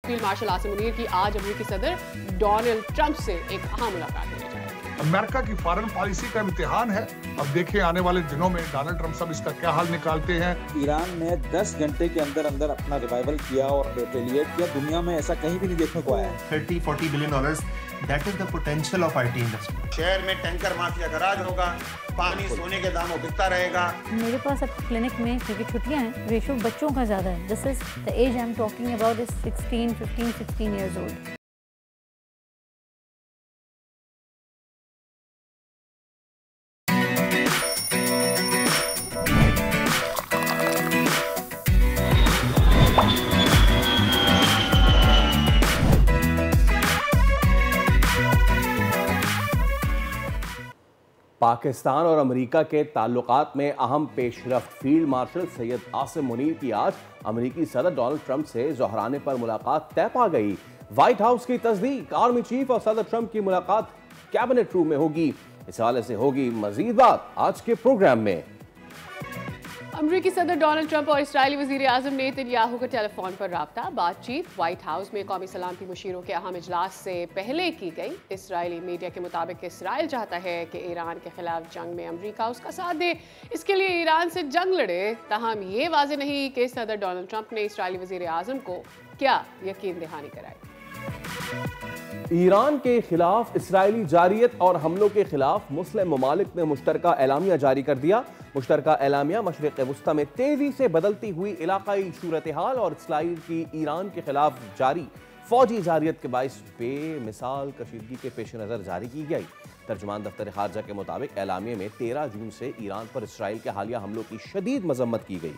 Field marshal Asim Munir की आज अमेरिकी सदर डोनाल्ड ट्रंप से एक अहम मुलाकात होने जा रही है। अमेरिका की फॉरेन पॉलिसी का इम्तिहान है। अब देखें आने वाले दिनों में डोनाल्ड ट्रंप साहब इसका क्या हाल निकालते हैं। ईरान ने 10 घंटे के अंदर अंदर अपना रिवाइवल किया और रिटेलिएट किया। दुनिया में ऐसा कहीं भी नहीं देखने को आया है। $30-40 billion, that is the potential of IT industry. शहर में टैंकर माफिया का राज होगा, पानी सोने के दामों बिकता रहेगा। मेरे पास अब क्लिनिक में क्योंकि छुट्टियां हैं, रेशो बच्चों का ज़्यादा है। This is the age I am talking about is 16 years old. Pakistan और अमेरिका के ताल्लुकात में अहम पेशरफ्त। फील्ड मार्शल सैयद आसिम मुनीर की आज अमेरिकी सदर डोनाल्ड ट्रंप से दोहराने पर मुलाकात तय पा गई। व्हाइट हाउस की तस्दीक, आर्मी चीफ और सदर ट्रंप की मुलाकात कैबिनेट रूम में होगी। इस हवाले से होगी मजीद बात आज के प्रोग्राम में। अमेरिकी सदर डोनाल्ड ट्रंप और इस्राएली वज़ीर आज़म नेतन्याहू का टेलीफोन पर राब्ता। बातचीत व्हाइट हाउस में कौमी सलामती मुशीरों के अहम इजलास से पहले की गई। इस्राएली मीडिया के मुताबिक इसराइल चाहता है कि ईरान के खिलाफ जंग में अमेरिका उसका साथ दे, इसके लिए ईरान से जंग लड़े। ताहम ये वाज़े नहीं कि सदर डोनाल्ड ट्रंप ने इस्राएली वज़ीर आज़म को क्या यकीन दहानी कराई। ईरान के खिलाफ इसराइली जारियत और हमलों के खिलाफ मुस्लिम ममालिक ने मुश्तरका एलामिया जारी कर दिया। मुश्तरका एलामिया मशरिक़ वुस्ता में तेजी से बदलती हुई इलाकाई सूरत हाल और इसराइल की ईरान के खिलाफ जारी फौजी जारियत के बाइस बेमिसाल कशीदगी के पेश नज़र जारी की गई। तर्जुमान दफ्तर खारजा के मुताबिक एलामिया में 13 जून से ईरान पर इसराइल के हालिया हमलों की शदीद मजम्मत की गई।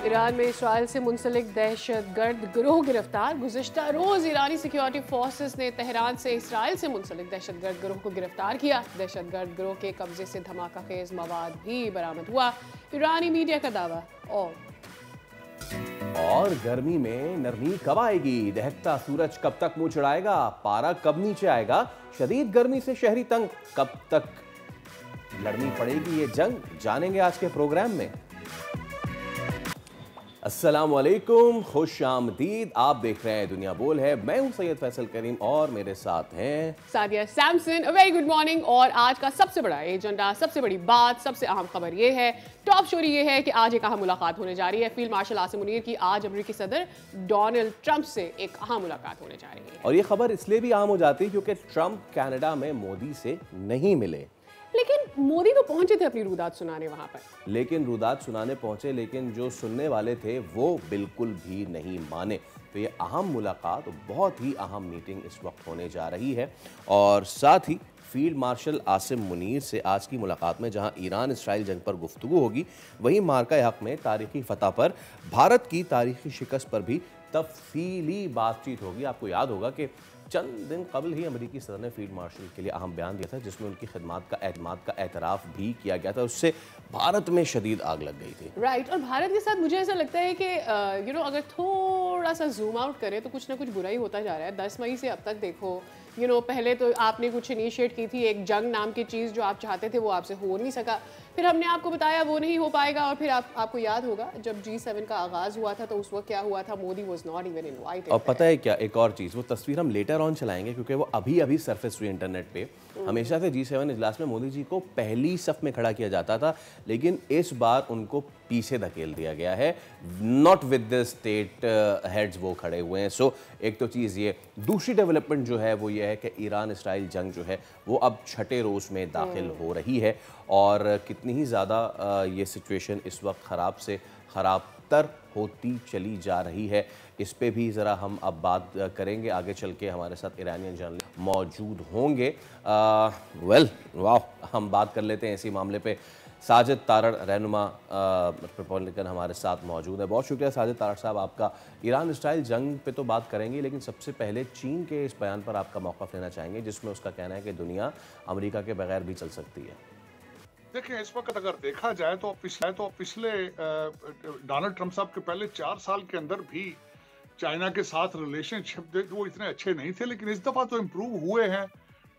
ईरान में इसराइल से मुंसलिक दहशतगर्द गिरोह गिरफ्तार। गुज़िश्ता रोज़ ईरानी सिक्योरिटी फोर्सेस ने तेहरान से इसराइल से मुंसलिक दहशतगर्द गिरोह को गिरफ्तार किया। दहशतगर्द गिरोह के कब्जे से धमाका खेज मवाद भी बरामद हुआ, ईरानी मीडिया का दावा। और गर्मी में नरमी कब आएगी? दहकता सूरज कब तक मुंह चढ़ाएगा? पारा कब नीचे आएगा? शदीद गर्मी से शहरी तंग, कब तक लड़नी पड़ेगी ये जंग? जानेंगे आज के प्रोग्राम में। अस्सलाम वालेकुम, खुश आमदीद। आप देख रहे हैं दुनिया बोल है। मैं हूं सैयद फैसल करीम और मेरे साथ हैं Sadia Samson. A very good morning. और आज का सबसे बड़ा एजेंडा, सबसे बड़ी बात, सबसे अहम खबर ये है, टॉप स्टोरी ये है कि आज एक अहम मुलाकात होने जा रही है। फील्ड मार्शल आसिम मुनीर की आज अमेरिकी सदर डोनाल्ड ट्रंप से एक अहम मुलाकात होने जा रही है। और ये खबर इसलिए भी अहम हो जाती है क्योंकि ट्रंप कनाडा में मोदी से नहीं मिले। लेकिन मोदी तो पहुंचे थे अपनी रुदात सुनाने वहां पर। लेकिन रुदात सुनाने पहुंचे, लेकिन जो सुनने वाले थे वो बिल्कुल भी नहीं माने। तो ये अहम मुलाकात, बहुत ही अहम मीटिंग इस वक्त होने जा रही है। और साथ ही फील्ड मार्शल आसिम मुनीर से आज की मुलाकात में जहां ईरान इसराइल जंग पर गुफ्तगू होगी, वहीं मार्का हक में तारीखी फतह पर भारत की तारीखी शिकस्त पर भी तफसीली बातचीत होगी। आपको याद होगा कि चंद दिन कबल ही अमेरिकी सदर ने फील्ड मार्शल के लिए अहम बयान दिया था, जिसमें उनकी खिदमत का एतमाद का एतराफ़ भी किया गया था। उससे भारत में शदीद आग लग गई थी। राइट। और भारत के साथ मुझे ऐसा लगता है कि अगर थोड़ा सा जूम आउट करें तो कुछ ना कुछ बुरा ही होता जा रहा है। 10 मई से अब तक देखो, पहले तो आपने कुछ इनिशिएट की थी, एक जंग नाम की चीज़ जो आप चाहते थे वो आपसे हो नहीं सका। फिर हमने आपको बताया वो नहीं हो पाएगा। और फिर आपको याद होगा जब G7 का आगाज़ हुआ था तो उस वक्त क्या हुआ था, Modi was not even invited. और पता है क्या, एक और चीज़, वो तस्वीर हम लेटर ऑन चलाएंगे क्योंकि वो अभी अभी सरफेस हुई इंटरनेट पे। हमेशा से G7 इजलास में मोदी जी को पहली सफ में खड़ा किया जाता था, लेकिन इस बार उनको पीछे धकेल दिया गया है। Not with the state heads वो खड़े हुए हैं। सो एक तो चीज़ ये। दूसरी डेवलपमेंट जो है वो ये है कि ईरान इसराइल जंग जो है वो अब छठे रोज़ में दाखिल हो रही है। और कितनी ही ज़्यादा ये सिचुएशन इस वक्त ख़राब से ख़राब तर होती चली जा रही है। इस पे भी ज़रा हम अब बात करेंगे आगे चल के। हमारे साथ ईरानियन जर्नलिस्ट मौजूद होंगे। हम बात कर लेते हैं इसी मामले पे। साजिद तारड़ रहनुमा रिपब्लिकन हमारे साथ मौजूद है। बहुत शुक्रिया साजिद तारड़ साहब आपका। ईरान इसराइल जंग पे तो बात करेंगे, लेकिन सबसे पहले चीन के इस बयान पर आपका मौक़िफ़ लेना चाहेंगे, जिसमें उसका कहना है कि दुनिया अमेरिका के बगैर भी चल सकती है। देखिए, इस वक्त अगर देखा जाए तो पिछले डोनाल्ड ट्रंप साहब के पहले 4 साल के अंदर भी चाइना के साथ रिलेशनशिप वो इतने अच्छे नहीं थे, लेकिन इस दफ़ा तो इम्प्रूव हुए हैं।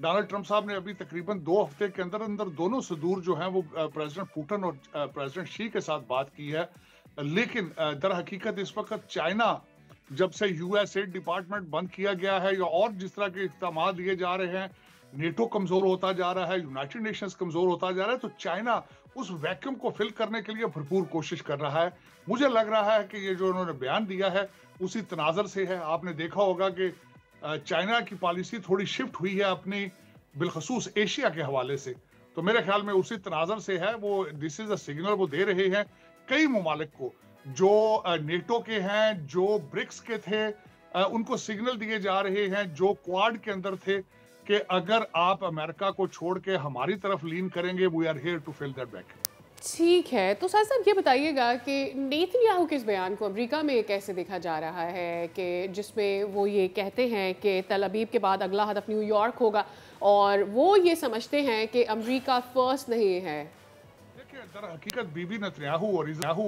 डोनाल्ड ट्रंप साहब ने अभी तकरीबन 2 हफ्ते के अंदर अंदर दोनों सदूर जो हैं वो प्रेसिडेंट पुतिन और प्रेसिडेंट शी के साथ बात की है। लेकिन दर हकीकत इस वक्त चाइना जब से यूएसए डिपार्टमेंट बंद किया गया है या और जिस तरह के इक़दाम लिए जा रहे हैं, नेटो कमजोर होता जा रहा है, यूनाइटेड नेशंस कमजोर होता जा रहा है, तो चाइना उस वैक्यूम को फिल करने के लिए भरपूर कोशिश कर रहा है। मुझे लग रहा है कि ये जो उन्होंने बयान दिया है उसी तनाजर से है। आपने देखा होगा कि चाइना की पॉलिसी थोड़ी शिफ्ट हुई है अपनी बिलखसूस एशिया के हवाले से, तो मेरे ख्याल में उसी तनाजर से है। वो दिस इज अ सिग्नल वो दे रहे हैं कई ममालिक को जो नेटो के हैं, जो ब्रिक्स के थे, उनको सिग्नल दिए जा रहे हैं, जो क्वाड के अंदर थे, कि अगर आप अमेरिका को छोड़ के हमारी तरफ लीन करेंगे, we are here to fill that back. ठीक है, तो सर साहब ये बताइएगा कि नेतन्याहू के इस बयान को अमेरिका में कैसे देखा जा रहा है, कि जिसमें वो ये कहते हैं कि तल अबीब के बाद अगला हदफ न्यूयॉर्क होगा और वो ये समझते हैं कि अमेरिका फर्स्ट नहीं है। देखिए, दर हकीकत बीबी नेतन्याहू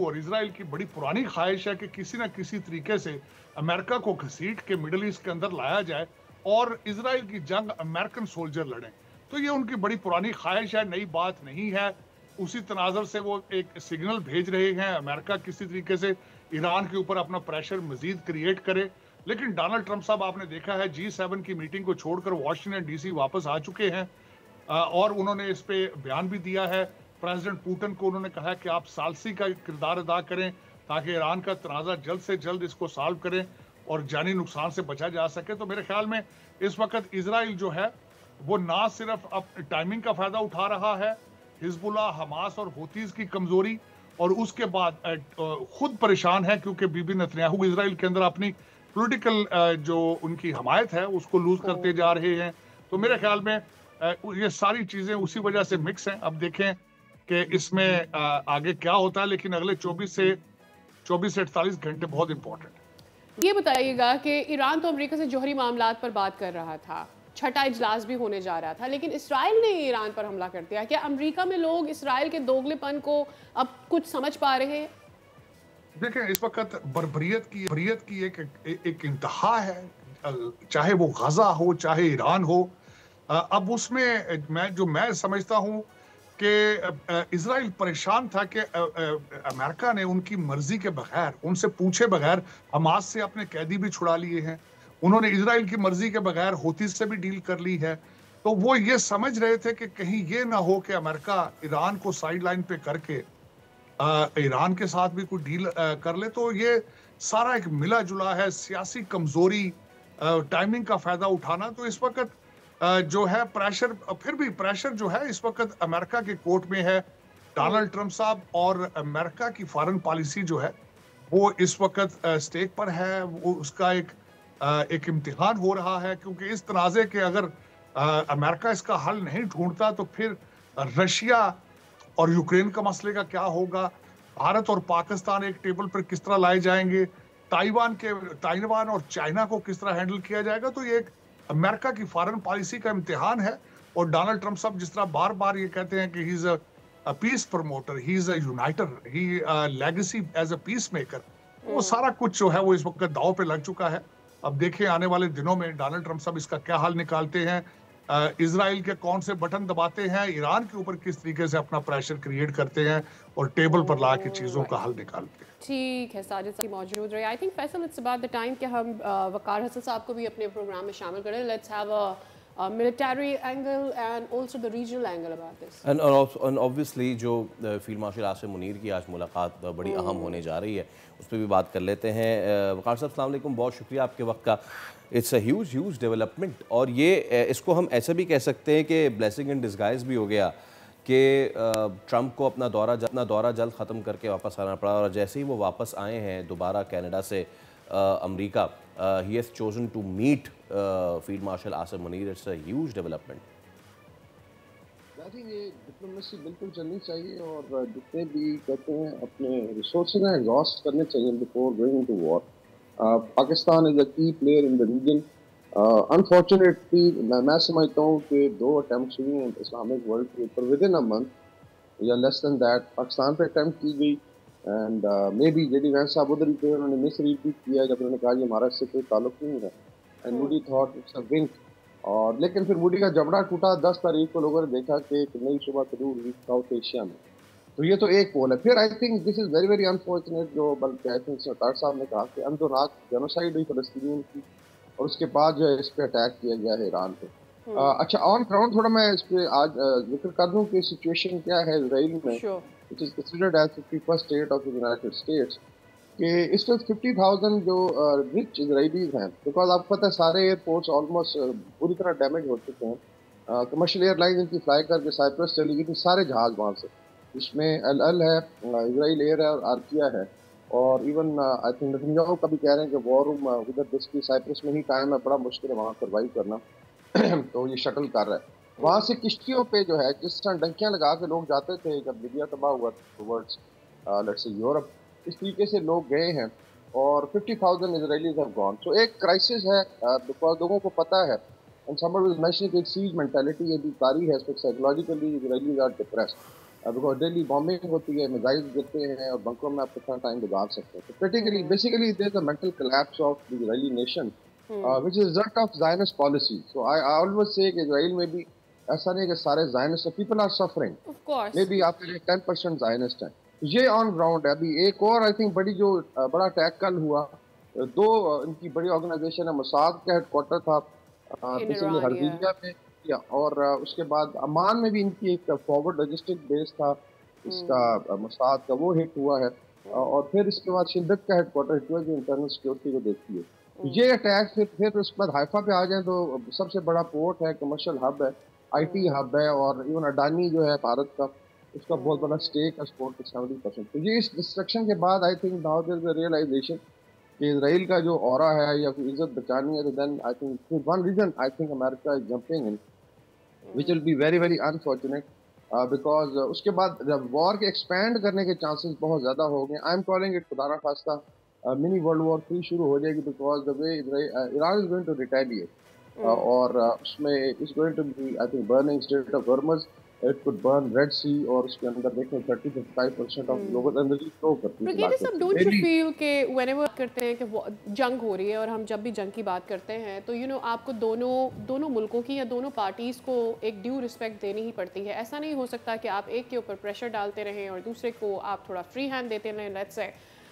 और इजराइल की बड़ी पुरानी ख्वाहिश है कि किसी न किसी तरीके से अमेरिका को घसीट के मिडल ईस्ट के अंदर लाया जाए और इजराइल की जंग अमेरिकन सोल्जर लड़ें। तो ये उनकी बड़ी पुरानी ख्वाहिश है, नई बात नहीं है। उसी तनाजर से वो एक सिग्नल भेज रहे हैं, अमेरिका किसी तरीके से ईरान के ऊपर अपना प्रेशर मजीद क्रिएट करे। लेकिन डोनाल्ड ट्रंप साहब आपने देखा है G7 की मीटिंग को छोड़कर वाशिंगटन डीसी वापस आ चुके हैं और उन्होंने इस पे बयान भी दिया है। प्रेसिडेंट पुतिन को उन्होंने कहा कि आप सालसी का किरदार अदा करें ताकि ईरान का तनाज़ा जल्द से जल्द इसको सॉल्व करें और जानी नुकसान से बचा जा सके। तो मेरे ख्याल में इस वक्त इजराइल जो है वो ना सिर्फ अब टाइमिंग का फायदा उठा रहा है, हिजबुल्लाह, हमास और हूतीज की कमजोरी, और उसके बाद खुद परेशान है क्योंकि बीबी नेतन्याहू इजराइल के अंदर अपनी पॉलिटिकल जो उनकी हमायत है उसको लूज करते जा रहे हैं। तो मेरे ख्याल में ये सारी चीजें उसी वजह से मिक्स हैं। अब देखें कि इसमें आगे क्या होता है, लेकिन अगले 24 से 48 घंटे बहुत इंपॉर्टेंट। ये बताइएगा कि ईरान तो अमेरिका से जौहरी मामलात पर बात कर रहा था, छठा इजलास भी होने जा रहा था, लेकिन इसराइल ने ईरान पर हमला कर दिया। क्या अमेरिका में लोग इसराइल के दोगलेपन को अब कुछ समझ पा रहे हैं? देखें, इस वक्त बर्बरियत की एक इंतहा है, चाहे वो गजा हो चाहे ईरान हो। अब उसमें मैं समझता हूं कि इजराइल परेशान था कि अमेरिका ने उनकी मर्जी के बगैर, उनसे पूछे बगैर हमास से अपने कैदी भी छुड़ा लिए हैं। उन्होंने इजराइल की मर्जी के बगैर हूतीज से भी डील कर ली है। तो वो ये समझ रहे थे कि कहीं ये ना हो कि अमेरिका ईरान को साइड लाइन पे करके ईरान के साथ भी कोई डील कर ले। तो ये सारा एक मिला जुला है, सियासी कमजोरी, टाइमिंग का फायदा उठाना। तो इस वक्त जो है प्रेशर, फिर भी प्रेशर जो है इस वक्त अमेरिका के कोर्ट में है। डोनाल्ड ट्रंप साहब और अमेरिका की फॉरेन पॉलिसी जो है वो इस वक्त स्टेक पर है। वो उसका एक इम्तिहान हो रहा है, क्योंकि इस तनाज़े के अगर अमेरिका इसका हल नहीं ढूंढता तो फिर रशिया और यूक्रेन का मसले का क्या होगा, भारत और पाकिस्तान एक टेबल पर किस तरह लाए जाएंगे, ताइवान और चाइना को किस तरह हैंडल किया जाएगा। तो ये एक अमेरिका की फॉरेन पॉलिसी का इम्तिहान है। और डोनाल्ड ट्रंप साहब जिस तरह बार बार ये कहते हैं कि he is a peace promoter, he is a uniter, he legacy as a peace maker, वो सारा कुछ जो है वो इस वक्त दांव पे लग चुका है। अब देखें आने वाले दिनों में डोनाल्ड ट्रंप साहब इसका क्या हल निकालते हैं, इजराइल के कौन से बटन दबाते हैं, ईरान के ऊपर किस तरीके से अपना प्रेशर क्रिएट करते हैं और टेबल पर ला के चीज़ों का हल निकालते हैं। ठीक है, साजिद साहब मौजूद रहे। I think Faisal it's about the time कि हम वकार हसन साहब को भी अपने प्रोग्राम में शामिल करें। Let's have a military angle and also the regional angle about this. And obviously जो फील्ड मार्शल आसिम मुनीर की आज मुलाकात बड़ी अहम होने जा रही है, उस पर भी बात कर लेते हैं। वकार साहब अस्सलाम वालेकुम, बहुत शुक्रिया आपके वक्त का। इट्स अ ह्यूज डेवलपमेंट, और ये इसको हम ऐसा भी कह सकते हैं कि ब्लेसिंग इन डिस्गाइज भी हो गया कि ट्रंप को अपना दौरा जल्द ख़त्म करके वापस आना पड़ा, और जैसे ही वो वापस आए हैं दोबारा कनाडा से America, he has chosen to meet Field Marshal Asim Munir. It's a huge development. I think ये डिप्लोमेसी बिल्कुल चलनी चाहिए और जितने भी कहते हैं अपने रिसोर्सेज हैं एग्जॉस्ट करने चाहिए before going into war. Pakistan is a key player in the region. Unfortunately मैं समझता हूँ कि 2 अटैम्प्ट हुई हैं इस्लामिक वर्ल्ड के ऊपर विद इन अ मंथ या लेस देन दैट। पाकिस्तान पे अटैम्प्ट की गई and may be JD Vance साहब उधर ही थे, उन्होंने मिस रीड भी किया जब उन्होंने कहा ये हमारा इससे कोई ताल्लुक नहीं है, and Woody thought it's a wink. और लेकिन फिर वुडी का जबड़ा टूटा 10 तारीख को लोगों ने देखा कि एक नई शुबा शुरू हुई साउथ एशिया में, तो ये तो एक पोल है। फिर आई think this is very very unfortunate, जो बल्कि आई थिंक सरकार साहब ने कहा कि अंदर जेनोसाइड हुई फलस्तीनियों की, और उसके बाद जो है इस पे अटैक किया गया है ईरान पे। अच्छा, ऑन ग्राउंड थोड़ा मैं इस पे आज जिक्र कर दूं कि सिचुएशन क्या है इजराइल में, which is considered as 51st state of the United States, कि इस वक्त 50,000 जो रिच इजराइलीज हैं, बिकॉज आपको पता है सारे एयरपोर्ट्स ऑलमोस्ट पूरी तरह डैमेज हो चुके हैं। कमर्शियल एयरलाइन इनकी फ्लाई करके साइप्रस चली गई थी, सारे जहाज वहाँ से, जिसमें एल है, इजराइल एयर है और आर्किया है, और इवन आई थिंक नेतन्याहू कभी कह रहे हैं कि वॉर रूम उधर बेसिकली साइप्रस में ही टाइम है, बड़ा मुश्किल है वहाँ सर्वाइव करना। तो ये शटल कर रहा है वहाँ से किश्तियों पे जो है, जिस तरह डंकियाँ लगा के लोग जाते थे जब लीबिया तबाह हुआ टुवर्ड्स लेट्स से यूरोप, इस तरीके से लोग गए हैं और 50,000 इजराइलीज हैव गॉन। सो एक क्राइसिस है, बिकॉज लोगों को पता है, एंड समवन वाज मेंशनिंग एक सीज मेंटालिटी ये भी तारी है, psychologically Israelis are depressed because daily bombing होती है, मिसाइल गिरते हैं और बंकरों में आप कितना टाइम गुजार सकते हैं। तो practically basically there is a mental collapse of the Israeli nation which is result of Zionist policy. So I always say कि इजराइल में भी ऐसा नहीं कि सारे Zionist people are suffering. Of course. Maybe आपके लिए 10% Zionist हैं। ये ऑन ग्राउंड है। अभी एक और आई थिंक बड़ी जो बड़ा अटैक कल हुआ, दो इनकी बड़ी ऑर्गेनाइजेशन है, मोसाद का हेडक्वार्टर था बेसिकली हरदीया में, या और उसके बाद अमान में भी इनकी एक फॉरवर्ड लॉजिस्टिक बेस था इसका मोसाद का, वो हिट हुआ है, और फिर इसके बाद शिद्दत का हेडक्वार्टर हिट हुआ जो इंटरनल सिक्योरिटी को देखती है। ये अटैक फिर उसके बाद हाइफा पे आ जाए तो सबसे बड़ा पोर्ट है, कमर्शियल हब है, आईटी हब है, और इवन अडानी जो है भारत का, उसका बहुत बड़ा स्टेक है स्पोर्ट का 70%। तो ये इस डिस्ट्रक्शन के बाद I think now there is a realization कि इजराइल का जो ऑरा है या फिर इज्जत बचानी है, तो then I think one reason I think America is jumping in, which will be very very unfortunate, because उसके बाद जब वॉर के एक्सपैंड करने के चांसेस बहुत ज़्यादा हो गए। आई एम कॉलिंग इट खुदा ना खास्ता मिनी वर्ल्ड वॉर 3 शुरू हो जाएगी, because the way Iran is going to retaliate, और उसमें is going to be I think burning strait of Hormuz, it could burn Red Sea, और उसके अंदर देखें 30-35% ऑफ ग्लोबल एनर्जी फ्लो करती है। डोंट यू फील कि व्हेनेवर करते हैं कि जंग हो रही है, और हम जब भी जंग की बात करते हैं तो यू नो आपको दोनों मुल्कों की या दोनों पार्टीज को एक ड्यू रिस्पेक्ट देनी ही पड़ती है। ऐसा नहीं हो सकता कि आप एक के ऊपर प्रेशर डालते रहें और दूसरे को आप थोड़ा फ्री हैंड देते रहें। लेट्स से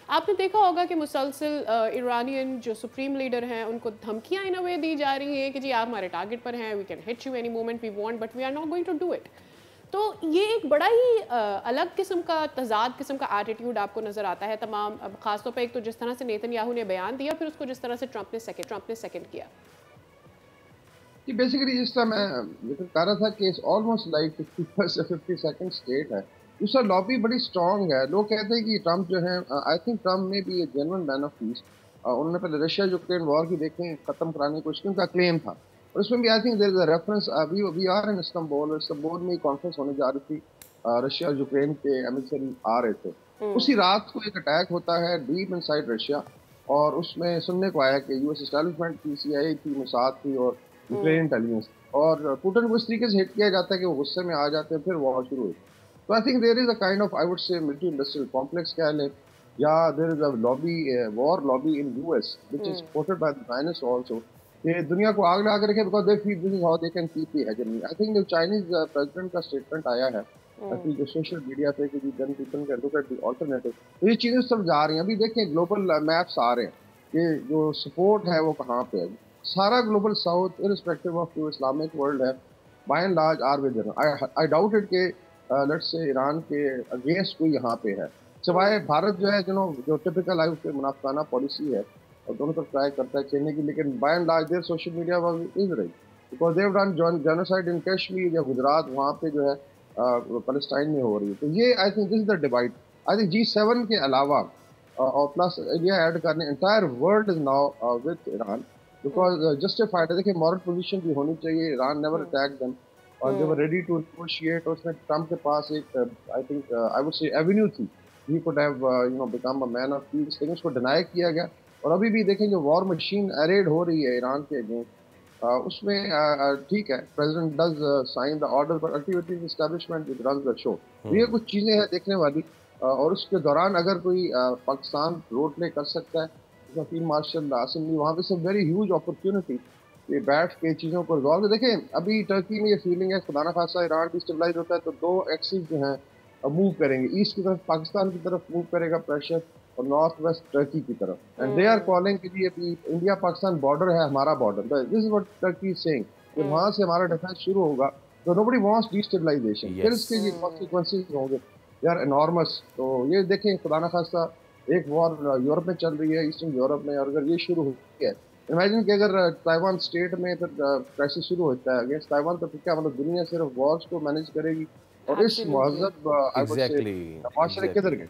आपने देखा होगा कि मुसलसल ईरानियन जो सुप्रीम लीडर हैं उनको धमकियां इन अ वे दी जा रही हैं कि जी आप हमारे टारगेट पर हैं, we can hit you any moment we want but we are not going to do it. तो ये एक बड़ा ही अलग किस्म का तजाद किस्म का एटीट्यूड आपको नज़र आता है तमाम, अब खासतौर पर एक तो जिस तरह से नेतन्याहू ने बयान दिया, फिर उसको जिस तरह से ट्रंप ने सेकंड किया। कि बेसिकली जिस तरह मैं जिक्र कर रहा था कि इट्स ऑलमोस्ट लाइक 51st या 52nd स्टेट है, उसका लॉबी बड़ी स्ट्रॉन्ग है। लोग कहते हैं कि ट्रंप जो है, आई थिंक ट्रंप में भी ए जेन्युइन मैन ऑफ पीस, उन्होंने पहले रशिया यूक्रेन वॉर की देखें ख़त्म कराने की कोशिश, उनका क्लेम था, और उसमें भी I think there is a reference, we are in Istanbul में कॉन्फ्रेंस होने जा रही थी, रशिया यूक्रेन के एमिसरी आ रहे थे। उसी रात को एक अटैक होता है डीप इनसाइड रशिया, और उसमें सुनने को आया कि यूएस एस्टैब्लिशमेंट की, CIA थी, मोसाद थी और यूक्रेन इंटेलिजेंस, और पुतिन को इस तरीके से हिट किया जाता है कि वो गुस्से में आ जाते हैं, फिर वॉर शुरू हुई। तो I think there is a kind of I would say military industrial complex कह लें, या there is a lobby, war lobby in US which is supported by the Zionists also, कि दुनिया को आग लगा के रखे because they feel this is how they can keep the hegemony. I think जो चाइनीज प्रेसिडेंट का स्टेटमेंट आया है अभी जो सोशल मीडिया पे कि then people can look at the alternative, तो ये चीजें सब जा रही हैं। अभी देखें ग्लोबल मैप्स आ रहे हैं कि जो सपोर्ट है वो कहाँ पे है। सारा global south irrespective of to Islamic world है, by and large are with Iran. I doubt it के लेट्स से ईरान के अगेंस्ट कोई यहाँ पे है, सिवाय भारत जो है जो टिपिकल है उसके मुनाफिकाना पॉलिसी है और दोनों तरफ ट्राई करता है खेलने की, लेकिन by and large their social media was Israel because they have done genocide in Kashmir या गुजरात, वहाँ पे जो है पैलेस्टाइन में हो रही है। तो ये आई think this is the divide. I think G7 के अलावा और प्लस ये ऐड करने entire world is now with Iran because justified है। देखिए मॉरल पोजीशन भी होनी चाहिए, ईरान नेवर अटैक देम और they were ready to negotiate, और उसमें ट्रंप के पास एक I think I would say avenue थी, he could have become a man of peace, लेकिन उसको डिनाई किया गया। और अभी भी देखें जो वॉर मशीन अरेड हो रही है ईरान के अगेंस्ट, उसमें ठीक है president does sign the order but ultimately the establishment with runs the show. ये कुछ चीज़ें हैं देखने वाली, और उसके दौरान अगर कोई पाकिस्तान रोल प्ले कर सकता है फील्ड मार्शल असेंबली, वहाँ पे सब वेरी ह्यूज अपॉर्चुनिटी ये बैठ के चीज़ों को रिजॉल्व। देखें अभी टर्की में ये फीलिंग है खुदा न खासा ईरान डिस्टेबलाइज होता है तो दो एक्सिस जो हैं मूव करेंगे, ईस्ट की तरफ पाकिस्तान की तरफ मूव करेगा प्रेशर, और नॉर्थ वेस्ट टर्की की तरफ। एंड दे आर कॉलिंग कि जी अभी इंडिया पाकिस्तान बॉर्डर है हमारा border, this is what Turkey is saying, कि वहां से हमारा डिफेंस शुरू होगा, तो नोबडी वांट्स डिस्टेबलाइजेशन, फिर इसके ये कॉन्सिक्वेंसेस होंगे, दे आर एनॉर्मस। तो ये देखें खुदा न खास्ता एक वॉर यूरोप में चल रही है, ईस्टर्न यूरोप में, और अगर ये शुरू होती है, इमेजिन कि अगर ताइवान स्टेट में फिर क्राइसिस शुरू होता है अगेंस्ट ताइवान, तो फिर क्या मतलब दुनिया सिर्फ वॉर्स को मैनेज करेगी, और इस महजब माशरे किधर गए।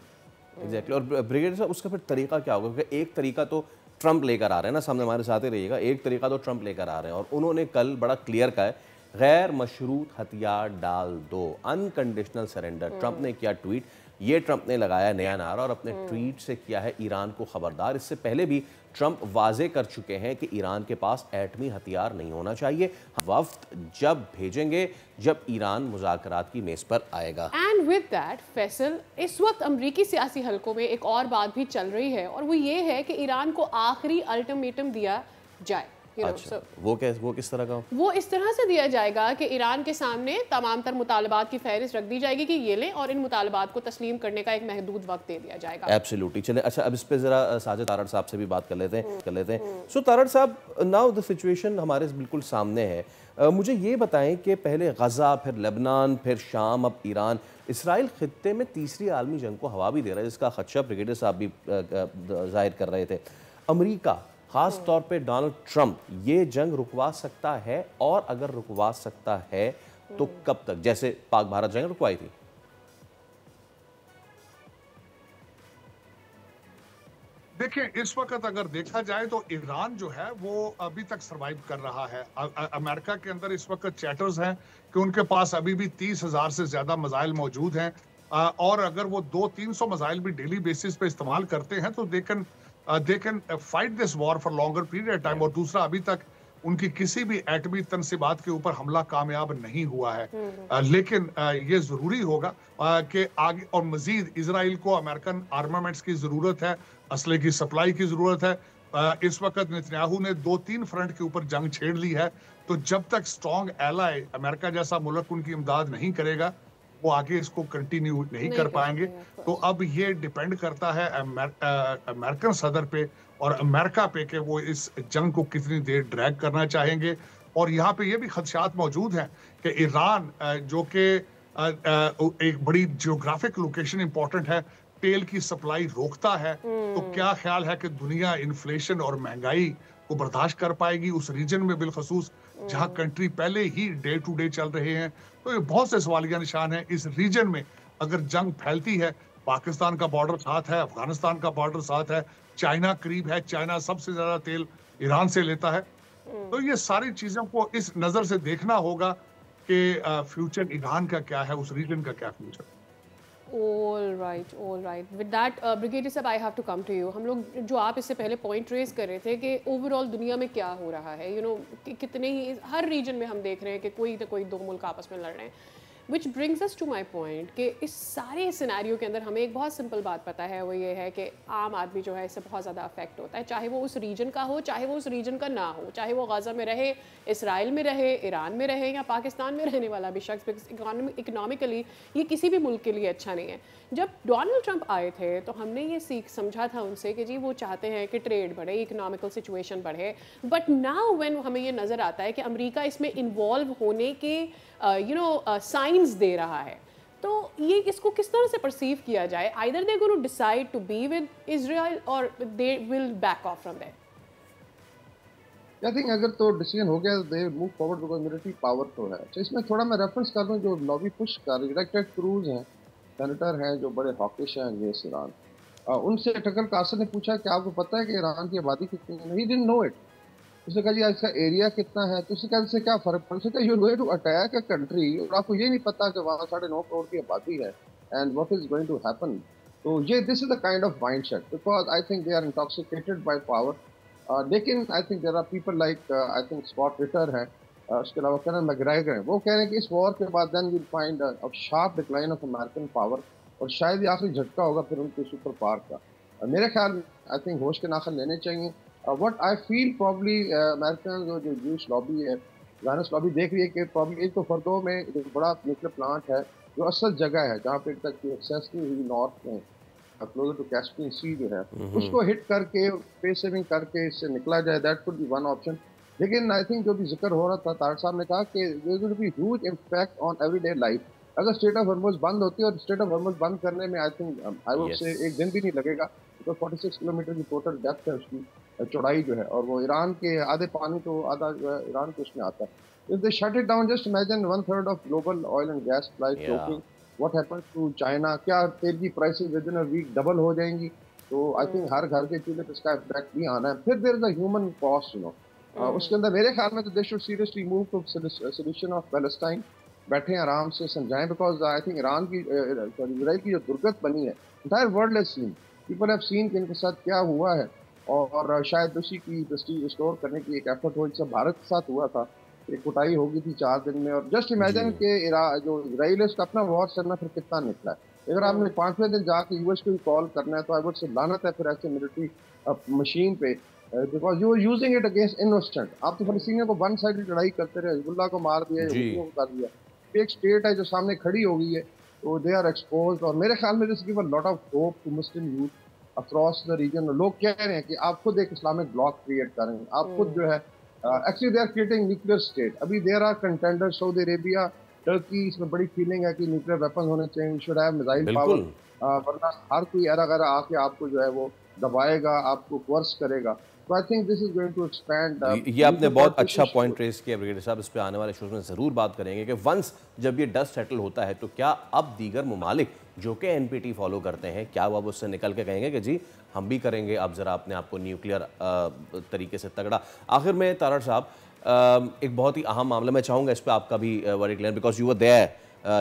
एग्जैक्टली। और ब्रिगेडियर साहब उसका फिर तरीका क्या होगा, क्योंकि एक तरीका तो ट्रंप लेकर आ रहे हैं ना, सामने हमारे साथ ही रहिएगा, एक तरीका तो ट्रंप लेकर आ रहे हैं और उन्होंने कल बड़ा क्लियर कहा है, गैर मशरूत हथियार डाल दो, अनकंडीशनल सरेंडर। ट्रंप ने किया ट्वीट, ये ट्रंप ने लगाया नया नारा और अपने ट्वीट से किया है ईरान को खबरदार। इससे पहले भी ट्रंप वाजे कर चुके हैं कि ईरान के पास एटमी हथियार नहीं होना चाहिए, वफ्द जब भेजेंगे जब ईरान मुज़ाकरात की मेज पर आएगा। एंड विद दैट फैसल, इस वक्त अमरीकी सियासी हलकों में एक और बात भी चल रही है, और वो ये है कि ईरान को आखिरी अल्टीमेटम दिया जाए। अच्छा, वो किस तरह का? वो इस तरह से दिया जाएगा कि ईरान के सामने तमाम तर मुतालबात की फहरिस्त रख दी जाएगी कि ये लें, और इन मुतालबात को तस्लीम करने का एक महदूद वक्त दे दिया जाएगा। एब्सोल्युटली। चले, अच्छा अब इस पे जरा साजिद तारड़ साहब से भी बात कर लेते हैं। सो तारड़ साहब, नाउ द सिचुएशन हमारे बिल्कुल सामने है। मुझे ये बताएं कि पहले गजा, फिर लेबनान, फिर शाम, अब ईरान, इसराइल खित्ते में तीसरी आलमी जंग को हवा भी दे रहा है, जिसका खदशा ब्रिगेडियर साहब भी जाहिर कर रहे थे। अमरीका, खास तौर पे डोनाल्ड ट्रंप, ये जंग रुकवा सकता है, और अगर रुकवा सकता है तो कब तक, जैसे पाक भारत जंग रुकवाई थी? देखिए, इस वक्त अगर देखा जाए तो ईरान जो है वो अभी तक सरवाइव कर रहा है। अमेरिका के अंदर इस वक्त चैटर्स हैं कि उनके पास अभी भी 30,000 से ज्यादा मिसाइल मौजूद हैं, और अगर वो 200-300 मिसाइल भी डेली बेसिस पे इस्तेमाल करते हैं तो they can fight this war for longer period of time। और दूसरा, अभी तक उनकी किसी भी एटमी तनसीबात के ऊपर हमला कामयाब नहीं हुआ है। लेकिन ये जरूरी होगा कि आगे और मजीद इजराइल को अमेरिकन आर्मामेंट्स की जरूरत है, असले की सप्लाई की जरूरत है। इस वक्त नेतन्याहू ने 2-3 फ्रंट के ऊपर जंग छेड़ ली है, तो जब तक स्ट्रॉन्ग एलाई अमेरिका जैसा मुल्क उनकी इमदाद नहीं करेगा, वो आगे इसको कंटिन्यू नहीं कर पाएंगे। तो अब ये डिपेंड करता है अमेरिकन सदर पे और अमेरिका पे कि वो इस जंग को कितनी देर ड्रैग करना चाहेंगे। और यहाँ पे ये भी खदशात मौजूद हैं कि ईरान, जो कि एक बड़ी जियोग्राफिक लोकेशन इंपॉर्टेंट है, तेल की सप्लाई रोकता है, तो क्या ख्याल है कि दुनिया इन्फ्लेशन और महंगाई को बर्दाश्त कर पाएगी उस रीजन में, बिलखसूस जहां कंट्री पहले ही डे टू डे चल रहे हैं। तो ये बहुत से सवालिया निशान हैं इस रीजन में। अगर जंग फैलती है, पाकिस्तान का बॉर्डर साथ है, अफगानिस्तान का बॉर्डर साथ है, चाइना करीब है, चाइना सबसे ज्यादा तेल ईरान से लेता है, तो ये सारी चीजों को इस नजर से देखना होगा कि फ्यूचर ईरान का क्या है, उस रीजन का क्या future. All right. With that, brigadier साहब, I have to come to you. हम लोग जो आप इससे पहले पॉइंट रेज कर रहे थे कि ओवरऑल दुनिया में क्या हो रहा है, कितने ही हर रीजन में हम देख रहे हैं कि कोई ना कोई दो मुल्क आपस में लड़ रहे हैं। Which brings us to my point कि इस सारे सिनेरियो के अंदर हमें एक बहुत सिंपल बात पता है, वो ये है कि आम आदमी जो है इससे बहुत ज़्यादा अफेक्ट होता है, चाहे वो उस रीजन का हो, चाहे वो उस रीजन का ना हो, चाहे वो गाज़ा में रहे, इसराइल में रहे, ईरान में रहे, या पाकिस्तान में रहने वाला भी शख्स, बिकॉज इकनॉमिकली ये किसी भी मुल्क के लिए अच्छा नहीं है। जब डोनाल्ड ट्रंप आए थे तो हमने ये समझा था उनसे कि जी वो चाहते हैं कि ट्रेड बढ़े, इकोनॉमिकल सिचुएशन बढ़े, बट नाउ व्हेन हमें ये नज़र आता है कि अमेरिका इसमें इन्वॉल्व होने के साइंस दे रहा है, तो ये इसको किस तरह से परसीव किया जाए? Either they gonna decide to be with Israel और they will back off from there. I think अगर तो डिसीजन हो गया, they move forward because military power तो है। तो इसमें थोड़ा मैं रेफरेंस कर दूं, जो लॉबी पुश कर रही है, टेड क्रूज हैं, सेनेटर हैं जो बड़े हॉकिश हैं अगेंस्ट ईरान, उनसे टकर कार्सन ने पूछा कि आपको पता है कि ईरान की आबादी कितनी है? He didn't know it. उसने कहा जी इसका एरिया कितना है? तो उसने कहा इससे क्या फर्क पड़ता है? You going to attack a country और आपको ये नहीं पता कि वहाँ 9.5 करोड़ की आबादी है, and what is going to happen. तो ये this is the kind of mindset, because I think they are intoxicated by power. लेकिन I think there are people like I think Scott Ritter है, उसके अलावा कर्नल मैकग्राइगर हैं, वो कह रहे हैं कि इस वॉर के बाद then we'll find a sharp decline of American power, और शायद ये आखिरी झटका होगा फिर उनके सुपर पावर का। मेरे ख्याल में आई थिंक होश के नाखन लेने चाहिए। What I feel probably American जो जूश लॉबी है, ज़ायनिस्ट लॉबी देख रही है कि प्रॉब्ली एक तो फर्दो में एक बड़ा न्यूक्लियर प्लांट है, जो असल जगह है जहाँ पे तक एक्सेस नहीं हुई नॉर्थ में क्लोजर टू कैस्पियन सी जो है, उसको हिट करके स्पेस सेविंग करके इससे निकला जाए, that could be one option. लेकिन आई थिंक जो भी जिक्र हो रहा था, तारक साहब ने कहा कि there will be huge impact on everyday life. अगर स्ट्रेट ऑफ हॉर्मुज़ बंद होती है, और स्ट्रेट ऑफ हॉर्मुज़ बंद करने में आई थिंक आई वुड से एक दिन भी नहीं लगेगा, तो 46 किलोमीटर की टोटल डेप्थ है उसकी चौड़ाई जो है, और वो ईरान के आधे पानी तो आधा जो है ईरान के उसमें आता है। If they shut it down, just imagine 1/3 of global oil and gas supply choking. What happens to China? क्या तेल की prices within a week double हो जाएंगी? तो आई थिंक हर घर के चूल्हे पे इसका इम्पैक्ट भी आना है। फिर there is a human cost, you know, उसके अंदर मेरे ख्याल में तो they should seriously move to solution of Palestine. बैठे आराम से समझाएं, बिकॉज आई थिंक ईरान की इजराइल की जो दुर्गत बनी है, entire world has seen, people have seen कि इनके साथ क्या हुआ है, और शायद उसी की प्रेस्टीज रिस्टोर करने की एक एफर्ट हो, जैसे भारत के साथ हुआ था, एक कुटाई हो गई थी 4 दिन में। और जस्ट इमेजिन कि जो इजराइल है उसका अपना वॉर चलना फिर कितना निकला है। अगर आपने 5वें दिन जाके यूएस को भी कॉल करना है, तो आई वुड से लानत है फिर ऐसे मिलिट्री मशीन पे, because you are using it against innocent. आप तो फलस्तीनियों को वन साइडेड लड़ाई करते रहे, हिजबुल्लाह को मार दिया, हुतियों को कर दिया। एक स्टेट है जो सामने खड़ी हो गई है, तो दे आर एक्सपोज्ड। और मेरे ख्याल में this give a lot of hope to Muslim youth across the region. लोग कह रहे हैं कि आप खुद एक इस्लामिक ब्लॉक क्रिएट करेंगे, आप खुद जो है actually they are creating nuclear state. अभी there are contender, Saudi Arabia, Turkey, इसमें बड़ी फीलिंग है कि न्यूक्लियर वेपन होने चाहिए, शुड हैव मिसाइल पावर, वरना हर कोई एरा गैरा आके आपको जो है वो दबाएगा, आपको कोर्स करेगा। तो I think this is going to expand. ये आपने बहुत अच्छा पॉइंट रेज किया ब्रिगेडियर साहब, इस पे आने वाले शोज में जरूर बात करेंगे कि वंस जब ये डस्ट सेटल होता है तो क्या अब दीगर ममालिक जो कि एनपीटी फॉलो करते हैं, क्या वो अब उससे निकल के कहेंगे कि जी हम भी करेंगे, अब जरा अपने आप को न्यूक्लियर तरीके से तगड़ा। आखिर में तारड़ साहब एक बहुत ही अहम मामला मैं चाहूँगा इस पर आपका भी word clear, because you were there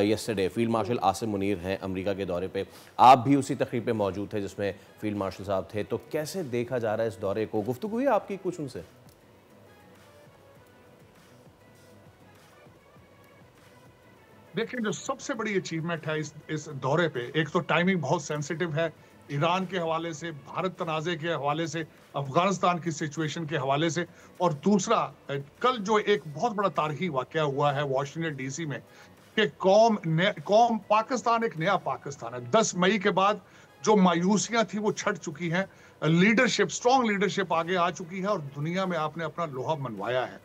yesterday. Field marshal Asim Munir हैं अमेरिका के दौरे पे, आप भी उसी तकरीब पे मौजूद थे जिसमें फील्ड मार्शल साहब थे, तो कैसे देखा जा रहा है इस दौरे को? गुफ्तगू हुई आपकी कुछ उनसे? देखिए, जो सबसे बड़ी अचीवमेंट है इस दौरे पे, एक तो टाइमिंग बहुत सेंसिटिव है, ईरान के हवाले से, भारत तनाज़े के हवाले से, अफगानिस्तान की सिचुएशन के हवाले से, और दूसरा कल जो एक बहुत बड़ा तारीखी वाकया हुआ है वाशिंगटन डीसी में कि कौम पाकिस्तान एक नया पाकिस्तान है। 10 मई के बाद जो मायूसियां थी वो छट चुकी हैं, लीडरशिप, स्ट्रॉन्ग लीडरशिप आगे आ चुकी है, और दुनिया में आपने अपना लोहा मनवाया है।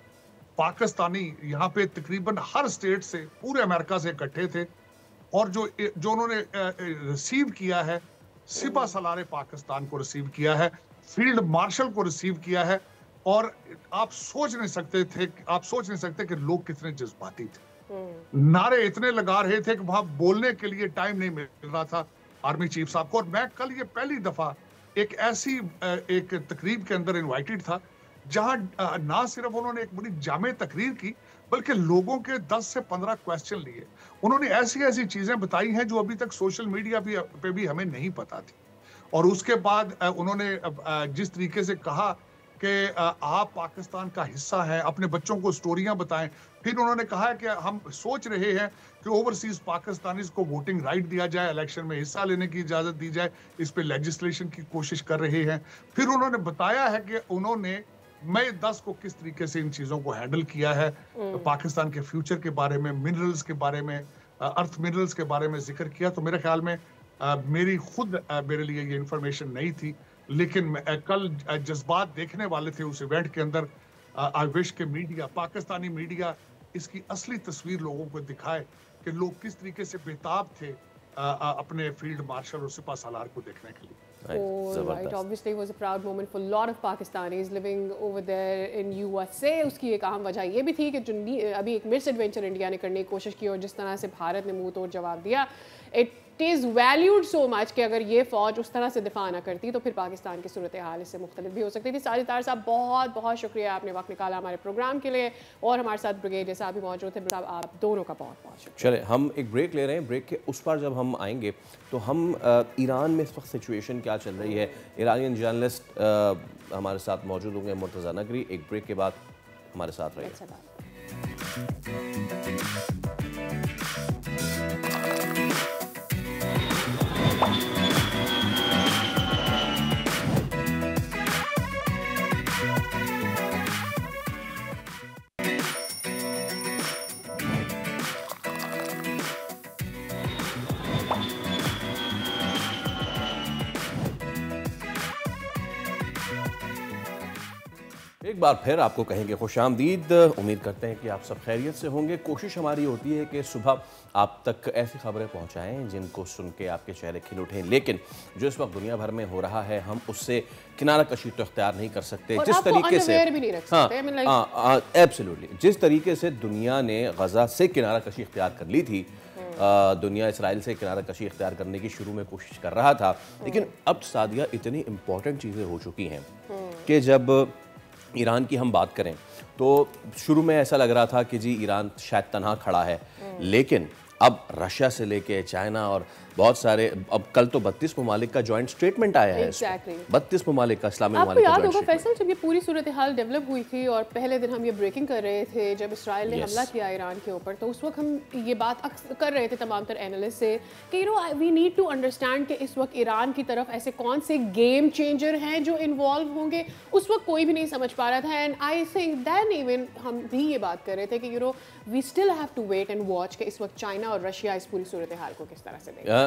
पाकिस्तानी यहाँ पे तकरीबन हर स्टेट से, पूरे अमेरिका से इकट्ठे थे, और जो उन्होंने रिसीव किया है, सिपा सलारे पाकिस्तान को रिसीव किया है, फील्ड मार्शल को रिसीव किया है, और आप सोच नहीं सकते कि लोग कितने जज्बाती थे। नारे इतने लगा रहे थे कि वहां बोलने के लिए टाइम नहीं मिल रहा था आर्मी चीफ साहब को। और मैं कल ये पहली दफा एक ऐसी एक तकरीब के अंदर इनवाइटेड था जहां ना सिर्फ उन्होंने एक बड़ी जामे तकरीर की, बल्कि लोगों के 10 से 15 क्वेश्चन लिए। उन्होंने ऐसी ऐसी चीजें बताई हैं जो अभी तक सोशल मीडिया पे भी हमें नहीं पता थी। और उसके बाद उन्होंने जिस तरीके से कहा कि आप पाकिस्तान का हिस्सा हैं, अपने बच्चों को स्टोरियां बताएं। फिर उन्होंने कहा कि हम सोच रहे हैं कि ओवरसीज पाकिस्तानीज को वोटिंग राइट दिया जाए, इलेक्शन में हिस्सा लेने की इजाजत दी जाए, इस पे लेजिस्लेशन की कोशिश कर रहे हैं। फिर उन्होंने बताया है कि उन्होंने मई 10 को किस तरीके से इन चीजों को हैंडल किया है, पाकिस्तान के फ्यूचर के बारे में, मिनरल्स के बारे में, अर्थ मिनरल्स के बारे में जिक्र किया। तो मेरे ख्याल में मेरे लिए ये इंफॉर्मेशन नहीं थी, लेकिन कल जज्बात देखने वाले थे उस इवेंट के अंदर। आई विश के मीडिया, पाकिस्तानी मीडिया इसकी असली तस्वीर लोगों को दिखाए कि लोग किस तरीके से बेताब थे अपने फील्ड मार्शल और सिपा सालार को देखने के लिए। Right, obviously it was a proud moment for a lot of Pakistanis living over there in USA. उसकी एक अहम वजह ये भी थी कि जो अभी एक मिस एडवेंचर इंडिया ने करने की कोशिश की और जिस तरह से भारत ने मुंह तोड़ जवाब दिया, it is valued so much कि अगर ये फ़ौज उस तरह से दिफा ना करती तो फिर पाकिस्तान की सूरत हाल इससे मुख्तलिफ भी हो सकती थी। साजिद तार साहब, बहुत बहुत शुक्रिया, आपने वक्त निकाला हमारे प्रोग्राम के लिए, और हमारे साथ ब्रिगेडियर साहब भी मौजूद थे। साहब, आप दोनों का बहुत बहुत शुक्रिया। चले हम एक ब्रेक ले रहे हैं, ब्रेक के उस पार जब हम आएंगे तो हम ईरान में इस वक्त सिचुएशन क्या चल रही है, ईरानियन जर्नलिस्ट हमारे साथ मौजूद होंगे, मुर्तज़ा नकवी। एक ब्रेक के बाद हमारे साथ रहिए। एक बार फिर आपको कहेंगे खुशामदीद। उम्मीद करते हैं कि आप सब खैरियत से होंगे। कोशिश हमारी होती है कि सुबह आप तक ऐसी खबरें पहुंचाएं जिनको सुन के आपके चेहरे खिल उठें, लेकिन जो इस वक्त दुनिया भर में हो रहा है हम उससे किनारा कशी तो इख्तियार नहीं कर सकते। जिस तरीके से एब्सोल्युटली जिस तरीके से दुनिया ने गजा से किनारा कशी इख्तियार कर ली थी, दुनिया इसराइल से किनारा कशी इख्तियार करने की शुरू में कोशिश कर रहा था, लेकिन अब सादिया इतनी इंपॉर्टेंट चीज़ें हो चुकी हैं कि जब ईरान की हम बात करें तो शुरू में ऐसा लग रहा था कि जी ईरान शायद तनहा खड़ा है, लेकिन अब रशिया से लेके चाइना और बहुत सारे, अब कल तो 32 ममालिक का जॉइंट स्टेटमेंट आया है। 32 ममालिक का, इस्लामी आपको याद होगा फैसल, जब ये पूरी सूरत हाल डेवलप हुई थी और पहले दिन हम ये ब्रेकिंग कर रहे थे जब इसराइल ने हमला किया ईरान के ऊपर, तो उस वक्त हम ये बात कर रहे थे तमाम तर एनालिस्ट से कि वी नीड टू अंडरस्टैंड कि इस वक्त ईरान की तरफ ऐसे कौन से गेम चेंजर हैं जो इन्वॉल्व होंगे। उस वक्त कोई भी नहीं समझ पा रहा था, and I think then even हम भी ये बात कर रहे थे कि we still have to wait and watch कि इस वक्त चाइना और रशिया इस पूरी सूरत हाल को किस तरह से देखें।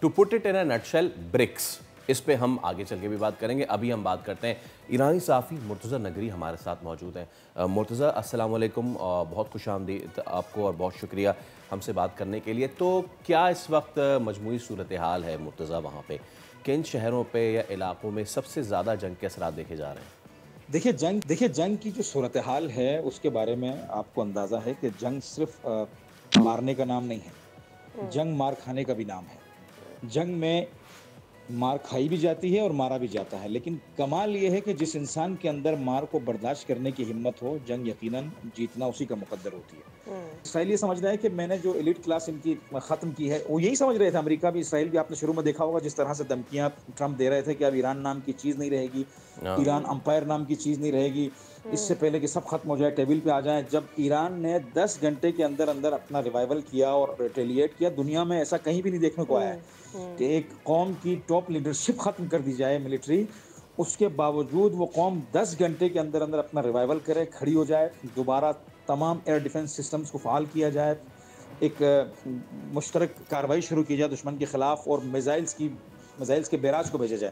To put it in a nutshell, BRICS, इस पे हम आगे चल के भी बात करेंगे। अभी हम बात करते हैं ईरानी सहाफ़ी मुर्तज़ा नगरी हमारे साथ मौजूद हैं। मुर्तज़ा, अस्सलाम वालेकुम, बहुत खुशामदीद आपको और बहुत शुक्रिया हमसे बात करने के लिए। तो क्या इस वक्त मजमूई सूरत हाल है मुर्तज़ा वहाँ पे, किन शहरों पे या इलाकों में सबसे ज़्यादा जंग के असरात देखे जा रहे हैं? देखिए जंग की जो सूरत हाल है उसके बारे में आपको अंदाज़ा है कि जंग सिर्फ मारने का नाम नहीं है, जंग मार खाने का भी नाम है। जंग में मार खाई भी जाती है और मारा भी जाता है, लेकिन कमाल ये है कि जिस इंसान के अंदर मार को बर्दाश्त करने की हिम्मत हो, जंग यकीनन जीतना उसी का मुकद्दर होती है। इसराइल ये समझ रहा है कि मैंने जो एलिट क्लास इनकी ख़त्म की है, वो यही समझ रहे थे, अमेरिका भी इसराइल भी। आपने शुरू में देखा होगा जिस तरह से धमकियाँ ट्रंप दे रहे थे कि अब ईरान नाम की चीज़ नहीं रहेगी, ईरान अंपायर नाम की चीज़ नहीं रहेगी, इससे पहले कि सब खत्म हो जाए, टेबल पे आ जाए। जब ईरान ने 10 घंटे के अंदर अंदर अपना रिवाइवल किया और रिटेलिएट किया, दुनिया में ऐसा कहीं भी नहीं देखने को आया है कि एक कौम की टॉप लीडरशिप ख़त्म कर दी जाए मिलिट्री, उसके बावजूद वो कौम 10 घंटे के अंदर अंदर अपना रिवाइवल करे, खड़ी हो जाए, दोबारा तमाम एयर डिफेंस सिस्टम्स को फ़ाल किया जाए, एक मुश्तरक कार्रवाई शुरू की जाए दुश्मन के ख़िलाफ़ और मिसाइल्स के बैराज को भेजा जाए।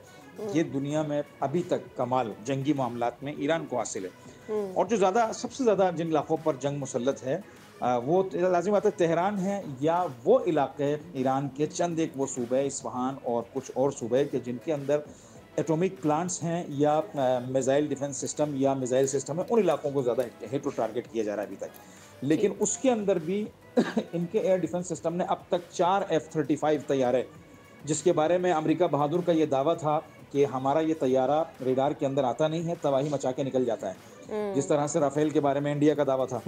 ये दुनिया में अभी तक कमाल जंगी मामलात में ईरान को हासिल है। और जो सबसे ज़्यादा जिन इलाकों पर जंग मुसल्लत है वो लाजिम बात है तेहरान है, या वो इलाके ईरान के चंद एक वो सूबे इस्फहान और कुछ और सूबे के जिनके अंदर एटॉमिक प्लांट्स हैं या मिसाइल डिफेंस सिस्टम या मिसाइल सिस्टम है, उन इलाकों को ज़्यादा हिट और टारगेट किया जा रहा है अभी तक। लेकिन उसके अंदर भी इनके एयर डिफेंस सिस्टम ने अब तक 4 F-35 तैयारे, जिसके बारे में अमेरिका बहादुर का ये दावा था कि हमारा ये तैयारा रेडार के अंदर आता नहीं है, तबाही मचा के निकल जाता है, जिस तरह से राफेल के बारे में इंडिया का दावा था।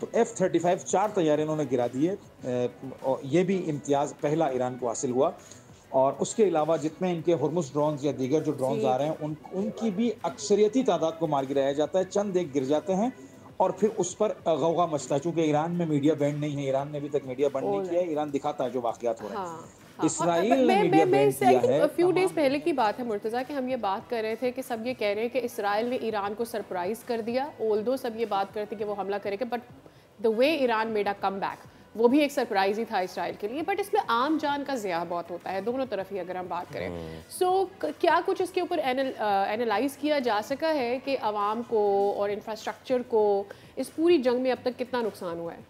तो F-35 4 तैयारे इन्होंने गिरा दिए, और ये भी इम्तियाज़ पहला ईरान को हासिल हुआ। और उसके अलावा जितने इनके हुर्मुस ड्रोन्स या दीगर जो ड्रोन्स आ रहे हैं उनकी भी अक्सरियती तादाद को मार गिराया जाता है, चंद एक गिर जाते हैं और फिर उस पर गौगा मचता है। चूँकि ईरान में मीडिया बैंड नहीं है, ईरान ने अभी तक मीडिया बंद नहीं किया है, ईरान दिखाता है जो वाक़यात हो रहे हैं। इसराइल ने मीडिया बैंड किया है। फ्यू डेज पहले की बात है मुर्तज़ा कि हम ये बात कर रहे थे कि सब ये कह रहे हैं कि इसराइल ने ईरान को सरप्राइज कर दिया, ऑल्दो सब ये बात करते कि वो हमला करेगा, but the way Iran made a come back, वो भी एक सरप्राइज ही था इसराइल के लिए। बट इसमें आम जान का ज़िया बहुत होता है दोनों तरफ ही अगर हम बात करें। सो क्या कुछ इसके ऊपर एनालाइज किया जा सका है कि आवाम को और इंफ्रास्ट्रक्चर को इस पूरी जंग में अब तक कितना नुकसान हुआ है?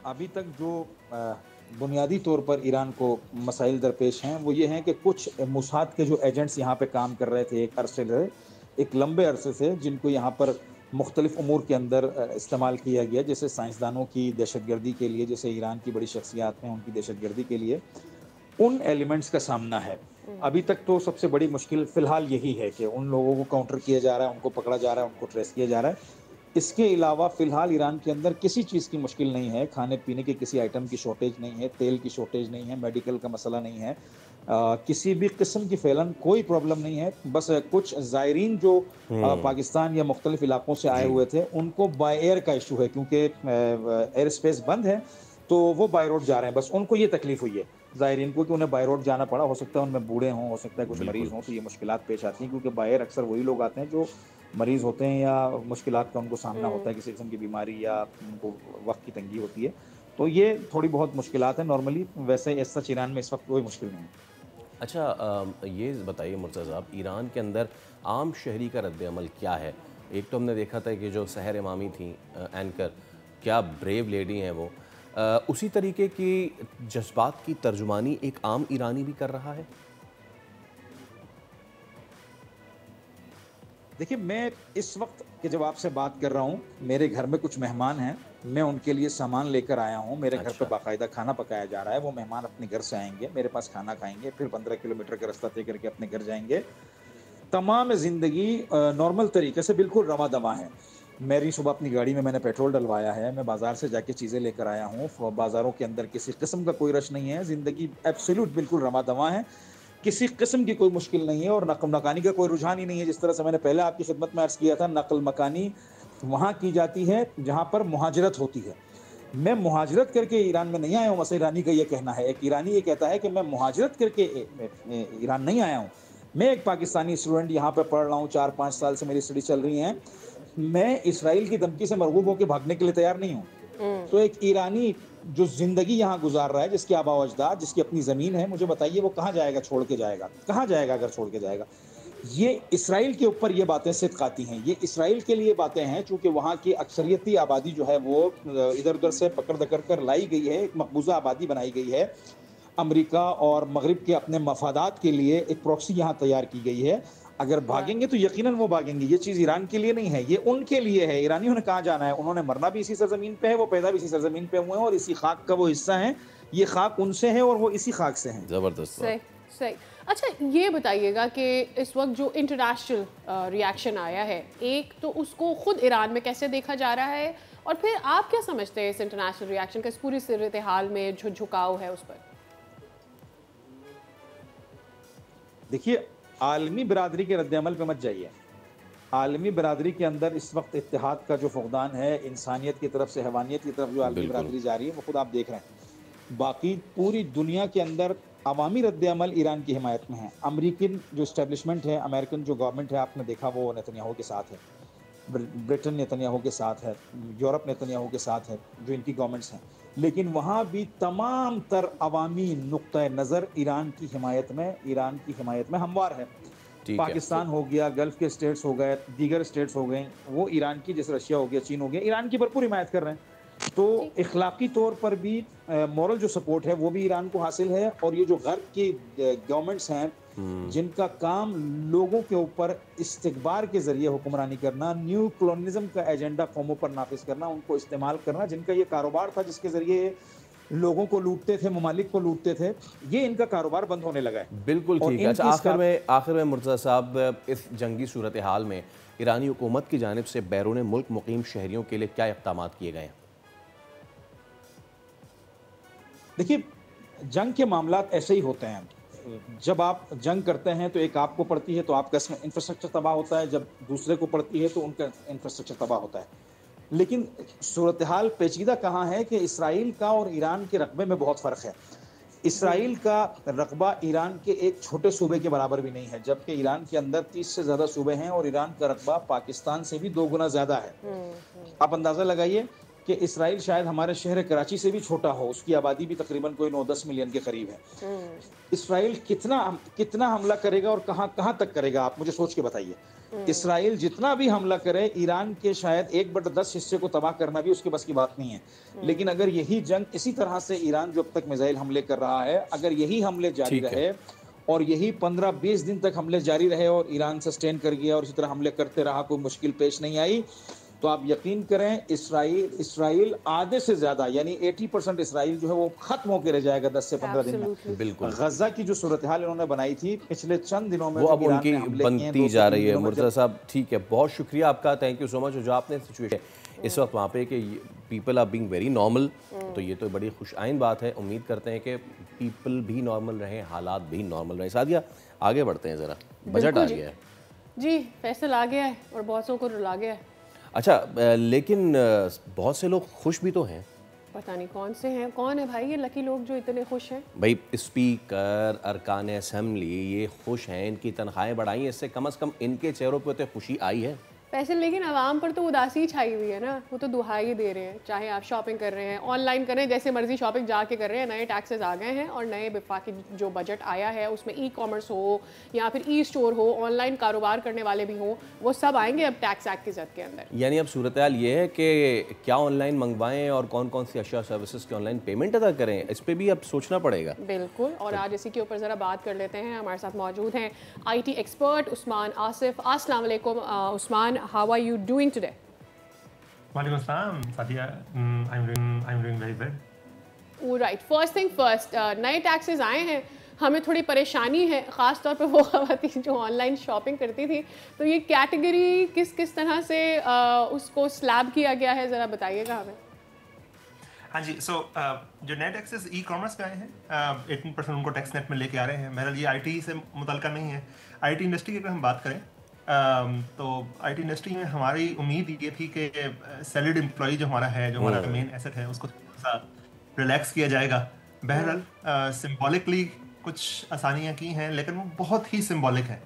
अभी तक जो बुनियादी तौर पर ईरान को मसाइल दरपेश हैं वो ये हैं कि कुछ मोसाद के जो एजेंट्स यहाँ पे काम कर रहे थे एक लंबे अरसे से, जिनको यहाँ पर मुख्तलिफ उमूर के अंदर इस्तेमाल किया गया, जैसे साइंसदानों की दहशतगर्दी के लिए, जैसे ईरान की बड़ी शख्सियात हैं उनकी दहशतगर्दी के लिए, उन एलिमेंट्स का सामना है। अभी तक तो सबसे बड़ी मुश्किल फ़िलहाल यही है कि उन लोगों को काउंटर किया जा रहा है, उनको पकड़ा जा रहा है, उनको ट्रेस किया जा रहा है। इसके अलावा फ़िलहाल ईरान के अंदर किसी चीज़ की मुश्किल नहीं है, खाने पीने के किसी आइटम की शॉर्टेज नहीं है, तेल की शॉर्टेज नहीं है, मेडिकल का मसला नहीं है, किसी भी किस्म की फैलन कोई प्रॉब्लम नहीं है। बस कुछ ज़ायरीन जो पाकिस्तान या मुख्तलिफ इलाकों से आए हुए थे उनको बाय एयर का इशू है, क्योंकि एयर स्पेस बंद है तो वो बाय रोड जा रहे हैं, बस उनको ये तकलीफ हुई है ज़ायरीन को कि उन्हें बाय रोड जाना पड़ा। हो सकता है उनमें बूढ़े हों, हो सकता है कुछ मरीज़ हों, तो ये मुश्किलात पेश आती हैं, क्योंकि बाय एयर अक्सर वही लोग आते हैं जो मरीज़ होते हैं या मुश्किलात का उनको सामना होता है, किसी किस्म की बीमारी या उनको वक्त की तंगी होती है। तो ये थोड़ी बहुत मुश्किलात हैं नॉर्मली, वैसे ऐसा ईरान में इस वक्त कोई मुश्किल नहीं है। अच्छा, ये बताइए मुर्तज़ा साहब, ईरान के अंदर आम शहरी का रद्द अमल क्या है? एक तो हमने देखा था कि जो सहर इमामी थी एंकर, क्या ब्रेव लेडी हैं वो। उसी तरीके की जज्बात की तर्जुमानी एक आम ईरानी भी कर रहा है। देखिए, मैं इस वक्त के जब आपसे बात कर रहा हूँ, मेरे घर में कुछ मेहमान हैं, मैं उनके लिए सामान लेकर आया हूँ। मेरे घर पे बाकायदा खाना पकाया जा रहा है। वो मेहमान अपने घर से आएंगे, मेरे पास खाना खाएंगे, फिर 15 किलोमीटर का रास्ता तय करके अपने घर जाएंगे। तमाम ज़िंदगी नॉर्मल तरीके से बिल्कुल रवा दवा है। मेरी सुबह अपनी गाड़ी में मैंने पेट्रोल डलवाया है, मैं बाज़ार से जाके चीज़ें लेकर आया हूँ। बाज़ारों के अंदर किसी किस्म का कोई रश नहीं है। ज़िंदगी एब्सोल्यूट बिल्कुल रवा दवा है, किसी किस्म की कोई मुश्किल नहीं है और नकल मकानी का कोई रुझान ही नहीं है। जिस तरह से मैंने पहले आपकी खिदमत में अर्ज़ किया था, नकल मकानी वहाँ की जाती है जहाँ पर मुहाजरत होती है। मैं मुहाजरत करके ईरान में नहीं आया हूँ, मसईद ईरानी का ये कहना है। एक ईरानी ये कहता है कि मैं मुहाजरत करके ईरान नहीं आया हूँ। मैं एक पाकिस्तानी स्टूडेंट यहाँ पर पढ़ रहा हूँ, 4-5 साल से मेरी स्टडी चल रही है। मैं इसराइल की धमकी से मरगूब होकर भागने के लिए तैयार नहीं हूँ। तो एक ईरानी जो जिंदगी यहाँ गुजार रहा है, जिसके आबा व अजदाद, जिसकी अपनी ज़मीन है, मुझे बताइए वो कहाँ जाएगा, छोड़ के जाएगा? कहाँ जाएगा अगर छोड़ के जाएगा? ये इसराइल के ऊपर ये बातें सिद्क़ आती हैं। ये इसराइल के लिए बातें हैं चूँकि वहाँ की अक्सरियती आबादी जो है वो इधर उधर से पकड़ दकड़ कर लाई गई है, एक मकबूजा आबादी बनाई गई है। अमेरिका और मगरिब के अपने मफादात के लिए एक प्रॉक्सी यहाँ तैयार की गई है। अगर भागेंगे तो यकीनन वो भागेंगे। ये चीज़ ईरान के लिए नहीं है, ये उनके लिए है। ईरानियों ने कहाँ जाना है? उन्होंने मरना भी इसी सरजमीन पे है, वो पैदा भी इसी सरजमीन पे हुए हैं और इसी खाक का वो हिस्सा है। ये खाक उनसे है और वो इसी खाक से हैं। ज़बरदस्त। सही सही। अच्छा, ये बताइएगा कि इस वक्त जो इंटरनेशनल रिएक्शन आया है, एक तो उसको खुद ईरान में कैसे देखा जा रहा है, और फिर आप क्या समझते हैं इस इंटरनेशनल रिएक्शन का, इस पूरी सूरत हाल में जो झुकाव है उस पर? देखिए, आलमी बरादरी के रद्द-ए-अमल पे मत जाइए। आलमी बरादरी के अंदर इस वक्त इत्तेहाद का जो फुक़दान है, इंसानियत की तरफ से हैवानियत की तरफ जो आलमी बरादरी जा रही है, वो खुद आप देख रहे हैं। बाकी पूरी दुनिया के अंदर अवामी रद्द-ए-अमल ईरान की हिमायत में है। अमेरिकन जो इस्टेब्लिशमेंट है, अमेरिकन जो गवर्नमेंट है, आपने देखा वो नेतन्याहू के साथ है, ब्रिटेन नेतन्याहू के साथ है, यूरोप नेतन्याहू के साथ है, जो इनकी गवर्नमेंट्स हैं। लेकिन वहाँ भी तमाम तर अवामी नुक्ता नज़र ईरान की हिमायत में हमवार है। पाकिस्तान हो गया, गल्फ़ के स्टेट्स हो गए, दीगर स्टेट्स हो गए, वो ईरान की, जैसे रशिया हो गया, चीन हो गया, ईरान की भरपूर हिमायत कर रहे हैं। तो इखलाकी तौर पर भी मॉरल जो सपोर्ट है वो भी ईरान को हासिल है। और ये जो गर्ब की गवर्नमेंट्स हैं जिनका काम लोगों के ऊपर इस्तिकबार के जरिए हुक्मरानी करना, न्यू कॉलोनिज्म का एजेंडा कौमों पर नाफिज करना, उनको इस्तेमाल करना, जिनका ये कारोबार था जिसके जरिए लोगों को लूटते थे, ममालिक को लूटते थे, ये इनका कारोबार बंद होने लगा है। बिल्कुल ठीक है। अच्छा, आखिर में मुर्तज़ा साहब, इस जंगी सूरत हाल में ईरानी हुकूमत की जानिब से बैरून मुल्क मुकीम शहरियों के लिए क्या इक़दाम किए गए हैं? देखिए, जंग के मामलात ऐसे ही होते हैं। जब आप जंग करते हैं तो एक आपको पड़ती है तो आपका इंफ्रास्ट्रक्चर तबाह होता है, जब दूसरे को पड़ती है तो उनका इंफ्रास्ट्रक्चर तबाह होता है। लेकिन सूरत हाल पेचीदा कहाँ है कि इसराइल का और ईरान के रकबे में बहुत फ़र्क है। इसराइल का रकबा ईरान के एक छोटे सूबे के बराबर भी नहीं है, जबकि ईरान के अंदर 30 से ज़्यादा सूबे हैं और ईरान का रकबा पाकिस्तान से भी 2 गुना ज़्यादा है। आप अंदाज़ा लगाइए कि इसराइल शायद हमारे शहर कराची से भी छोटा हो, उसकी आबादी भी तकरीबन कोई 9-10 मिलियन के करीब है। इसराइल कितना हमला करेगा और कहाँ तक करेगा, आप मुझे सोच के बताइए। इसराइल जितना भी हमला करे, ईरान के शायद 1/10 हिस्से को तबाह करना भी उसके बस की बात नहीं है। लेकिन अगर यही जंग इसी तरह से ईरान जो अब तक मिसाइल हमले कर रहा है, अगर यही हमले जारी रहे और यही 15-20 दिन तक हमले जारी रहे और ईरान सस्टेन कर गया और इसी तरह हमले करते रहा, कोई मुश्किल पेश नहीं आई, तो आप यकीन करें इसराइल आधे से ज्यादा यानी 80% इसराइल जो है वो खत्म होकर रह जाएगा 10 से 15 दिन में। बिल्कुल। गजा की जो सूरत हाल इन्होंने बनाई थी पिछले चंद दिनों में, वो अब उनकी बनती जा रही है। मुर्तज़ा साहब, ठीक है, बहुत शुक्रिया आपका, थैंक यू सो मच। जो आपने सिचुएशन इस वक्त वहाँ पे कि people are being very normal, तो ये तो बड़ी खुशआइन बात है। उम्मीद करते हैं कि पीपल भी नॉर्मल रहें, हालात भी नॉर्मल रहें। सादिया, आगे बढ़ते हैं ज़रा। बजट आ गया है जी, फैसल आ गया है और बहुतों को रुला गया है। अच्छा, लेकिन बहुत से लोग खुश भी तो हैं। पता नहीं कौन से हैं, कौन है भाई ये लकी लोग जो इतने खुश हैं? भाई, स्पीकर, अरकान असेंबली ये खुश हैं, इनकी तनख्वाहें बढ़ाई, इससे कम से कम इनके चेहरों पे तो खुशी आई है। पैसे, लेकिन आवाम पर तो उदासी छाई हुई है ना, वो तो दुहाई दे रहे हैं, चाहे आप शॉपिंग कर रहे हैं, ऑनलाइन कर रहे हैं, जैसे मर्जी शॉपिंग जाके कर रहे हैं, नए टैक्सेस आ गए हैं और नए वफाकी जो बजट आया है उसमें ई कॉमर्स हो या फिर ई स्टोर हो, ऑनलाइन कारोबार करने वाले भी हों, वो सब आएंगे अब टैक्स एक्ट की जद के अंदर। यानी अब सूरत हाल ये है कि क्या ऑनलाइन मंगवाएं और कौन कौन सी अशिया सर्विसेज की ऑनलाइन पेमेंट अदा करें, इस पर भी अब सोचना पड़ेगा। बिल्कुल, और आज इसी के ऊपर ज़रा बात कर लेते हैं। हमारे साथ मौजूद हैं IT एक्सपर्ट उस्मान आसिफ। अस्सलाम वालेकुम Usman, how are you doing today? Walaikum assalam, Sadia. I'm doing very well. Right. First thing first, नए टैक्सेस आए हैं, हमें थोड़ी परेशानी है, ख़ास तौर पे वो ख़वातीन जो ऑनलाइन शॉपिंग करती थी, तो ये कैटेगरी किस तरह से उसको स्लैब किया गया है, ज़रा बताइएगा हमें। हाँ जी, जो नए टैक्सेस ई कॉमर्स पे आए हैं 18% उनको टैक्स नेट में लेके आ रहे हैं। बहरहाल ये IT से मुतल्लिका नहीं है। IT इंडस्ट्री की अगर हम बात करें तो IT इंडस्ट्री में हमारी उम्मीद ये थी कि सैलरीड एम्प्लॉई जो हमारा है, जो हमारा मेन एसेट है, उसको थोड़ा सा रिलैक्स किया जाएगा। बहरहाल सिंबॉलिकली कुछ आसानियाँ की हैं, लेकिन वो बहुत ही सिंबॉलिक है।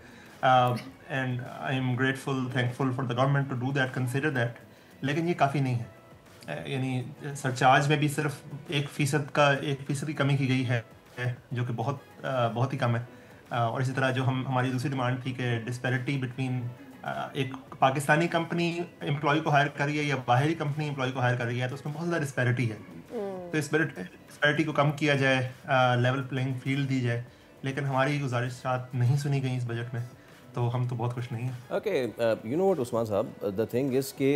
And I am grateful, thankful for the government to do that, consider that, लेकिन ये काफ़ी नहीं है। यानी सरचार्ज में भी सिर्फ 1% की कमी की गई है, जो कि बहुत ही कम है। और इसी तरह जो हमारी दूसरी डिमांड थी कि डिस्पैरिटी बिटवीन एक पाकिस्तानी कंपनी एम्प्लॉय को हायर कर रही है या बाहरी कंपनी एम्प्लॉय को हायर कर रही है, तो उसमें बहुत ज़्यादा डिस्पैरिटी है। तो डिस्पैरिटी को कम किया जाए, लेवल प्लेइंग फील्ड दी जाए, लेकिन हमारी गुजारिशात नहीं सुनी गई इस बजट में, तो हम तो बहुत खुश नहीं हैं। Okay, you know what Usman साहब, द थिंग इज़ कि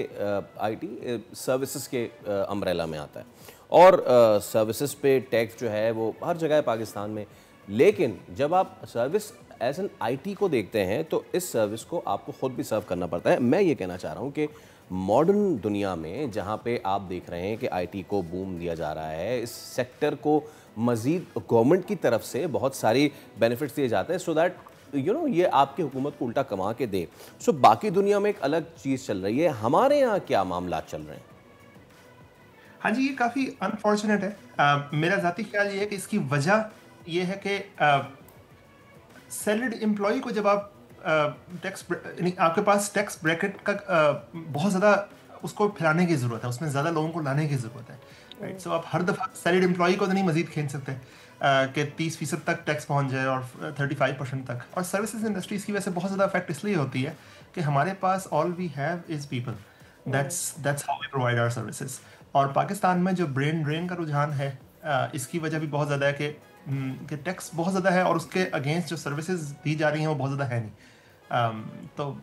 IT सर्विसेज के अम्ब्रेला में आता है और सर्विसेज पे टैक्स जो है वो हर जगह है पाकिस्तान में, लेकिन जब आप सर्विस एज एन IT को देखते हैं तो इस सर्विस को आपको ख़ुद भी सर्व करना पड़ता है। मैं ये कहना चाह रहा हूँ कि मॉडर्न दुनिया में जहाँ पे आप देख रहे हैं कि IT को बूम दिया जा रहा है, इस सेक्टर को मज़ीद गवर्नमेंट की तरफ से बहुत सारी बेनिफिट्स दिए जाते हैं, सो दैट यू नो ये आपकी हुकूमत को उल्टा कमा के दे। सो बाकी दुनिया में एक अलग चीज़ चल रही है, हमारे यहाँ क्या मामला चल रहे हैं? हाँ जी, ये काफ़ी अनफॉर्चुनेट है। मेरा ज़ाती ख्याल ये है कि इसकी वजह ये है कि सैलरीड एम्प्लॉय को जब आप टैक्स यानी आपके पास टैक्स ब्रैकेट का बहुत ज़्यादा उसको फैलाने की ज़रूरत है, उसमें ज़्यादा लोगों को लाने की ज़रूरत है, राइट। सो आप हर दफ़ा सैलरीड एम्प्लॉय को तो नहीं मज़ीद खींच सकते कि 30% तक टैक्स पहुंच जाए और 35% तक। और सर्विसेज इंडस्ट्रीज़ की वजह से बहुत ज़्यादा इफेक्ट इसलिए होती है कि हमारे पास all we have is people, that's how we provide our services. और पाकिस्तान में जो ब्रेन ड्रेन का रुझान है, इसकी वजह भी बहुत ज़्यादा है कि टैक्स बहुत ज़्यादा है और उसके अगेंस्ट जो सर्विसेज दी जा रही हैं वो बहुत ज़्यादा है नहीं। तो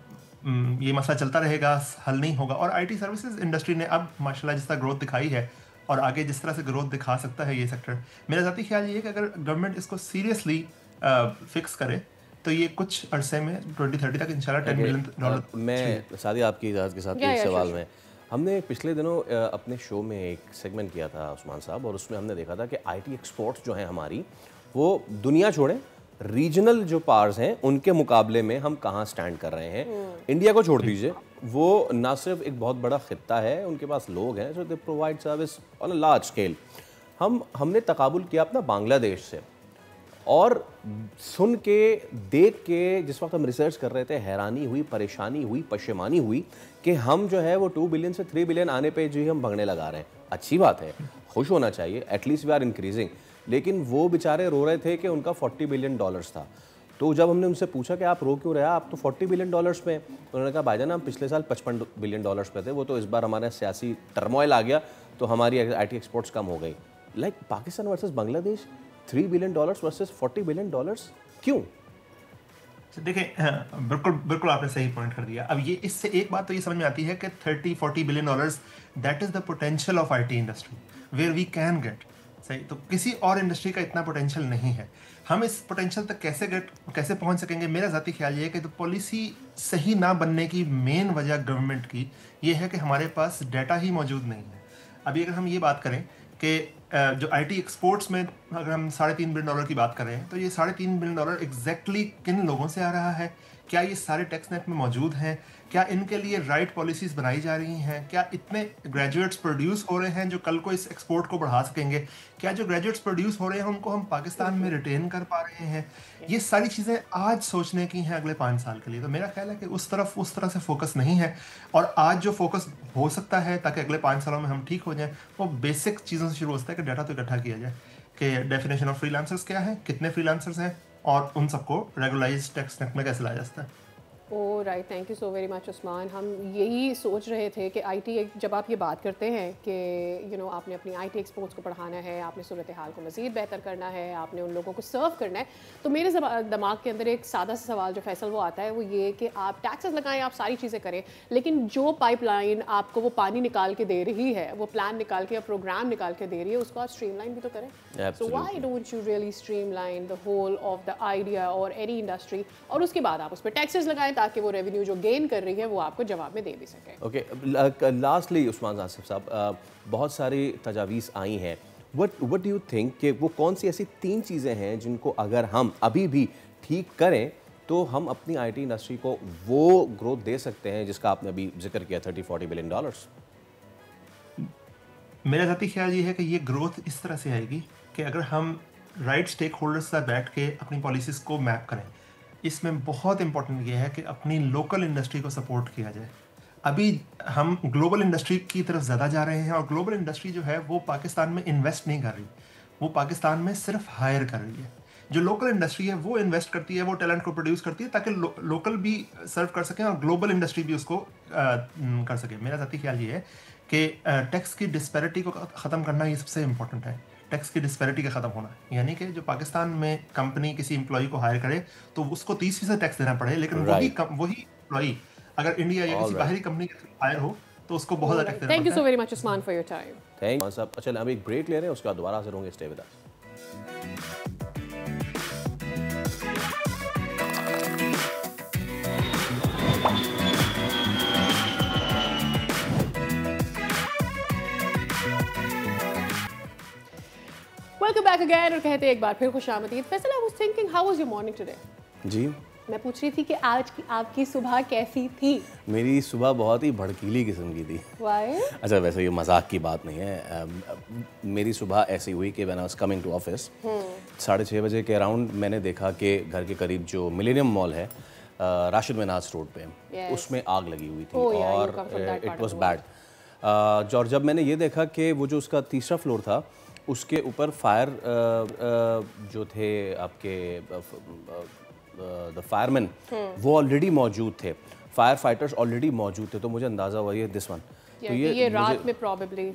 ये मसला चलता रहेगा, हल नहीं होगा। और IT सर्विसेज इंडस्ट्री ने अब माशाल्लाह जिस तरह ग्रोथ दिखाई है और आगे जिस तरह से ग्रोथ दिखा सकता है ये सेक्टर, मेरा ज़ाती ख्याल ये है कि अगर गवर्नमेंट इसको सीरियसली फिक्स करे तो ये कुछ अरसे में 2030 तक इंशाल्लाह $10 बिलियन। मैं सादी आपकी इजाज़त के साथ एक सवाल में, हमने पिछले दिनों अपने शो में एक सेगमेंट किया था उस्मान साहब, और उसमें हमने देखा था कि IT एक्सपोर्ट्स जो हैं हमारी, वो दुनिया छोड़ें, रीजनल जो पार्स हैं उनके मुकाबले में हम कहाँ स्टैंड कर रहे हैं। इंडिया को छोड़ दीजिए, वो ना सिर्फ एक बहुत बड़ा खित्ता है, उनके पास लोग हैं, so they provide service on a large scale. हमने तकाबुल किया अपना बांग्लादेश से, और सुन के देख के जिस वक्त हम रिसर्च कर रहे थे, हैरानी हुई, परेशानी हुई, पशेमानी हुई कि हम जो है वो 2 बिलियन से 3 बिलियन आने पे जो ही हम भगने लगा रहे हैं। अच्छी बात है, खुश होना चाहिए, एटलीस्ट वी आर इंक्रीजिंग। लेकिन वो बेचारे रो रहे थे कि उनका $40 बिलियन था। तो जब हमने उनसे पूछा कि आप रो क्यों रहे, आप तो $40 बिलियन पे, उन्होंने कहा भाईजान हम पिछले साल $55 बिलियन पे थे, वो तो इस बार हमारे सियासी टर्मोइल आ गया तो हमारी IT एक्सपोर्ट्स कम हो गई। Like Pakistan versus Bangladesh, $3 billion versus $40 billion, क्यों? देखिए, बिल्कुल आपने सही पॉइंट कर दिया। अब ये इससे एक बात तो ये समझ में आती है कि $30-40 billion that is the potential of IT industry where we can get. सही, तो किसी और इंडस्ट्री का इतना पोटेंशियल नहीं है। हम इस पोटेंशियल तक कैसे पहुंच सकेंगे? मेरा ज़ाती ख्याल ये है कि तो पॉलिसी सही ना बनने की मेन वजह गवर्नमेंट की ये है कि हमारे पास डाटा ही मौजूद नहीं है। अभी अगर हम ये बात करें कि जो IT एक्सपोर्ट्स में अगर हम $3.5 बिलियन की बात करें, तो ये $3.5 बिलियन एग्जैक्टली किन लोगों से आ रहा है, क्या ये सारे टैक्स नेट में मौजूद हैं? क्या इनके लिए राइट पॉलिसीज बनाई जा रही हैं? क्या इतने ग्रेजुएट्स प्रोड्यूस हो रहे हैं जो कल को इस एक्सपोर्ट को बढ़ा सकेंगे? क्या जो ग्रेजुएट्स प्रोड्यूस हो रहे हैं उनको हम पाकिस्तान में रिटेन कर पा रहे हैं? ये सारी चीज़ें आज सोचने की हैं अगले 5 साल के लिए। तो मेरा ख्याल है कि उस तरह से फोकस नहीं है, और आज जो फोकस हो सकता है ताकि अगले 5 सालों में हम ठीक हो जाएं, वो बेसिक चीज़ों से शुरू होता है कि डाटा तो इकट्ठा किया जाए कि डेफिनेशन ऑफ फ्रीलांसर्स क्या है, कितने फ्रीलांसर्स हैं, और उन सबको रेगुलाइज्ड टैक्स नेट में कैसे लाया जाता है। Oh right, thank you so very much Usman. हम यही सोच रहे थे कि आईटी, जब आप ये बात करते हैं कि आपने अपनी आईटी एक्सपोर्ट्स को बढ़ाना है, आपने सूरत हाल को मज़ीद बेहतर करना है, आपने उन लोगों को सर्व करना है, तो मेरे दिमाग के अंदर एक सादा सा सवाल जो फैसल वो आता है, वो ये कि आप टैक्सेस लगाएं, आप सारी चीज़ें करें, लेकिन जो पाइपलाइन आपको वो पानी निकाल के दे रही है, वो प्लान निकाल के या प्रोग्राम निकाल के दे रही है, उसको आप स्ट्रीमलाइन भी तो करें। So why don't you really streamline the whole of the idea और एनी इंडस्ट्री, और उसके बाद आप उस पर टैक्सेस लगाएं ताकि वो रेवेन्यू जो गेन कर रही है वो आपको जवाब में दे भी सके। ओके, लास्टली उस्मान आसिफ साहब, बहुत सारी तजावीज़ आई हैं, व्हाट डू यू थिंक कि वो कौन सी ऐसी 3 चीज़ें हैं जिनको अगर हम अभी भी ठीक करें तो हम अपनी आईटी इंडस्ट्री को वो ग्रोथ दे सकते हैं जिसका आपने अभी जिक्र किया, $30-40 बिलियन? मेरा ज़ाती ख्याल ये है कि ये ग्रोथ इस तरह से आएगी कि अगर हम राइट स्टेक होल्डर्स से बैठ के अपनी पॉलिसीज़ को मैप करें। इसमें बहुत इंपॉर्टेंट ये है कि अपनी लोकल इंडस्ट्री को सपोर्ट किया जाए। अभी हम ग्लोबल इंडस्ट्री की तरफ ज़्यादा जा रहे हैं, और ग्लोबल इंडस्ट्री जो है वो पाकिस्तान में इन्वेस्ट नहीं कर रही, वो पाकिस्तान में सिर्फ हायर कर रही है। जो लोकल इंडस्ट्री है वो इन्वेस्ट करती है, वो टैलेंट को प्रोड्यूस करती है ताकि लोकल भी सर्व कर सकें और ग्लोबल इंडस्ट्री भी उसको कर सके। मेरा ज़ाती ख्याल ये है कि टैक्स की डिस्पैरिटी को ख़त्म करना ये सबसे इम्पोर्टेंट है। टैक्स की डिस्पैरिटी का ख़त्म होना, यानी कि जो पाकिस्तान में कंपनी किसी एम्प्लॉई को हायर करे तो उसको 30% टैक्स देना पड़े, लेकिन वही एम्प्लॉई अगर इंडिया या किसी बाहरी कंपनी के थ्रू हायर हो तो उसको बहुत ज़्यादा टैक्स देना पड़ता है। Thank you so very much Usman for your time. Thank you साहब। अच्छा, हम एक ब्रेक ले रहे हैं, उसके बाद दोबारा हाजिर होंगे। Stay with us. Welcome back again, और कहते हैं एक बार फिर खुशामदीद। Faisal, I was thinking how was your morning today? जी, मैं पूछ रही थी कि आज की आपकी सुबह कैसी थी? मेरी सुबह बहुत ही भड़कीली किस्म की थी। Why? अच्छा, वैसे ये मजाक की बात नहीं है। मेरी सुबह ऐसी हुई कि when I was coming to office 6:30 बजे के अराउंड मैंने देखा कि घर के करीब जो मिलेनियम मॉल है राशिद मिनाज रोड पे, उसमें आग लगी हुई थी। और इट वाज बैड। और जब मैंने ये देखा कि वो जो उसका 3रा फ्लोर था उसके ऊपर फायर जो थे आपके द फायरमैन वो ऑलरेडी मौजूद थे, फायर फाइटर्स ऑलरेडी मौजूद थे, तो मुझे अंदाज़ा हुआ ये दिस वन। तो ये रात में प्रॉबेबली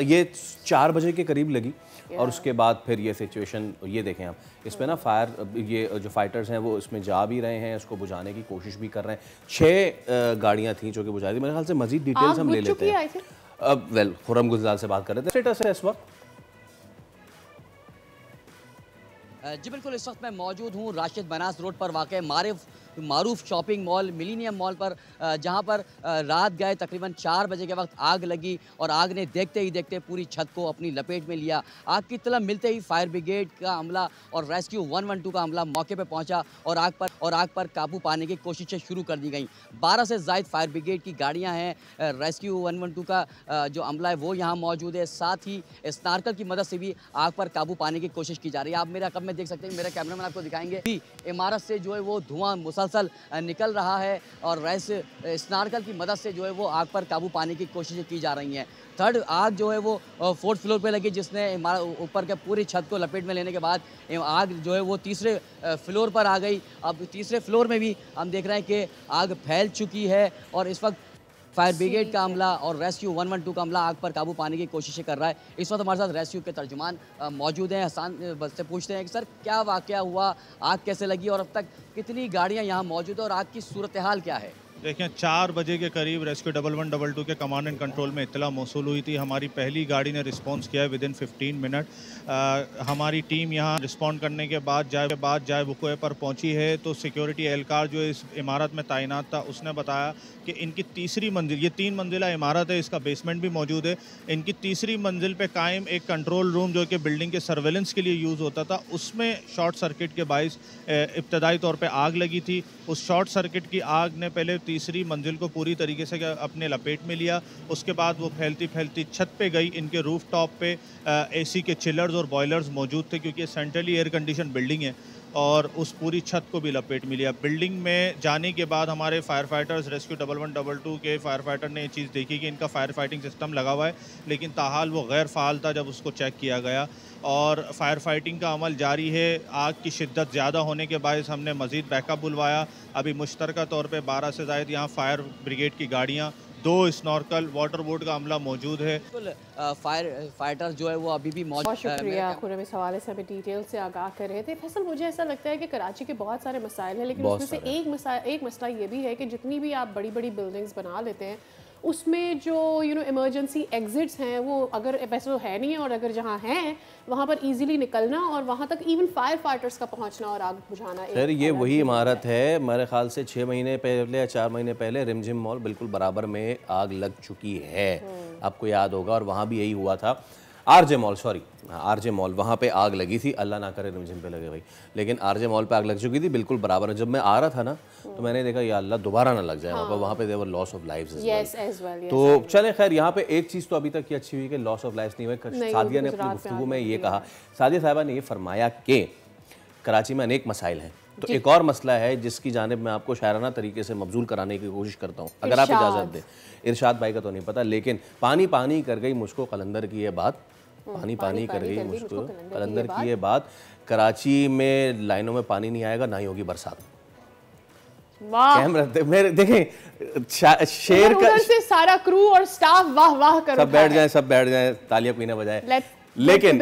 ये 4 बजे के करीब लगी। और उसके बाद फिर ये सिचुएशन, ये देखें आप, इसमें ना फायर ये जो फाइटर्स हैं वो इसमें जा भी रहे हैं, उसको बुझाने की कोशिश भी कर रहे हैं। 6 गाड़ियाँ थी जो कि बुझा दी। मेरे ख्याल से मजीद डिटेल्स हम ले लेते हैं। अब वेल, खुरम गुलजार से बात कर रहे थे। स्टेटस है इस वक्त? जी बिल्कुल, इस वक्त मैं मौजूद हूँ राशिद बनास रोड पर वाक़ मारूफ शॉपिंग मॉल मिलीनियम मॉल पर, जहाँ पर रात गए तकरीबन 4 बजे के वक्त आग लगी और आग ने देखते ही देखते पूरी छत को अपनी लपेट में लिया। आग की इत्तला मिलते ही फायर ब्रिगेड का अमला और रेस्क्यू 112 का अमला मौके पर पहुँचा और आग पर काबू पाने की कोशिशें शुरू कर दी गई। 12 से ज़ायद फायर ब्रिगेड की गाड़ियाँ हैं, रेस्क्यू 112 का जो अमला है वो यहाँ मौजूद है, साथ ही स्नार्कल की मदद से भी आग पर काबू पाने की कोशिश की जा रही है। आप मेरा कब में देख सकते हैं, मेरा कैमरामैन आपको दिखाएंगे, इमारत से जो है वो धुआं मुसलसल निकल रहा है और स्नार्कल की मदद से जो है वो आग पर काबू पाने की कोशिशें की जा रही हैं। 3rd आग जो है वो 4th फ्लोर पे लगी, जिसने ऊपर के पूरी छत को लपेट में लेने के बाद आग जो है वो 3रे फ्लोर पर आ गई। अब 3रे फ्लोर में भी हम देख रहे हैं कि आग फैल चुकी है और इस वक्त फायर ब्रिगेड का अमला और रेस्क्यू 112 का अमला आग पर काबू पाने की कोशिशें कर रहा है। इस वक्त हमारे साथ रेस्क्यू के तर्जुमान मौजूद हैं। हसन से पूछते हैं कि सर क्या वाक़या हुआ, आग कैसे लगी और अब तक कितनी गाड़ियां यहाँ मौजूद है और आग की सूरत हाल क्या है? देखें 4 बजे के करीब रेस्क्यू 1112 के कमांड एंड कंट्रोल में इत्तला मौसूल हुई थी। हमारी पहली गाड़ी ने रिस्पांस किया विदिन 15 मिनट। हमारी टीम यहाँ रिस्पॉन्ड करने के बाद जाए वक़ूए पर पहुँची है तो सिक्योरिटी एहलकार जो इस इमारत में तैनात था उसने बताया कि इनकी तीसरी मंजिल, ये 3 मंजिला इमारत है, इसका बेसमेंट भी मौजूद है, इनकी तीसरी मंजिल पे कायम एक कंट्रोल रूम जो कि बिल्डिंग के सर्वेलेंस के लिए यूज़ होता था, उसमें शॉर्ट सर्किट के बाइस इब्तदाई तौर पे आग लगी थी। उस शॉर्ट सर्किट की आग ने पहले तीसरी मंजिल को पूरी तरीके से अपने लपेट में लिया, उसके बाद वो फैलती फैलती छत पे गई। इनके रूफ टॉप पे एसी के चिलर्स और बॉयलर्स मौजूद थे क्योंकि ये सेंट्रली एयर कंडीशन बिल्डिंग है, और उस पूरी छत को भी लपेट में लिया। बिल्डिंग में जाने के बाद हमारे फायर फाइटर्स रेस्क्यू 1112 के फायर फाइटर ने ये चीज़ देखी कि इनका फायर फाइटिंग सिस्टम लगा हुआ है, लेकिन ताहाल वो गैर फ़ाल था जब उसको चेक किया गया, और फायर फाइटिंग का अमल जारी है। आग की शिद्दत ज़्यादा होने के बायस हमने मज़ीद बैकअप बुलवाया। अभी मुश्तरका तौर पर 12 से ज़ायद यहाँ फायर ब्रिगेड की गाड़ियाँ, 2 स्नॉर्कल, वाटर बोट का अमला मौजूद है। फायर फाइटर जो है वो अभी भी मौजूद। बहुत शुक्रिया खुर्रम, इस हवाले से हमें डिटेल से आगाह कर रहे थे। फैसल, मुझे ऐसा लगता है कि कराची के बहुत सारे मसाइल हैं, लेकिन उसमें से एक मसला ये भी है कि जितनी भी आप बड़ी बड़ी बिल्डिंग्स बना लेते हैं उसमें जो इमरजेंसी एग्जिट्स हैं वो अगर वैसे तो है नहीं है, और अगर जहाँ हैं वहाँ पर इजीली निकलना और वहाँ तक इवन फायर फाइटर्स का पहुँचना और आग बुझाना। सर ये वही इमारत है, मेरे ख्याल से 6 महीने पहले या 4 महीने पहले रिमझिम मॉल बिल्कुल बराबर में आग लग चुकी है, आपको याद होगा, और वहाँ भी यही हुआ था। आरजे मॉल वहाँ पे आग लगी थी, अल्लाह ना करे रिमझिम पे लगे भाई, लेकिन आरजे मॉल पे आग लग चुकी थी बिल्कुल बराबर में। जब मैं आ रहा था ना तो मैंने देखा या अल्लाह दोबारा ना लग जाए वहाँ पे, there were loss of lives as well. तो चले खैर, यहाँ पे एक चीज़ तो अभी तक की अच्छी हुई कि लॉस ऑफ लाइव्स नहीं हुई। सादिया ने अपनी गुफ्तगू में ये कहा, सादिया साहिबा ने ये फरमाया कि कराची में अनेक मसाइल हैं, तो एक और मसला है जिसकी जानिब मैं आपको शायराना तरीके से मबजूल कराने की कोशिश करता हूँ, अगर आप इजाज़त दें। इरशाद भाई का तो नहीं पता, लेकिन पानी पानी कर गई मुझको कलंदर की ये बात, पानी पानी कर गई मुझको कलंदर की ये बात। कराची में लाइनों में पानी नहीं आएगा, ना ही होगी बरसात। कैमरा मेरे देखें, शेर का से सारा क्रू और स्टाफ वाह वाह कर सब बैठ जाएं तालियां पीने बजाय। लेकिन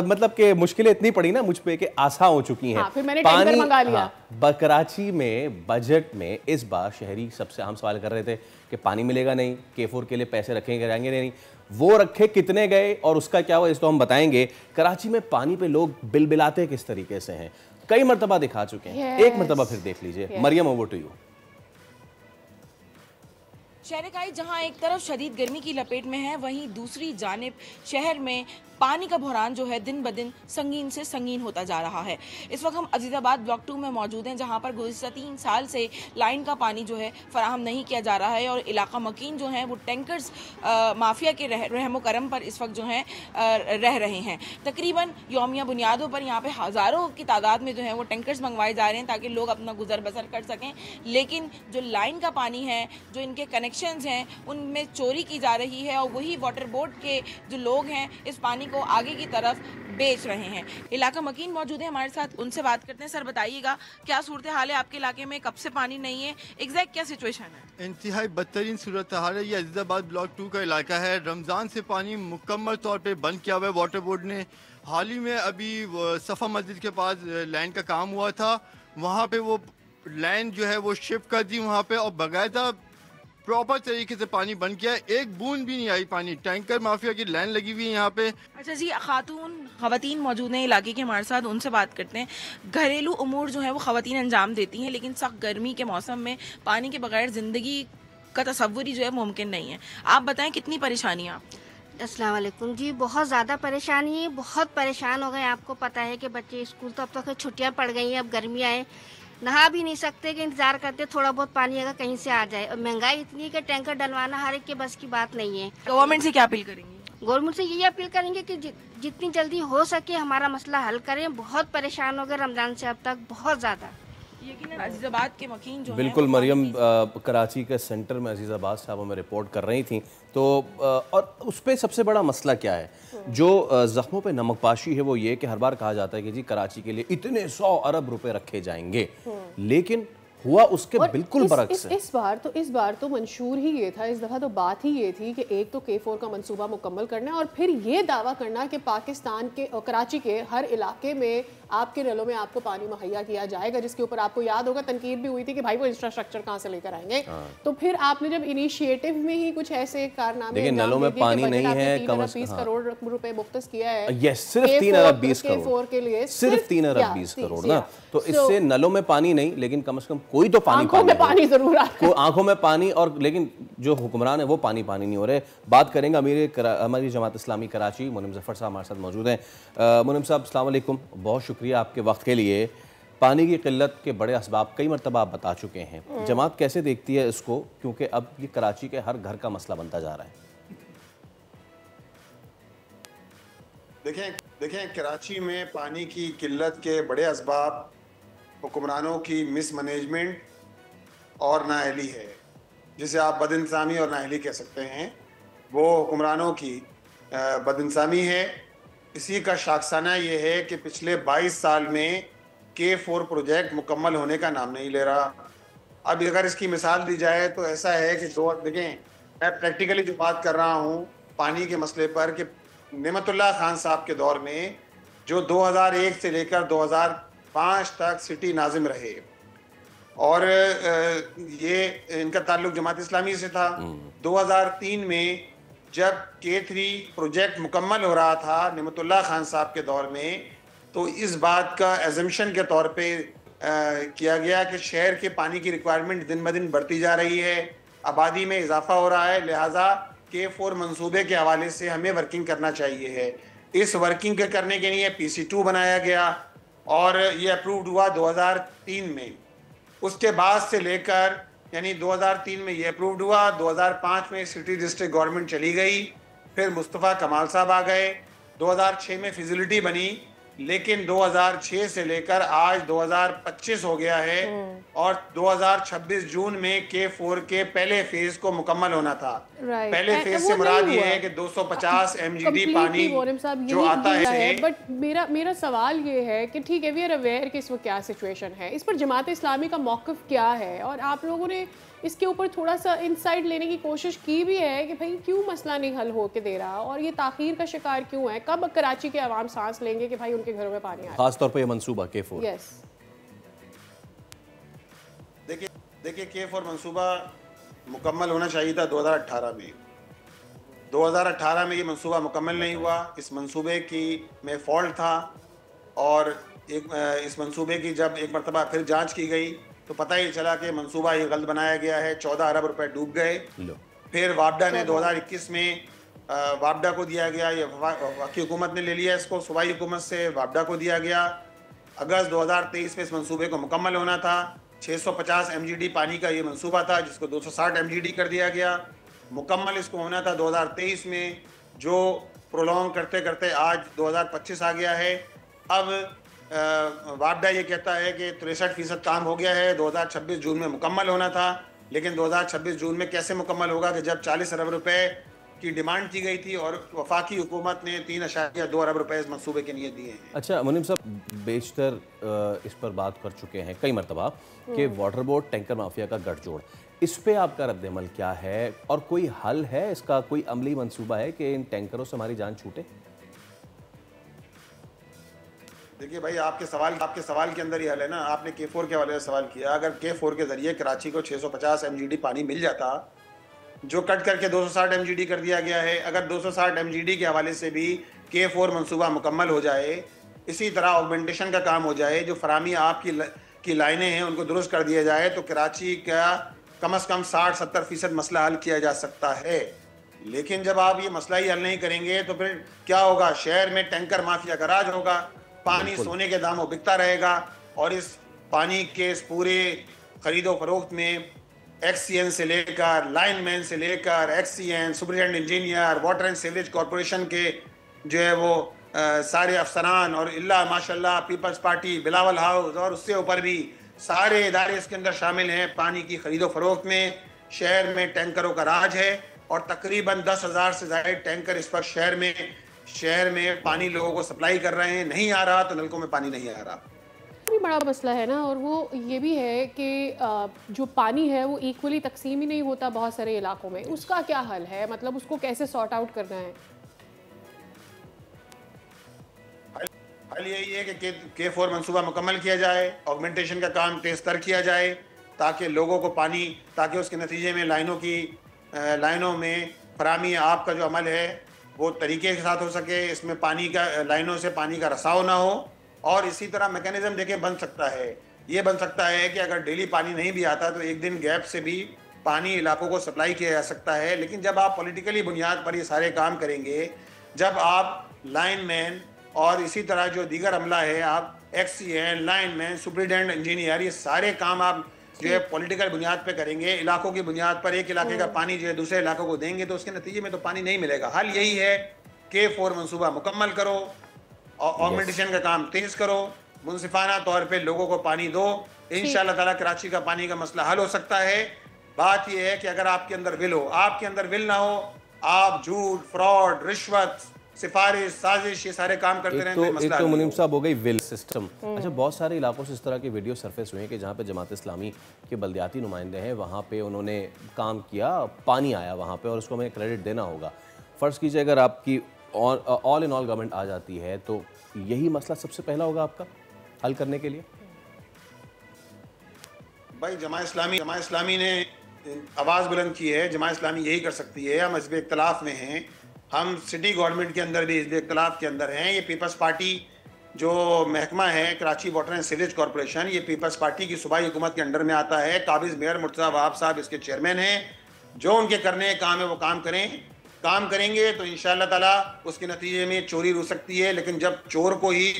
मतलब कि मुश्किलें इतनी पड़ी ना मुझ पे कि आसान हो चुकी हैं। फिर मैंने टैंकर मंगा लिया। कराची में बजट में इस बार शहरी सबसे अहम सवाल कर रहे थे कि पानी मिलेगा नहीं, K4 के लिए पैसे रखेंगे जाएंगे नहीं, वो रखे कितने गए और उसका क्या हुआ इस तो हम बताएंगे। कराची में पानी पे लोग बिल बिलाते किस तरीके से हैं, कई मरतबा दिखा चुके हैं, एक मरतबा फिर देख लीजिए। Maryam, over to you. शहर जहां एक तरफ शदीद गर्मी की लपेट में है, वहीं दूसरी जानिब शहर में पानी का बहरान जो है दिन ब दिन संगीन से संगीन होता जा रहा है। इस वक्त हम अजीज़ाबाद ब्लॉक 2 में मौजूद हैं, जहां पर गुज़िश्ता 3 साल से लाइन का पानी जो है फराहम नहीं किया जा रहा है, और इलाका मकीन जो हैं वो टैंकर्स माफिया के रहमो करम पर इस वक्त जो हैं रह रहे हैं। तकरीबन यौमिया बुनियादों पर यहाँ पे हज़ारों की तादाद में जो है वो टैंकर्स मंगवाए जा रहे हैं ताकि लोग अपना गुजर बसर कर सकें, लेकिन जो लाइन का पानी है, जो इनके कनेक्शंस हैं, उनमें चोरी की जा रही है, और वही वाटर बोर्ड के जो लोग हैं इस पानी को आगे की तरफ बेच रहे हैं। इलाका मकीन मौजूद है हमारे साथ, उनसे बात करते हैं। सर बताइएगा क्या सूरत हाल है आपके इलाके में, कब से पानी नहीं है, एग्जैक्ट क्या सिचुएशन है? इंतहाई बदतरीन सूरत हाल है। ये अजीज़ाबाद ब्लॉक 2 का इलाका है। रमज़ान से पानी मुकम्मल तौर पे बंद किया हुआ है वाटर बोर्ड ने। हाल ही में अभी सफ़ा मस्जिद के पास लैंड का काम हुआ था, वहाँ पे वो लैंड जो है वो शिफ्ट कर दी वहाँ पे, और बाकायदा प्रॉपर तरीके से पानी बंद किया है। एक बूंद भी नहीं आई पानी, टैंकर माफिया की लाइन लगी हुई है यहाँ पे। अच्छा जी, खवातीन मौजूद हैं इलाके के हमारे साथ, उनसे बात करते हैं। घरेलू उमूर जो है वो खवातीन अंजाम देती हैं, लेकिन सख्त गर्मी के मौसम में पानी के बगैर ज़िंदगी का तसव्वुर ही जो है मुमकिन नहीं है। आप बताएं कितनी परेशानियाँ आप? अस्सलाम वालेकुम जी, बहुत ज़्यादा परेशानी है, बहुत परेशान हो गए। आपको पता है कि बच्चे स्कूल तो अब तक छुट्टियाँ पड़ गई हैं, अब गर्मियाँ हैं, नहा भी नहीं सकते कि इंतज़ार करते थोड़ा बहुत पानी अगर कहीं से आ जाए, और महंगाई इतनी है कि टैंकर डलवाना हर एक के बस की बात नहीं है। गवर्नमेंट से क्या अपील करेंगे? गवर्नमेंट से यही अपील करेंगे कि जितनी जल्दी हो सके हमारा मसला हल करें। बहुत परेशान हो गए रमज़ान से अब तक, बहुत ज़्यादा। अजीज़ाबाद के मकीन जो बिल्कुल मरियम, कराची के सेंटर में अजीज़ाबाद साहब हमें रिपोर्ट कर रही थी, तो और उस पर सबसे बड़ा मसला क्या है, जो ज़ख्मों पे नमकपाशी है वो ये कि हर बार कहा जाता है कि जी कराची के लिए इतने 100 अरब रुपए रखे जाएंगे, लेकिन हुआ उसके बिल्कुल बरक्स है। इस बार तो मंशूर ही ये था, इस दफ़ा तो बात ही ये थी कि एक तो K4 का मंसूबा मुकम्मल करना है, और फिर ये दावा करना कि पाकिस्तान के कराची के हर इलाके में आपके नलों में आपको पानी मुहैया किया जाएगा, जिसके ऊपर आपको याद होगा तनकीद भी हुई थी कि भाई वो इंफ्रास्ट्रक्चर कहाँ से लेकर आएंगे। तो फिर आपने जब इनिशिएटिव में ही कुछ ऐसे कारनामे, देखिए नलों में पानी नहीं है, 3 करोड़ रुपए मुख्तस किया है, यस सिर्फ 3 अरब 20 करोड़ के लिए, सिर्फ 3 अरब 20 करोड़ ना, तो इससे नलों में पानी नहीं लेकिन कम से कम कोई तो पानी जरूर आंखों में पानी, और लेकिन जो हुक्मरान है वो पानी नहीं हो रहे। बात करेंगे हमारी जमात इस्लामी कराची, मुनीम ज़फ़र साहब हमारे साथ मौजूद हैं। मुनीम साहब अस्सलाम वालेकुम, बहुत शुक्रिया आपके वक्त के लिए। पानी की किल्लत के बड़े असबाब कई मरतबा आप बता चुके हैं, जमात कैसे देखती है इसको, क्योंकि अब ये कराची के हर घर का मसला बनता जा रहा है? देखें कराची में पानी की किल्लत के बड़े असबाब हुक्मरानों की मिसमैनेजमेंट और नाअहली है, जिसे आप बदइंतज़ामी और नाअहली कह सकते हैं। वो हुक्मरानों की बदइंतज़ामी है। इसी का शाखसाना ये है कि पिछले 22 साल में K4 प्रोजेक्ट मुकम्मल होने का नाम नहीं ले रहा। अब अगर इसकी मिसाल दी जाए तो ऐसा है कि देखें, मैं प्रैक्टिकली जो बात कर रहा हूँ पानी के मसले पर, कि नेमतुल्लाह खान साहब के दौर में जो 2001 से लेकर 2005 तक सिटी नाजिम रहे, और ये इनका ताल्लुक जमात इस्लामी से था। 2003 में जब K3 प्रोजेक्ट मुकम्मल हो रहा था नेमतुल्लाह खान साहब के दौर में, तो इस बात का एजम्पशन के तौर पे किया गया कि शहर के पानी की रिक्वायरमेंट दिन ब दिन बढ़ती जा रही है, आबादी में इजाफा हो रहा है, लिहाजा K4 मंसूबे के हवाले से हमें वर्किंग करना चाहिए है। इस वर्किंग के करने के लिए PC2 बनाया गया और ये अप्रूव्ड हुआ 2003 में। उसके बाद से लेकर यानी 2003 में ये अप्रूव्ड हुआ, 2005 में सिटी डिस्ट्रिक्ट गवर्नमेंट चली गई, फिर मुस्तफ़ा कमाल साहब आ गए, 2006 में फिजिलिटी बनी, लेकिन 2006 से लेकर आज 2025 हो गया है और 2026 जून में K4 के पहले फेज को मुकम्मल होना था। पहले फेज से मुराद ये है कि 250 MGD पानी जो आता है। बट मेरा सवाल ये है कि ठीक है, वी आर अवेयर कि इस वक्त क्या सिचुएशन है, इस पर जमात इस्लामी का मौक़िफ़ क्या है, और आप लोगों ने इसके ऊपर थोड़ा सा इंसाइट लेने की कोशिश की भी है कि भाई क्यों मसला नहीं हल हो के दे रहा और ये ताख़ीर का शिकार क्यों है, कब कराची के अवाम सांस लेंगे कि भाई उनके घरों में पानी आए? खास तौर पे ये मंसूबा K4। यस, देखिए K4 मंसूबा मुकम्मल होना चाहिए था 2018 में। 2018 में ये मंसूबा मुकम्मल नहीं हुआ। इस मंसूबे की में फॉल्ट था, और इस मंसूबे की जब एक मरतबा फिर जांच की गई तो पता ही चला कि मंसूबा ये गलत बनाया गया है। 14 अरब रुपए डूब गए। फिर वापडा ने 2021 में वापडा को दिया गया, ये वफाकी हुकूमत ने ले लिया इसको, सूबाई हुकूमत से वापडा को दिया गया। अगस्त 2023 में इस मंसूबे को मुकम्मल होना था। 650 MGD पानी का ये मंसूबा था, जिसको 260 MGD कर दिया गया। मुकम्मल इसको होना था 2023 में, जो प्रोलॉन्ग करते करते आज 2025 आ गया है। अब वापडा ये कहता है कि 63% काम हो गया है, 2026 जून में मुकम्मल होना था, लेकिन 2026 जून में कैसे मुकम्मल होगा कि जब 40 अरब रुपए की डिमांड की गई थी और वफाकी हुकूमत ने 3.2 अरब रुपए इस मंसूबे के लिए दिए हैं। अच्छा मुनीम साहब, बेशतर इस पर बात कर चुके हैं कई मरतबा कि वाटर बोर्ड टैंकर माफिया का गठजोड़, इस पे आपका रद्द-ए-अमल क्या है और कोई हल है इसका, कोई अमली मंसूबा है कि इन टैंकरों से हमारी जान छूटे? देखिए भाई, आपके सवाल के अंदर ही हल है ना। आपने K4 के हवाले से सवाल किया। अगर K4 के जरिए कराची को 650 MGD पानी मिल जाता, जो कट करके 260 MGD कर दिया गया है, अगर 260 MGD के हवाले से भी K4 मंसूबा मुकम्मल हो जाए, इसी तरह ऑगमेंटेशन का काम हो जाए, जो फरामी आपकी लाइनें हैं उनको दुरुस्त कर दिया जाए, तो कराची का कम से कम 60-70% मसला हल किया जा सकता है। लेकिन जब आप ये मसला ही हल नहीं करेंगे तो फिर क्या होगा? शहर में टैंकर माफिया का राज होगा, पानी सोने के दामों बिकता रहेगा, और इस पानी के इस पूरे खरीदो फरोख्त में XCN से लेकर लाइनमैन से लेकर XCN, superintendent engineer, water and sewerage corporation के जो है वो सारे अफसरान, और इल्ला माशाल्लाह पीपल्स पार्टी, बिलावल हाउस और उससे ऊपर भी सारे इदारे इसके अंदर शामिल हैं। पानी की खरीदो फरोख्त में शहर में टैंकरों का राज है, और तकरीबन 10,000 से ज़्यादा टैंकर इस पर शहर में पानी लोगों को सप्लाई कर रहे हैं। नहीं आ रहा तो नलकों में पानी नहीं आ रहा। भी बड़ा मसला है ना, और वो ये भी है कि जो पानी है वो इक्वली तकसीम ही नहीं होता बहुत सारे इलाकों में। उसका क्या हल है, मतलब उसको कैसे सॉर्ट आउट करना है? हल यही है कि K4 मंसूबा मुकम्मल किया जाए, ऑगमेंटेशन का काम तेज तर किया जाए ताकि लोगों को पानी, ताकि उसके नतीजे में लाइनों में फरामी आब का जो अमल है वो तरीके के साथ हो सके, इसमें पानी का लाइनों से पानी का रसाव ना हो। और इसी तरह मैकेनिज्म देखें बन सकता है, ये बन सकता है कि अगर डेली पानी नहीं भी आता तो एक दिन गैप से भी पानी इलाकों को सप्लाई किया जा सकता है। लेकिन जब आप पॉलिटिकली बुनियाद पर ये सारे काम करेंगे, जब आप लाइनमैन और इसी तरह जो दीगर अमला है, आप XCN, लाइनमैन, सुपरिटेंडेंट इंजीनियर, ये सारे काम आप जो है पॉलिटिकल बुनियाद पे करेंगे, इलाकों की बुनियाद पर एक इलाके का पानी जो है दूसरे इलाकों को देंगे तो उसके नतीजे में तो पानी नहीं मिलेगा। हल यही है K4 मंसूबा मुकम्मल करो और ऑगमेंटेशन का काम तेज करो, मुनसिफाना तौर पे लोगों को पानी दो, इंशाअल्लाह ताला कराची का पानी का मसला हल हो सकता है। बात यह है कि अगर आपके अंदर विल हो, आपके अंदर विल ना हो, आप झूठ, फ्रॉड, रिश्वत, सिफारिश, साजिश, ये सारे काम करते रहें एक तो मुनीम साहब हो गई विल सिस्टम। अच्छा, बहुत सारे इलाकों से इस तरह के वीडियो सरफेस हुए हैं कि जहाँ पे जमात इस्लामी के बल्दियाती नुमाइंदे हैं, वहाँ पे उन्होंने काम किया, पानी आया वहाँ पे और उसको हमें क्रेडिट देना होगा। फ़र्ज़ कीजिए अगर आपकी ऑल इन ऑल गवर्नमेंट आ जाती है तो यही मसला सबसे पहला होगा आपका हल करने के लिए? भाई जमात इस्लामी ने आवाज़ बुलंद की है, जमात इस्लामी यही कर सकती है। हम हिज़्ब इख्तिलाफ में हैं, हम सिटी गवर्नमेंट के अंदर भी हिज़्ब इख्तिलाफ के अंदर हैं। ये पीपल्स पार्टी जो महकमा है Karachi water and sewerage corporation, ये पीपल्स पार्टी की सूबाई हुकूमत के अंडर में आता है। काबिज मेयर मुर्तज़ा वहाब साहब इसके चेयरमैन हैं। जो उनके करने का काम है वो काम करेंगे तो इंशाअल्लाह ताला उसके नतीजे में चोरी रुक सकती है। लेकिन जब चोर को ही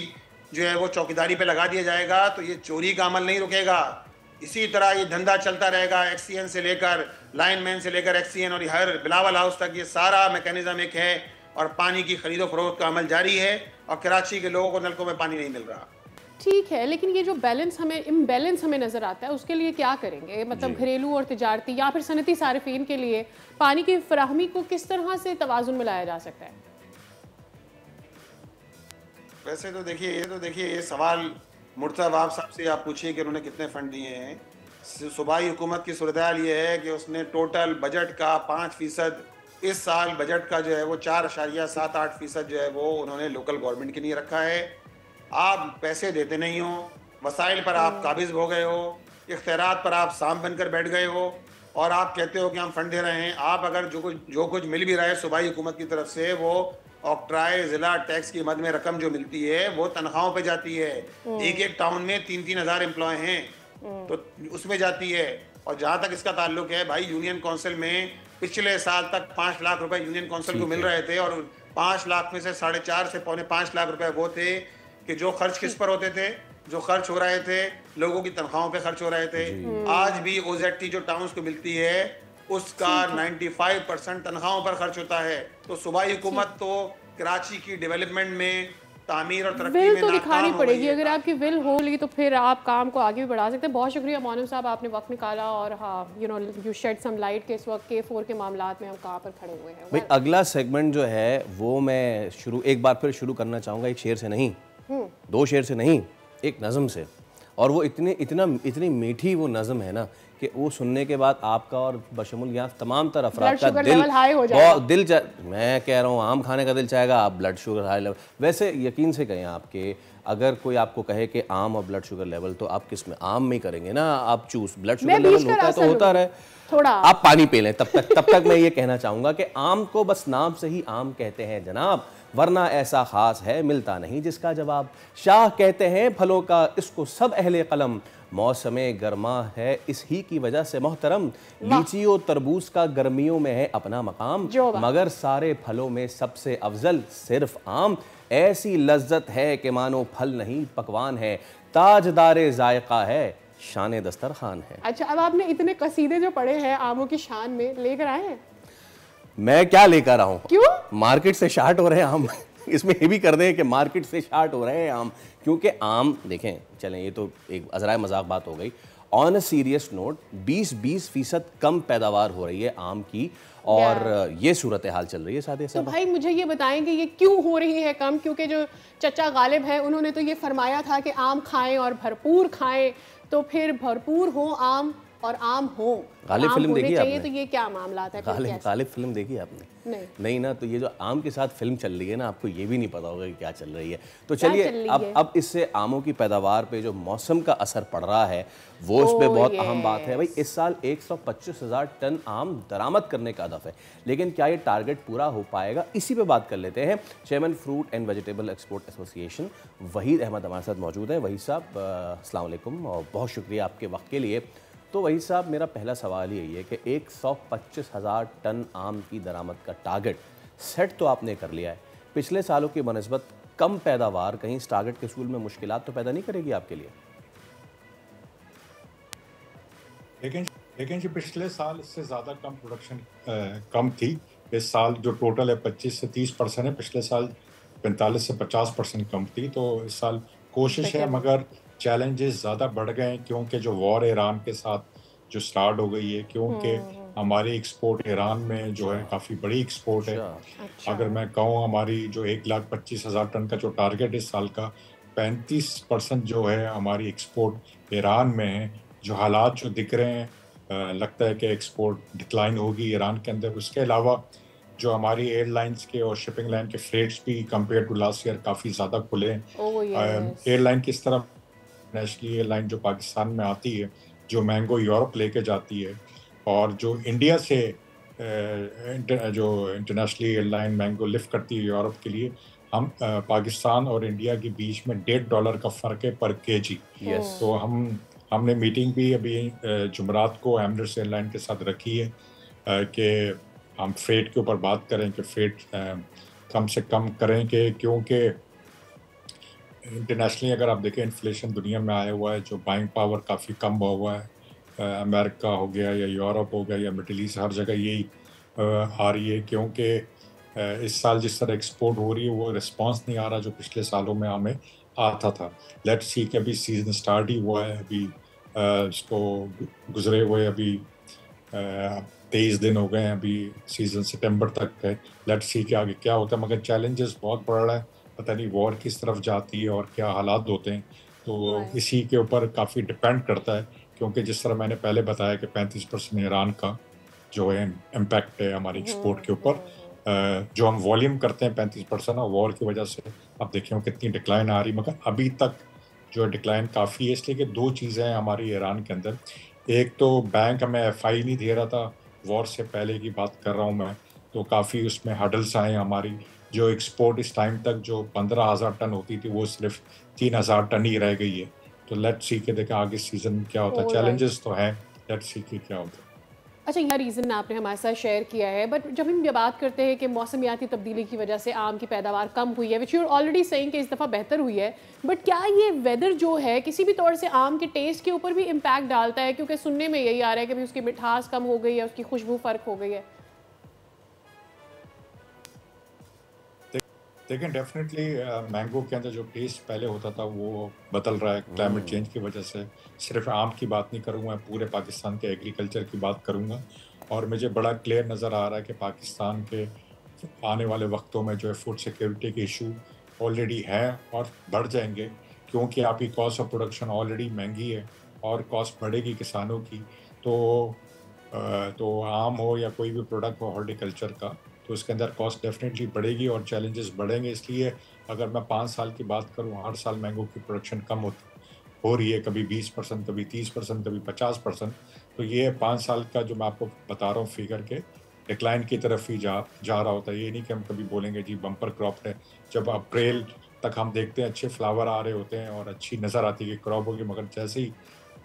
जो है वो चौकीदारी पे लगा दिया जाएगा तो ये चोरी का अमल नहीं रुकेगा। इसी तरह ये धंधा चलता रहेगा, XCN से लेकर लाइनमैन से लेकर XCN और हर बिलावल हाउस तक ये सारा मैकेनिज्म एक है और पानी की खरीदो फरोख्त का अमल जारी है और कराची के लोगों को नलकों में पानी नहीं मिल रहा। ठीक है, लेकिन ये जो इम्बैलेंस हमें नज़र आता है उसके लिए क्या करेंगे? मतलब घरेलू और तिजारती या फिर सनती सारिफीन के लिए पानी की फराहमी को किस तरह से तवाज़ुन में लाया जा सकता है? वैसे तो देखिए ये सवाल मुर्तज़ा वहाब साहब से आप पूछिए कि उन्होंने कितने फ़ंड दिए हैं। सूबाई हुकूमत की सूरत-ए-हाल ये है कि उसने टोटल बजट का 5% इस साल बजट का जो है वो 4.78% जो है वो उन्होंने लोकल गवर्नमेंट के लिए रखा है। आप पैसे देते नहीं हो, वसाइल पर आप काबिज हो गए हो, इख्तियारात पर आप साम बनकर बैठ गए हो और आप कहते हो कि हम फंड दे रहे हैं। आप अगर जो कुछ मिल भी रहा है सूबाई हुकूमत की तरफ से, वो ऑक्ट्राय ज़िला टैक्स की मद में रकम जो मिलती है वो तनख्वाहों पे जाती है। एक टाउन में 3-3 हज़ार एम्प्लॉय हैं तो उसमें जाती है। और जहाँ तक इसका ताल्लुक है भाई, यूनियन काउंसिल में पिछले साल तक 5 लाख रुपए यूनियन काउंसिल को मिल रहे थे और 5 लाख में से 4.5 से पौने 5 लाख रुपए वो थे कि जो खर्च किस पर होते थे, जो खर्च हो रहे थे लोगों की तनख्वाहों पे खर्च हो रहे थे। आज भी OZT जो टाउन्स को मिलती है उसका 95% तनख्वाहों पर खर्च होता है। तो सूबाई हुकूमत तो कराची की डेवलपमेंट में, तामीर और तरक्की में तो दिखानी पड़ेगी। अगर आपकी विल होगी तो फिर आप काम को आगे भी बढ़ा सकते हैं। बहुत शुक्रिया मोनम साहब, आपने वक्त निकाला और हाँ यू शेड सम लाइट के इस वक्त K4 के मामलात में हम कहाँ पर खड़े हुए हैं। भाई अगला सेगमेंट जो है वो मैं एक बार फिर शुरू करना चाहूँगा, एक शेर से नहीं, 2 शेर से नहीं, एक नज़म से। और वो इतनी मीठी वो नज़म है ना कि वो सुनने के बाद आपका और बशमुल यहाँ तमाम तरह अफराद का दिल मैं कह रहा हूँ आम खाने का दिल चाहेगा। आप ब्लड शुगर हाई लेवल, वैसे यकीन से कहें आपके, अगर कोई आपको कहे कि आम और ब्लड शुगर लेवल, तो आप किस में आम में करेंगे ना, आप चूज ब्लड शुगर लेवल होता है तो होता रहे, थोड़ा आप पानी पी लें। तब तक मैं ये कहना चाहूँगा कि आम को बस नाम से ही आम कहते हैं जनाब, वरना ऐसा खास है मिलता नहीं जिसका जवाब। शाह कहते हैं फलों का इसको सब अहले कलम, मौसमे गर्मा है इस ही की वजह से मोहतरम। लीची और तरबूज का गर्मियों में है अपना मकाम, मगर सारे फलों में सबसे अफजल सिर्फ आम। ऐसी लज्जत है कि मानो फल नहीं पकवान है, ताजदारे जायका है शान दस्तरखान है। अच्छा, अब आपने इतने कसीदे जो पढ़े हैं आमों की शान में, लेकर आए हैं? मैं क्या लेकर आऊं? क्यों? मार्केट से शार्ट हो रहे हैं आम। इसमें ये भी कर दें कि मार्केट से शार्ट हो रहे हैं आम, क्योंकि आम देखें, चलें ये तो एक अज़राए मजाक बात हो गई। ऑन अ सीरियस नोट 20% कम पैदावार हो रही है आम की और ये सूरत हाल चल रही है साथ ही साथ। तो भाई मुझे ये बताएं कि ये क्यों हो रही है कम? क्योंकि जो चचा गालिब हैं उन्होंने तो ये फरमाया था कि आम खाएं और भरपूर खाएं, तो फिर भरपूर हो आम और आम हो, गालिब आम फिल्म होने देखी चाहिए, आपने? तो ये क्या मामला था? गालिब फिल्म देखी आपने? नहीं ना, तो ये जो आम के साथ फिल्म चल रही है ना, आपको ये भी नहीं पता होगा कि क्या चल रही है। तो चलिए अब इससे आमों की पैदावार पे जो मौसम का असर पड़ रहा है वो इस पे बहुत अहम बात है। भाई इस साल 125,000 टन आम दरामद करने का हदफ है, लेकिन क्या ये टारगेट पूरा हो पाएगा, इसी पे बात कर लेते हैं। Chairman fruit and vegetable export association Waheed Ahmed हमारे साथ मौजूद हैं। वहीद साहब अस्सलाम वालेकुम और बहुत शुक्रिया आपके वक्त के लिए। तो वहीद साहब, मेरा पहला सवाल यही है कि 125,000 टन आम की दरामद का टारगेट सेट तो आपने कर लिया है, पिछले सालों की बनस्बत कम पैदावार कहीं इस टारगेट के सूल में मुश्किलात तो पैदा नहीं करेगी आपके लिए? लेकिन जो पिछले साल इससे ज़्यादा कम प्रोडक्शन कम थी। इस साल जो टोटल है 25 से 30% है, पिछले साल 45 से 50% कम थी। तो इस साल कोशिश है, मगर चैलेंजेस ज़्यादा बढ़ गए हैं क्योंकि जो वॉर ईरान के साथ जो स्टार्ट हो गई है, क्योंकि हमारी एक्सपोर्ट ईरान में जो है काफ़ी बड़ी एक्सपोर्ट है। अगर मैं कहूँ हमारी जो 1,25,000 टन का जो टारगेट इस साल का, 35% जो है हमारी एक्सपोर्ट ईरान में है। जो हालात जो दिख रहे हैं लगता है कि एक्सपोर्ट डिक्लाइन होगी ईरान के अंदर। उसके अलावा जो हमारी एयरलाइंस के और शिपिंग लाइन के फ्रेट्स भी कंपेयर टू लास्ट ईयर काफ़ी ज़्यादा खुले हैं। एयरलाइन किस तरह, नेशनल एयरलाइन जो पाकिस्तान में आती है, जो मैंगो यूरोप लेके जाती है, और जो इंडिया से जो इंटरनेशनल एयरलाइन मैंगो लिफ्ट करती है यूरोप के लिए, हम पाकिस्तान और इंडिया के बीच में $1.5 का फ़र्क है पर केजी। तो हमने मीटिंग भी अभी जुमरात को एमिरेट्स एयरलाइन के साथ रखी है कि हम फ्रेट के ऊपर बात करें कि फ्रेट कम से कम करें, कि क्योंकि इंटरनेशनली अगर आप देखें इन्फ्लेशन दुनिया में आया हुआ है, जो बाइंग पावर काफ़ी कम हुआ है। अमेरिका हो गया या यूरोप हो गया या मिडिल ईस्ट, हर जगह यही आ रही है, क्योंकि इस साल जिस तरह एक्सपोर्ट हो रही है वो रिस्पांस नहीं आ रहा जो पिछले सालों में हमें आता था। लेट्स सी कि अभी सीज़न स्टार्ट ही हुआ है, अभी इसको गुजरे हुए अभी 23 दिन हो गए हैं, अभी सीज़न सितंबर तक है। लेट्स सी कि आगे क्या होता है, मगर चैलेंजेस बहुत बढ़ रहा है। पता नहीं वॉर किस तरफ जाती है और क्या हालात होते हैं, तो इसी के ऊपर काफ़ी डिपेंड करता है। क्योंकि जिस तरह मैंने पहले बताया कि 35% ईरान का जो है इम्पैक्ट है हमारी एक्सपोर्ट के ऊपर, जो हम वॉल्यूम करते हैं 35%, और वॉर की वजह से अब देखिए कितनी डिक्लाइन आ रही, मगर अभी तक जो डिक्लाइन काफ़ी है। इसलिए कि दो चीज़ें हैं हमारी ईरान के अंदर। एक तो बैंक हमें FI नहीं दे रहा था, वॉर से पहले की बात कर रहा हूँ मैं, तो काफ़ी उसमें हडल्स आए। हमारी जो एक्सपोर्ट इस टाइम तक जो 15,000 टन होती थी वो सिर्फ 3,000 टन ही रह गई है। तो लेट्स सी के देखें आगे सीजन क्या होता है। चैलेंजेस तो हैं, लेट्स सी के क्या होता है। अच्छा, यह रीज़न आपने हमारे साथ शेयर किया है, बट जब हम ये बात करते हैं कि मौसमियाती तब्दीली की वजह से आम की पैदावार कम हुई है, which you are already saying कि इस दफ़ा बेहतर हुई है, बट क्या ये वेदर जो है किसी भी तौर से आम के टेस्ट के ऊपर भी इम्पैक्ट डालता है? क्योंकि सुनने में यही आ रहा है कि भी उसकी मिठास कम हो गई है, उसकी खुशबू फ़र्क हो गई है। लेकिन डेफिनेटली मैंगो के अंदर जो टेस्ट पहले होता था वो बदल रहा है क्लाइमेट चेंज की वजह से। सिर्फ आम की बात नहीं करूँगा, पूरे पाकिस्तान के एग्रीकल्चर की बात करूँगा। और मुझे बड़ा क्लियर नज़र आ रहा है कि पाकिस्तान के आने वाले वक्तों में जो है फूड सिक्योरिटी के इशू ऑलरेडी है और बढ़ जाएंगे, क्योंकि आपकी कॉस्ट ऑफ प्रोडक्शन ऑलरेडी महंगी है और कॉस्ट बढ़ेगी किसानों की। तो आम हो या कोई भी प्रोडक्ट हो हॉर्टिकल्चर का, तो उसके अंदर कॉस्ट डेफिनेटली बढ़ेगी और चैलेंजेस बढ़ेंगे। इसलिए अगर मैं 5 साल की बात करूं, हर साल मैंगो की प्रोडक्शन कम हो रही है, कभी 20%, कभी 30%, कभी 50%। तो ये 5 साल का जो मैं आपको बता रहा हूँ फिगर के डिक्लाइन की तरफ ही जा रहा होता है। ये नहीं कि हम कभी बोलेंगे जी बम्पर क्रॉप है। जब अप्रैल तक हम देखते हैं अच्छे फ्लावर आ रहे होते हैं और अच्छी नज़र आती है कि क्रॉप होगी, मगर जैसे ही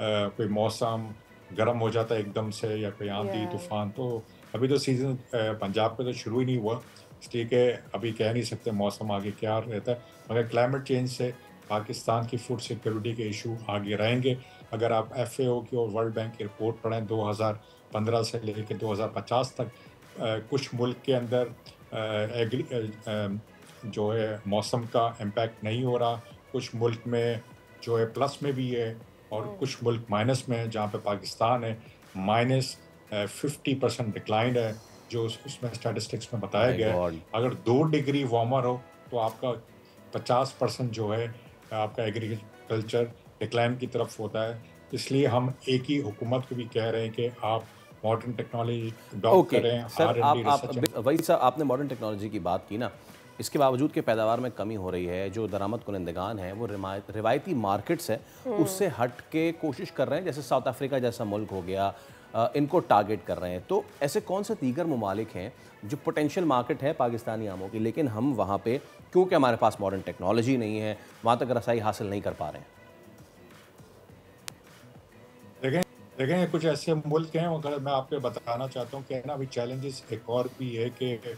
कोई मौसम गर्म हो जाता है एकदम से या कोई आंधी तूफान, तो अभी तो सीज़न पंजाब पे तो शुरू ही नहीं हुआ, इसलिए कि अभी कह नहीं सकते मौसम आगे क्या रहता है। मगर क्लाइमेट चेंज से पाकिस्तान की फूड सिक्योरिटी के इशू आगे रहेंगे। अगर आप FAO की और वर्ल्ड बैंक की रिपोर्ट पढ़ें 2015 से लेकर 2050 तक, कुछ मुल्क के अंदर जो है मौसम का इम्पैक्ट नहीं हो रहा, कुछ मुल्क में जो है प्लस में भी है और कुछ मुल्क माइनस में है, जहाँ पे पाकिस्तान है -50% डिक्लाइन है, जो उसमें स्टैटिस्टिक्स में बताया गया है। अगर 2 डिग्री वार्मर हो तो आपका 50% जो है आपका एग्रीकल्चर डिक्लाइन की तरफ होता है। इसलिए हम एक ही हुकूमत को भी कह रहे हैं कि आप मॉडर्न टेक्नोलॉजी अडॉप्ट करें। सर आप वही सर आपने मॉडर्न टेक्नोलॉजी की बात की ना, इसके बावजूद कि पैदावार में कमी हो रही है, जो दरामद कुनंदगान है वो रिवायती मार्केट्स है उससे हट के कोशिश कर रहे हैं, जैसे साउथ अफ्रीका जैसा मुल्क हो गया, इनको टारगेट कर रहे हैं। तो ऐसे कौन से दीगर ममालिक हैं जो पोटेंशियल मार्केट है पाकिस्तानी आमों की, लेकिन हम वहाँ पे क्योंकि हमारे पास मॉडर्न टेक्नोलॉजी नहीं है वहाँ तक रसाई हासिल नहीं कर पा रहे हैं? देखें कुछ ऐसे मुल्क हैं, अगर मैं आपको बताना चाहता हूँ कि ना अभी चैलेंजेस एक और भी है कि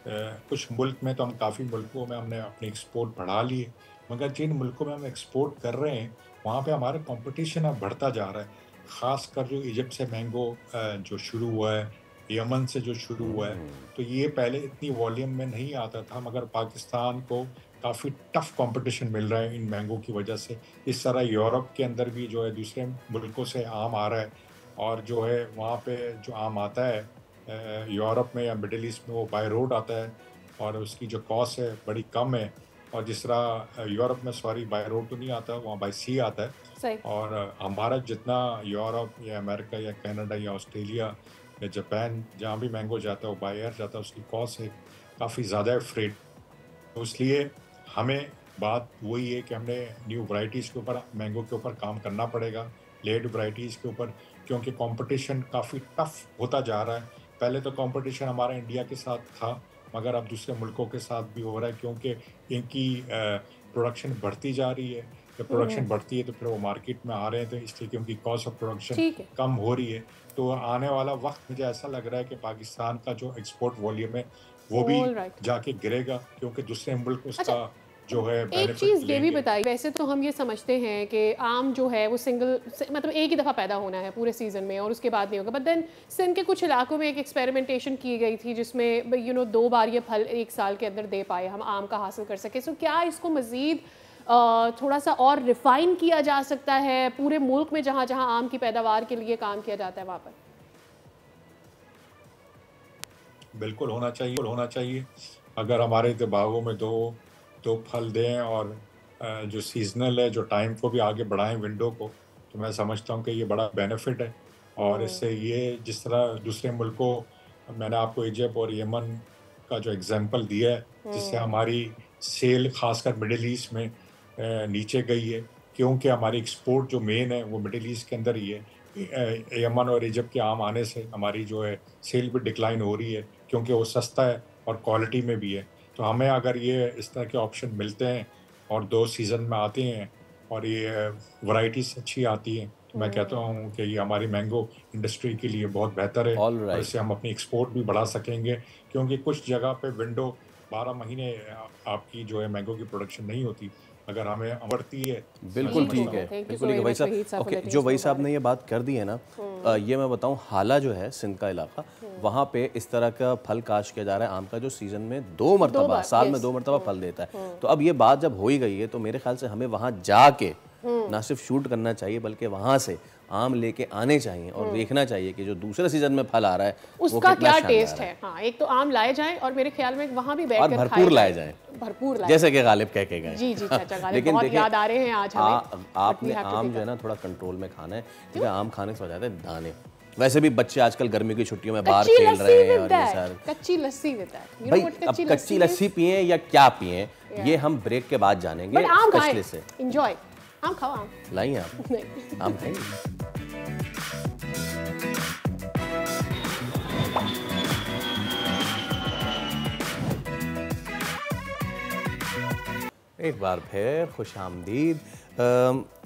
कुछ मुल्क में तो हम काफ़ी मुल्कों में हमने अपनी एक्सपोर्ट बढ़ा ली है, मगर जिन मुल्कों में हम एक्सपोर्ट कर रहे हैं वहाँ पे हमारा कंपटीशन अब बढ़ता जा रहा है। ख़ासकर जो इजिप्ट से मैंगो जो शुरू हुआ है, यमन से जो शुरू हुआ है, तो ये पहले इतनी वॉल्यूम में नहीं आता था, मगर पाकिस्तान को काफ़ी टफ कंपटीशन मिल रहा है इन मैंगो की वजह से। इस तरह यूरोप के अंदर भी जो है दूसरे मुल्कों से आम आ रहा है, और जो है वहाँ पे जो आम आता है यूरोप में या मिडिल ईस्ट में वो बाय रोड आता है और उसकी जो कॉस्ट है बड़ी कम है। और जिस तरह यूरोप में सॉरी बाय रोड तो नहीं आता, वहाँ बाय सी आता है। और हमारा जितना यूरोप या अमेरिका या कनाडा या ऑस्ट्रेलिया या जापान जहाँ भी मैंगो जाता है वो बाय एयर जाता है, उसकी कॉस्ट है काफ़ी ज़्यादा है फ्रेट। तो इसलिए हमें बात वही है कि हमने न्यू वैरायटीज़ के ऊपर मैंगो के ऊपर काम करना पड़ेगा, लेट वैरायटीज़ के ऊपर, क्योंकि कंपटीशन काफ़ी टफ होता जा रहा है। पहले तो कंपटीशन हमारा इंडिया के साथ था, मगर अब दूसरे मुल्कों के साथ भी हो रहा है, क्योंकि इनकी प्रोडक्शन बढ़ती जा रही है। जब प्रोडक्शन बढ़ती है तो फिर वो मार्केट में आ रहे हैं, तो इसलिए क्योंकि कॉस्ट ऑफ प्रोडक्शन कम हो रही है, तो आने वाला वक्त मुझे ऐसा लग रहा है कि पाकिस्तान का जो एक्सपोर्ट वॉल्यूम है वो भी जाके गिरेगा, क्योंकि दूसरे मुल्क उसका जो है एक चीज़ ये भी बताइए, वैसे तो हम ये समझते हैं कि आम जो है वो मतलब एक ही दफ़ा पैदा होना है पूरे सीज़न में और उसके बाद नहीं होगा, बट देन सिंध के कुछ इलाकों में एक एक्सपेरिमेंटेशन की गई थी जिसमें 2 बार ये फल एक साल के अंदर दे पाए हम आम का हासिल कर सके। सो क्या इसको मज़ीद थोड़ा सा और रिफ़ाइन किया जा सकता है पूरे मुल्क में जहाँ जहाँ आम की पैदावार के लिए काम किया जाता है वहाँ पर? बिल्कुल होना चाहिए। अगर हमारे बागों में दो फल दें और जो सीजनल है, जो टाइम को भी आगे बढ़ाएं विंडो को, तो मैं समझता हूँ कि ये बड़ा बेनिफिट है। और इससे ये जिस तरह दूसरे मुल्कों, मैंने आपको इजिप्ट और यमन का जो एग्जांपल दिया है, जिससे हमारी सेल खासकर मिडिल ईस्ट में नीचे गई है, क्योंकि हमारी एक्सपोर्ट जो मेन है वो मिडिल ईस्ट के अंदर ही है। यमन और इजिप्ट के आम आने से हमारी जो है सेल भी डिक्लाइन हो रही है, क्योंकि वो सस्ता है और क्वालिटी में भी है। तो हमें अगर ये इस तरह के ऑप्शन मिलते हैं और 2 सीज़न में आते हैं और ये वैरायटीज अच्छी आती हैं, तो मैं कहता हूँ कि ये हमारी मैंगो इंडस्ट्री के लिए बहुत बेहतर है। और इससे हम अपनी एक्सपोर्ट भी बढ़ा सकेंगे, क्योंकि कुछ जगह पे विंडो 12 महीने आपकी जो है मैंगो की प्रोडक्शन नहीं होती, अगर हमें बढ़ती है। बिल्कुल ठीक है, बिल्कुल भाई साहब। ओके, जो भाई साहब ने ये बात कर दी है ना, ये मैं बताऊं, हाला जो है सिंध का इलाका, वहाँ पे इस तरह का फल काश्त किया जा रहा है आम का, जो सीजन में 2 मरतबा, साल में 2 मरतबा फल देता है। तो अब ये बात जब हो ही गई है तो मेरे ख्याल से हमें वहाँ जाके ना सिर्फ शूट करना चाहिए, बल्कि वहाँ से आम लेके आने चाहिए और देखना चाहिए कि जो दूसरे सीजन में फल आ रहा है उसका क्या टेस्ट है। हाँ, एक तो आम लाए जाएं और मेरे ख्याल में वहाँ भी बैठकर भरपूर लाए जाएं, भरपूर लाए, जैसे कि गालिब कह के गए। जी चाचा गालिब बहुत याद आ रहे हैं आज हमें। आपने आम जो है ना थोड़ा कंट्रोल में खाना है, क्योंकि आम खाने से हो जाते हैं दाने। वैसे भी बच्चे आजकल गर्मी की छुट्टियों में बाहर खेल रहे हैं और ये सारे कच्ची लस्सी देता है भाई। अब कच्ची लस्सी पिए या क्या पिए, ये हम ब्रेक के बाद जानेंगे स्पेशलिस्ट से। एंजॉय, आम खाओ, आम लाइए आप, आम खाएंगे। एक बार फिर खुश आमदीद।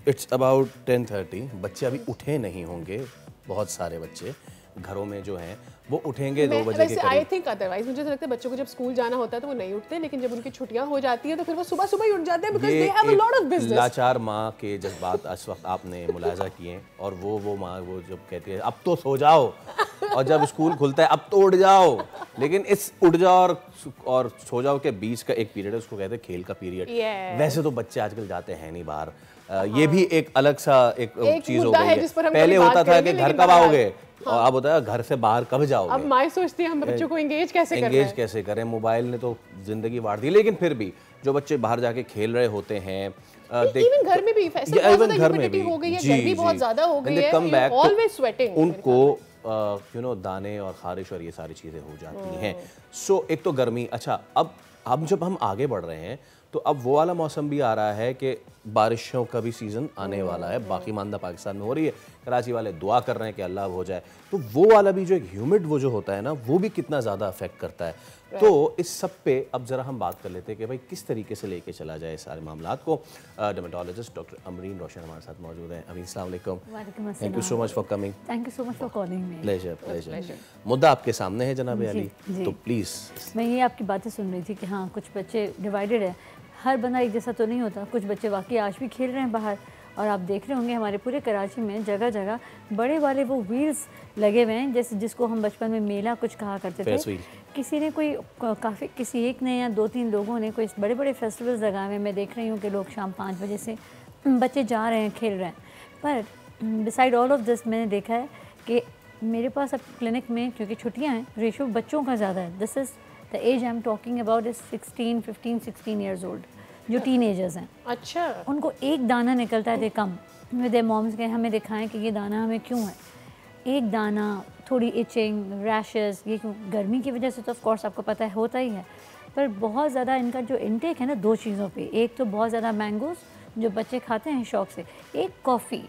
It's about 10:30। बच्चे अभी उठे नहीं होंगे, बहुत सारे बच्चे घरों में जो हैं वो उठेंगे 2 बजे के करीब। आई थिंक अदरवाइज मुझे तो लगता है बच्चों को जब स्कूल जाना होता है तो वो नहीं उठते, लेकिन जब उनकी छुट्टियां हो जाती है तो फिर वो सुबह सुबह ही उठ जाते हैं, because they have a lot of business. लाचार माँ के जज्बात इस वक्त आपने मुलाजा किए, और वो माँ वो जब कहती है अब तो सो जाओ, और जब स्कूल खुलता है अब तो उठ जाओ, लेकिन इस उठ जाओ और सो जाओ के बीच का एक पीरियड है, उसको कहते हैं खेल का पीरियड। वैसे तो बच्चे आजकल जाते हैं नहीं बाहर, ये भी एक अलग सा एक चीज हो गई है। पहले होता था कि घर कब आओगे, और अब होता है घर से बाहर कब जाओगे। अब माँ सोचती है हम बच्चों को एंगेज कैसे करें। मोबाइल ने तो जिंदगी वार दी, लेकिन फिर भी जो बच्चे बाहर जाके खेल रहे होते हैं, इवन घर में भी हो गई है, गर्मी बहुत ज्यादा हो गई है, ऑलवेज स्वेटिंग, उनको यू नो दाने और खारिश और ये सारी चीजें हो जाती हैं। सो एक तो गर्मी। अच्छा, अब जब हम आगे बढ़ रहे हैं तो अब वो वाला मौसम भी आ रहा है कि बारिशों का भी सीज़न आने वाला है। बाकी मानदा पाकिस्तान में हो रही है, कराची वाले दुआ कर रहे हैं कि अल्लाह हो जाए। तो वो वाला भी जो एक ह्यूमिड वो जो होता है ना, वो भी कितना ज़्यादा अफेक्ट करता है। तो इस सब पे अब ज़रा हम बात कर लेते हैं कि भाई किस तरीके से लेके चला जाए सारे मामलात को। डर्मेटोलॉजिस्ट डॉक्टर अमरीन रोशन हमारे साथ मौजूद हैं। अमीन अस्सलाम वालेकुम। Thank you so much for coming. Thank you so much for calling me. Pleasure. मुद्दा आपके सामने है जनाब अली, तो प्लीज़। मैं ये आपकी बातें सुन रही थी कि हाँ कुछ बच्चे डिवाइडेड है, हर बंदा एक जैसा तो नहीं होता। कुछ बच्चे वाकई आज भी खेल रहे हैं बाहर, और आप देख रहे होंगे हमारे पूरे कराची में जगह जगह बड़े वाले वो व्हील्स लगे हुए हैं, जैसे जिसको हम बचपन में मेला कुछ कहा करते थे। किसी ने किसी एक ने या 2-3 लोगों ने कोई बड़े बड़े फेस्टिवल्स लगाए हुए। मैं देख रही हूँ कि लोग शाम 5 बजे से बच्चे जा रहे हैं, खेल रहे हैं। पर बिसाइड ऑल ऑफ दिस मैंने देखा है कि मेरे पास अब क्लिनिक में, क्योंकि छुट्टियाँ हैं, रेशो बच्चों का ज़्यादा है। This is the age I am talking about is 15 years old, जो टीनेजर्स हैं। अच्छा, उनको एक दाना निकलता है, they come with their moms के हमें दिखाएं कि ये दाना हमें क्यों है। एक दाना, थोड़ी इचिंग, रैशेस, ये क्यों? गर्मी की वजह से तो ऑफ कोर्स आपको पता है होता ही है। पर बहुत ज़्यादा इनका जो इनटेक है ना, 2 चीज़ों पे, एक तो बहुत ज़्यादा मैंगोज़ जो बच्चे खाते हैं शौक से, एक कॉफ़ी।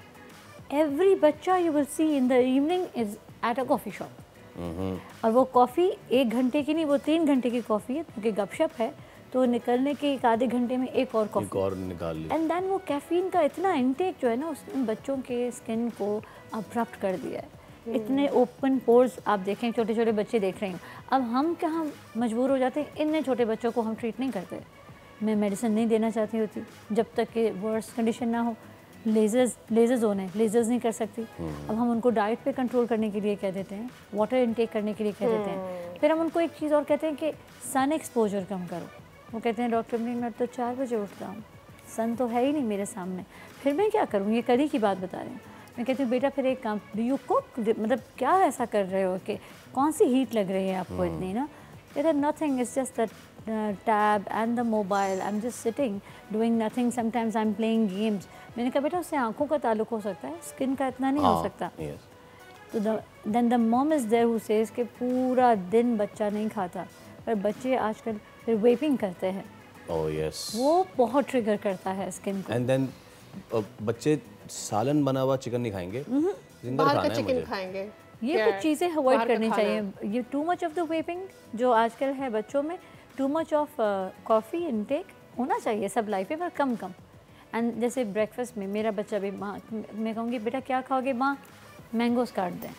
एवरी बच्चा you will see in the evening is at a coffee shop. और वो कॉफ़ी 1 घंटे की नहीं, वो 3 घंटे की कॉफ़ी है, क्योंकि गपशप है। तो निकलने के 1 आधे घंटे में एक और कॉफ़ी निकाल ली। एंड देन वो कैफीन का इतना इनटेक जो है ना, उसने बच्चों के स्किन को अब्रप्ट कर दिया है। इतने ओपन पोर्स आप देखें, छोटे छोटे बच्चे देख रहे हैं। अब हम कहाँ मजबूर हो जाते हैं, इतने छोटे बच्चों को हम ट्रीट नहीं करते। मैं मेडिसिन नहीं देना चाहती होती जब तक कि वर्स्ट कंडीशन ना हो। लेज़र जोन है, लेज़र्स नहीं कर सकती। अब हम उनको डाइट पे कंट्रोल करने के लिए कह देते हैं, वाटर इनटेक करने के लिए कह देते हैं। फिर हम उनको एक चीज़ और कहते हैं कि सन एक्सपोजर कम करो। वो कहते हैं डॉक्टर मैं तो 4 बजे उठता हूँ, सन तो है ही नहीं मेरे सामने, फिर मैं क्या करूँ? ये कल ही की बात बता रही हूँ। मैं कहती हूँ बेटा फिर एक काम, डू यू कुक, मतलब क्या ऐसा कर रहे हो कि कौन सी हीट लग रही है आपको इतनी ना? कहते nothing, it's just the tab and the mobile, I am just sitting doing nothing, sometimes I am playing games. मैंने कहा बेटा उससे आंखों का ताल्लुक हो सकता है, स्किन का इतना नहीं हो सकता। तो then the mom is there who says कि पूरा दिन बच्चा नहीं खाता, पर बच्चे आजकल फिर वेपिंग करते हैं। ओह यस, वो बहुत ट्रिगर करता है स्किन को। एंड देन बच्चे सालन बना हुआ चिकन नहीं खाएंगे, जिंदा खाना है मुझे। खाएंगे। ये कुछ चीज़ें अवॉइड करनी चाहिए। ये too much of the vaping जो आजकल है बच्चों में, too much of coffee intake होना चाहिए सब लाइफ में, पर कम। एंड जैसे ब्रेकफास्ट में मेरा बच्चा भी, माँ मैं कहूँगी बेटा क्या खाओगे? माँ मैंगोस काट दें।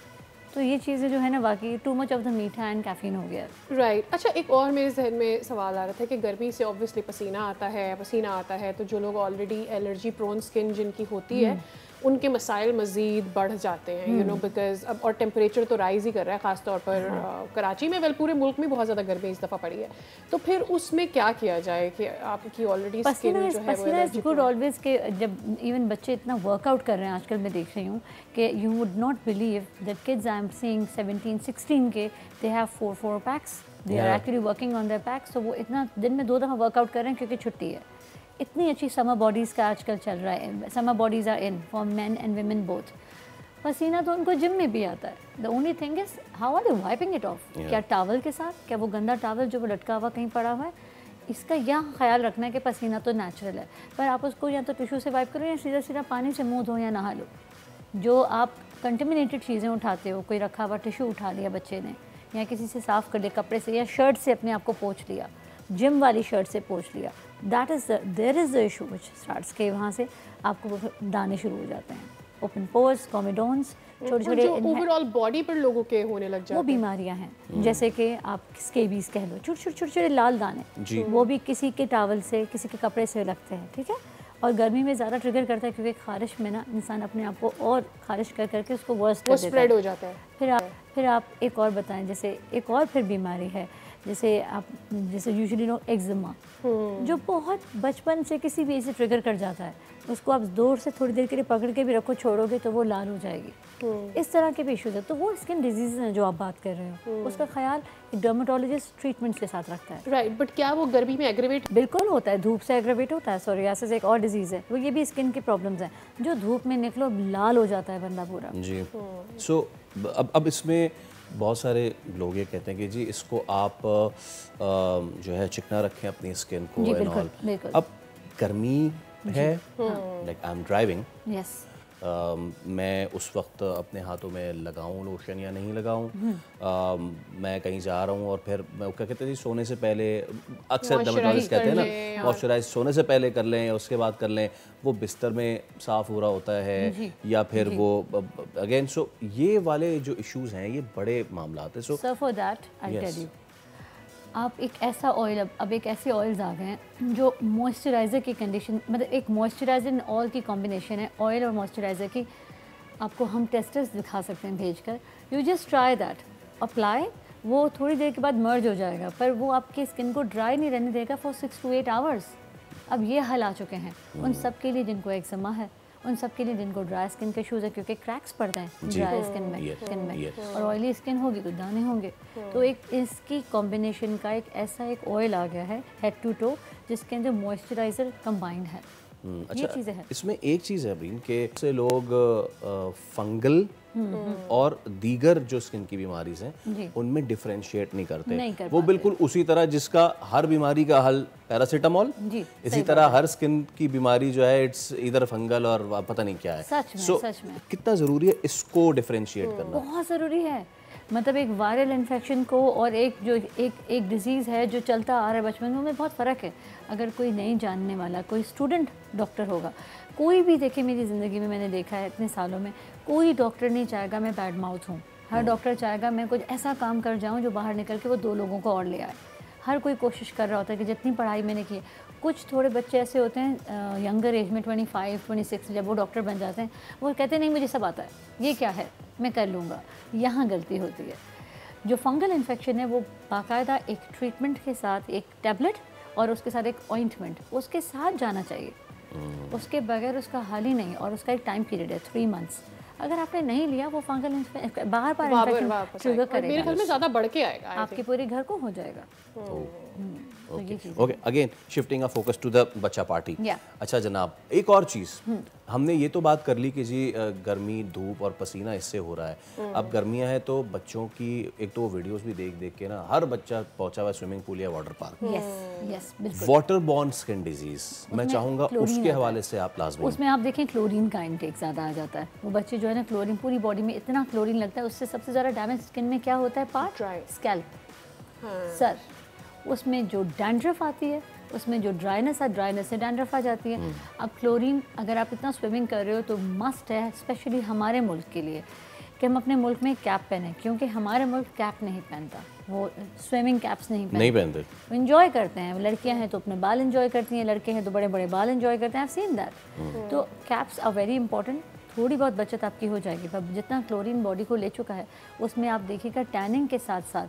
तो ये चीज़ें जो है ना, वाकई टू मच ऑफ द मीठा एंड कैफीन हो गया। राइट। अच्छा, एक और मेरे जहन में सवाल आ रहा था कि गर्मी से ऑब्वियसली पसीना आता है, तो जो लोग ऑलरेडी एलर्जी प्रोन स्किन जिनकी होती है, उनके मसाइल मज़ीद बढ़ जाते हैं, यू नो, बिकॉज अब और टेम्परेचर तो राइज ही कर रहा है, ख़ासतौर पर कराची में, पूरे मुल्क में बहुत ज़्यादा गर्मी इस दफ़ा पड़ी है। तो फिर उसमें क्या किया जाए कि आपकी ऑलरेडी स्किन जो है पसीना इज़ गुड ऑलवेज के जब इवन बच्चे इतना वर्कआउट कर रहे हैं आजकल, मैं देख रही हूँ कि you would not believe that kids I am seeing 17-16 के, they have 4 packs, they are actually working on their packs. तो वो इतना दिन में 2 दफ़ा वर्कआउट कर रहे हैं क्योंकि छुट्टी है। इतनी अच्छी समर बॉडीज़ का आजकल चल रहा है, summer bodies are in for men and women both. पसीना तो उनको जिम में भी आता है। The only thing is how are they wiping it off? क्या टावल के साथ? क्या वो गंदा टावल जो वो लटका हुआ कहीं पड़ा हुआ है? इसका यह ख्याल रखना है कि पसीना तो नेचुरल है, पर आप उसको या तो टिशू से वाइप करो या सीधा सीधा पानी से मुँह धो या नहा लो। जो आप कंटेमिनेटेड चीज़ें उठाते हो, कोई रखा हुआ टिशू उठा लिया बच्चे ने, या किसी से साफ़ कर लिया कपड़े से, या शर्ट से अपने आप को पोंछ लिया, जिम वाली शर्ट से पोंछ लिया, that is there is the issue which starts के वहाँ से आपको दाने शुरू हो जाते हैं, ओपन पोर्स, कॉमेडोन्स, छोटे ओवरऑल बॉडी पर लोगों के होने लग जाते हैं। वो बीमारियां हैं, जैसे कि आप स्केबीज कह लो, छोटे छोटे लाल दाने, वो भी किसी के टावल से, किसी के कपड़े से लगते हैं, ठीक है। और गर्मी में ज़्यादा ट्रिगर करता है क्योंकि खारिश में ना इंसान अपने आप को और खारिश कर करके उसको वर्स्ट कर देता है, स्प्रेड हो जाता है। फिर आप एक और बताएं, जैसे एक और फिर बीमारी है जैसे यूजुअली लोग एक्जिमा, जो बहुत बचपन से किसी भी से ट्रिगर कर जाता है, उसको आप दूर से थोड़ी देर के लिए पकड़ के भी रखो, छोड़ोगे तो वो लाल हो जाएगी। इस तरह के भी इशूज़ है। तो वो स्किन डिजीज़ हैं जो आप बात कर रहे हो, उसका ख्याल एक डर्मेटोलॉजिस्ट ट्रीटमेंट्स के साथ रखता है। राइट, बट क्या वो गर्मी में एग्रेवेट? बिल्कुल होता है, धूप से एग्रेवेट होता है। सोरियासिस एक और डिजीज़ है, वो ये भी स्किन की प्रॉब्लम्स हैं, जो धूप में निकलो लाल हो जाता है बंदा पूरा। जी। सो अब इसमें बहुत सारे लोग ये कहते हैं कि जी इसको आप जो है चिकना रखें अपनी स्किन को एंड ऑल। अब गर्मी है, लाइक आई एम ड्राइविंग, मैं उस वक्त अपने हाथों में लगाऊं लोशन या नहीं लगाऊं, मैं कहीं जा रहा हूं और फिर मैं क्या कहते हैं जी सोने से पहले, अक्सर डर्मेटोलॉजिस्ट कहते हैं ना मॉइस्चराइज सोने से पहले कर लें या उसके बाद कर लें, वो बिस्तर में साफ़ हो रहा होता है या फिर वो अगेन। सो ये वाले जो इश्यूज़ हैं ये बड़े मामला हैं। So for that I tell you, आप एक ऐसा ऑयल, अब एक ऐसे ऑयल्स आ गए हैं जो मॉइस्चराइज़र की कंडीशन, मतलब एक मॉइस्चराइज़र एंड ऑयल की कॉम्बिनेशन है, ऑयल और मॉइस्चराइज़र की। आपको हम टेस्टर्स दिखा सकते हैं भेजकर, you just try that, apply, वो थोड़ी देर के बाद मर्ज हो जाएगा, पर वो आपकी स्किन को ड्राई नहीं रहने देगा फॉर 6 to 8 आवर्स। अब ये हल आ चुके हैं उन सब के लिए जिनको एक्जिमा है, उन सब के लिए जिनको ड्राई स्किन के इशूज़ है, क्योंकि क्रैक्स पड़ते हैं ड्राई स्किन में और ऑयली स्किन होगी तो दाने होंगे। तो एक इसकी कॉम्बिनेशन का एक ऑयल आ गया है हेड टू टो, जिसके अंदर मॉइस्चराइज़र कंबाइंड है। अच्छा, ये चीज़ें हैं। इसमें एक चीज़ है अब्रीन के से लोग फंगल और दीगर जो स्किन की बीमारीज हैं उनमें डिफरेंशिएट नहीं करते। वो बिल्कुल उसी तरह जिसका हर बीमारी का हल पैरासीटामोल, इसी तरह हर स्किन की बीमारी जो है इट्स इधर फंगल और पता नहीं क्या है। सच में कितना ज़रूरी है इसको डिफरेंशिएट करना? बहुत ज़रूरी है। मतलब एक वायरल इन्फेक्शन को और एक जो एक डिज़ीज़ है जो चलता आ रहा है बचपन में बहुत फ़र्क है। अगर कोई नहीं जानने वाला कोई स्टूडेंट डॉक्टर होगा, कोई भी देखे मेरी ज़िंदगी में मैंने देखा है इतने सालों में, कोई डॉक्टर नहीं चाहेगा मैं बैड माउथ हूँ। हर डॉक्टर चाहेगा मैं कुछ ऐसा काम कर जाऊँ जो बाहर निकल के वो 2 लोगों को और ले आए। हर कोई कोशिश कर रहा होता है कि जितनी पढ़ाई मैंने की। कुछ थोड़े बच्चे ऐसे होते हैं यंगर एज में 25-26 जब वो डॉक्टर बन जाते हैं, वो कहते हैं नहीं मुझे सब आता है, ये क्या है मैं कर लूँगा। यहाँ गलती होती है। जो फंगल इन्फेक्शन है वो बाकायदा एक ट्रीटमेंट के साथ, एक टैबलेट और उसके साथ एक ऑइंटमेंट उसके साथ जाना चाहिए। उसके बगैर उसका हल ही नहीं। और उसका एक टाइम पीरियड है 3 मंथ्स। अगर आपने नहीं लिया वो फंगल बार इन्फेक्शन ट्रिगर करेगा, मेरे ख्याल में ज़्यादा बढ़ के आएगा, आपके पूरे घर को हो जाएगा। Okay, again shifting a focus to the बच्चा पार्टी। अच्छा जनाब, एक और चीज़, हमने ये तो बात कर ली कि जी गर्मी, धूप और पसीना इससे हो रहा है। अब गर्मियाँ हैं तो बच्चों की एक तो वो वीडियोस भी देख के ना हर बच्चा पहुंचा हुआ है स्विमिंग पूल या water park. Water borne skin disease, मैं चाहूँगा उसके हवाले से आप लाजमी। उसमें आप देखें क्लोरीन का इंटेक ज़्यादा आ जाता है। वो बच्चे जो है ना क्लोरीन, पूरी बॉडी में इतना क्लोरीन लगता है, उससे सबसे ज़्यादा डैमेज स्किन में क्या होता है? Part scalp, sir. उसमें जो डैंड्रफ आती है, उसमें जो ड्राइनेस है, ड्राइनेस से डैंड्रफ आ जाती है। अब क्लोरीन अगर आप इतना स्विमिंग कर रहे हो तो मस्ट है, स्पेशली हमारे मुल्क के लिए, कि हम अपने मुल्क में कैप पहने, क्योंकि हमारे मुल्क कैप नहीं पहनता, वो स्विमिंग कैप्स नहीं पहनते। इंजॉय करते हैं, लड़कियां हैं तो अपने बाल इंजॉय करती हैं, लड़के हैं तो बड़े बड़े बाल इंजॉय करते हैं। I have seen that. तो कैप्स आर वेरी इंपॉर्टेंट। थोड़ी बहुत बचत आपकी हो जाएगी, पर जितना क्लोरीन बॉडी को ले चुका है उसमें आप देखिएगा टैनिंग के साथ साथ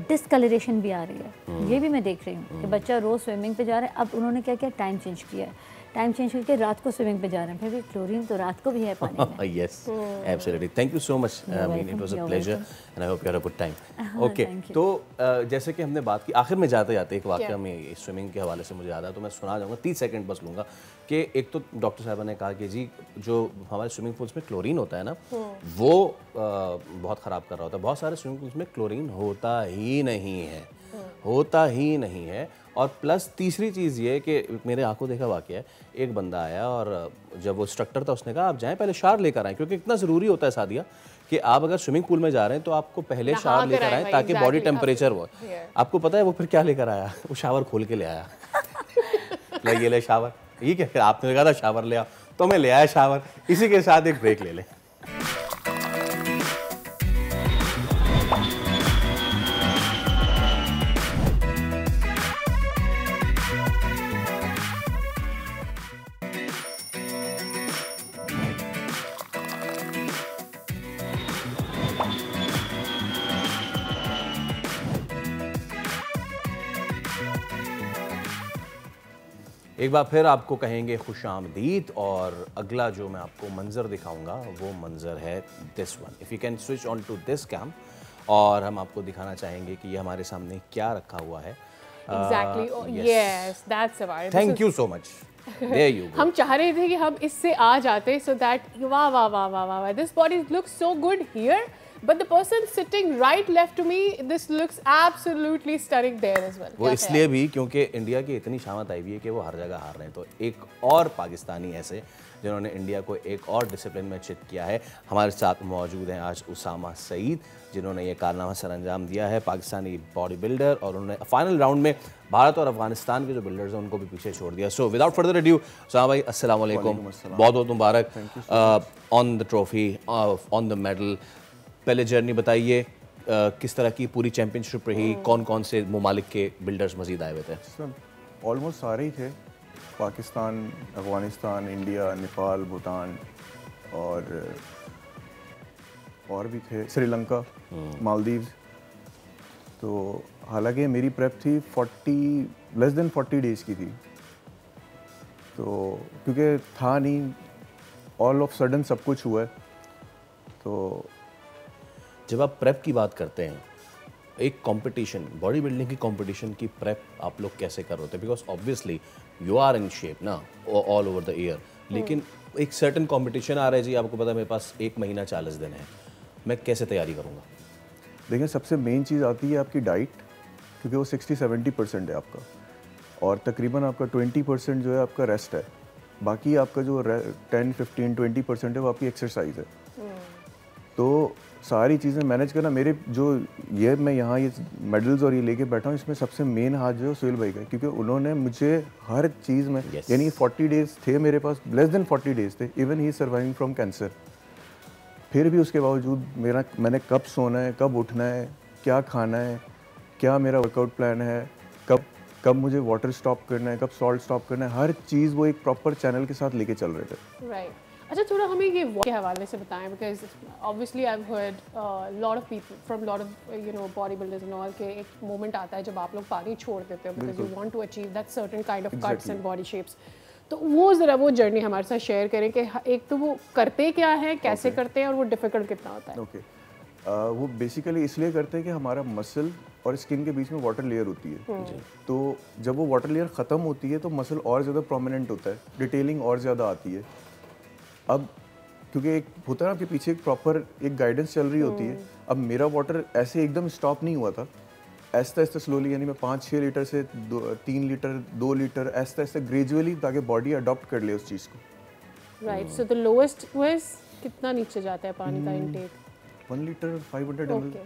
डिस्कलरेशन भी आ रही है। ये भी मैं देख रही हूँ कि बच्चा रोज़ स्विमिंग पे जा रहा है। अब उन्होंने क्या किया, टाइम चेंज किया है, टाइम चेंज करके रात को स्विमिंग पे जा रहे हैं। फिर भी क्लोरीन तो रात को भी है पानी में। Yes, absolutely. Thank you so much, I mean it was a pleasure and I hope you had a good time. Okay, तो जैसे कि हमने बात की, आखिर में जाते जाते एक वाकया में स्विमिंग के हवाले से मुझे याद आया, तो मैं सुना जाऊँगा, 30 सेकंड बस लूँगा। कि एक तो डॉक्टर साहबा ने कहा कि जी जो हमारे स्विमिंग पूल्स में क्लोरीन होता है ना, वो बहुत ख़राब कर रहा होता है। बहुत सारे स्विमिंग पूल्स में क्लोरीन होता ही नहीं है। और प्लस तीसरी चीज़ ये कि मेरे आंखों देखा वाकया है, एक बंदा आया और जब वो इंस्ट्रक्टर था उसने कहा आप जाएं पहले शावर लेकर आएँ, क्योंकि इतना ज़रूरी होता है सादिया कि आप अगर स्विमिंग पूल में जा रहे हैं तो आपको पहले शावर लेकर आएँ ताकि बॉडी टेम्परेचर हो। आपको पता है वो फिर क्या लेकर आया? वो शावर खोल के ले आया। ये ले शावर, ठीक है, आपने कहा था शावर ले आओ तो मैं ले आया शावर। इसी के साथ एक ब्रेक ले लें। एक बार फिर आपको कहेंगे खुशामदीद। और अगला जो मैं आपको मंजर दिखाऊंगा वो मंजर है this one. If you can switch on to this cam, और हम आपको दिखाना चाहेंगे कि ये हमारे सामने क्या रखा हुआ है। Exactly. Yes, that's about it. Thank you so much. There you go. हम चाह रहे थे कि हम इससे आ जाते, so that वाह वाह वाह वाह वाह, this body looks so good here, but the person sitting right left to me, this looks absolutely stunning there as well. वो इसलिए भी क्योंकि इंडिया की इतनी शामत आई हुई है कि वो हर जगह हार रहे हैं। तो एक और पाकिस्तानी ऐसे जिन्होंने इंडिया को एक और डिसिप्लिन में चित किया है, हमारे साथ मौजूद हैं आज उसामा सईद, जिन्होंने ये कारनामा सर अंजाम दिया है, पाकिस्तानी बॉडी बिल्डर, और उन्होंने फाइनल राउंड में भारत और अफगानिस्तान के जो बिल्डर्स हैं उनको भी पीछे छोड़ दिया। So without further adieu, Usama भाई अस्सलाम वालेकुम, बहुत बहुत मुबारक on the trophy, on the medal. पहले जर्नी बताइए, किस तरह की पूरी चैंपियनशिप रही, कौन कौन से ममालिक के बिल्डर्स मजीद आए हुए थे? ऑलमोस्ट सारे ही थे, पाकिस्तान, अफगानिस्तान, इंडिया, नेपाल, भूटान और भी थे, श्रीलंका, मालदीव्स। तो हालांकि मेरी प्रेप थी लेस देन 40 डेज़ की थी, तो क्योंकि था नहीं, ऑल ऑफ सडन सब कुछ हुआ है। तो जब आप प्रेप की बात करते हैं, एक कंपटीशन, बॉडी बिल्डिंग की कंपटीशन की प्रेप आप लोग कैसे कर रहे थे? Because obviously you are in shape ना ऑल ओवर द ईयर, लेकिन एक सर्टन कंपटीशन आ रहा है जी, आपको पता है मेरे पास 1 महीना 40 दिन है, मैं कैसे तैयारी करूँगा? देखिए, सबसे मेन चीज़ आती है आपकी डाइट, क्योंकि वो 60-70% है आपका, और तकरीबन आपका 20% जो है आपका रेस्ट है, बाकी आपका जो 10-15-20% है वो आपकी एक्सरसाइज है। तो सारी चीज़ें मैनेज करना, मेरे जो ये मैं यहाँ ये मेडल्स और ये लेके बैठा हूँ, इसमें सबसे मेन हाथ जो है सुहेल भाई का, क्योंकि उन्होंने मुझे हर चीज़ में यानी 40 डेज़ थे मेरे पास, लेस देन 40 डेज़ थे, even he surviving from cancer, फिर भी उसके बावजूद मैंने कब सोना है, कब उठना है, क्या खाना है, क्या मेरा वर्कआउट प्लान है, कब मुझे वाटर स्टॉप करना है, कब सॉल्ट स्टॉप करना है, हर चीज़ वो एक प्रॉपर चैनल के साथ लेके चल रहे थे। राइट। अच्छा, थोड़ा हमें ये के हवाले से बताएं, because obviously I have heard lot of people from lot of body builders and all के एक मोमेंट आता है जब आप लोग पानी छोड़ देते हो because you want to achieve that certain kind of cuts and body shapes. तो वो ज़रा वो जर्नी हमारे साथ शेयर करें कि एक तो वो करते क्या है, कैसे करते हैं, और वो डिफ़िकल्ट कितना होता है? ओके, वो बेसिकली इसलिए करते हैं कि हमारा मसल और स्किन के बीच में वाटर लेयर होती है, तो जब वो वाटर लेयर ख़त्म होती है तो मसल और ज़्यादा प्रोमिनेंट होता है, डिटेलिंग और ज़्यादा आती है। अब क्योंकि एक होता है आपके पीछे एक प्रॉपर एक गाइडेंस चल रही होती है। अब मेरा वाटर ऐसे एकदम स्टॉप नहीं हुआ था, ऐसा ऐसा स्लोली, यानी मैं 5-6 लीटर से 3 लीटर 2 लीटर ऐसा ऐसा ग्रेजुअली, ताकि बॉडी अडॉप्ट कर ले उस चीज़ को। Right. So the lowest was कितना नीचे जाता है पानी का इंटेक? 1 litre 500 ml।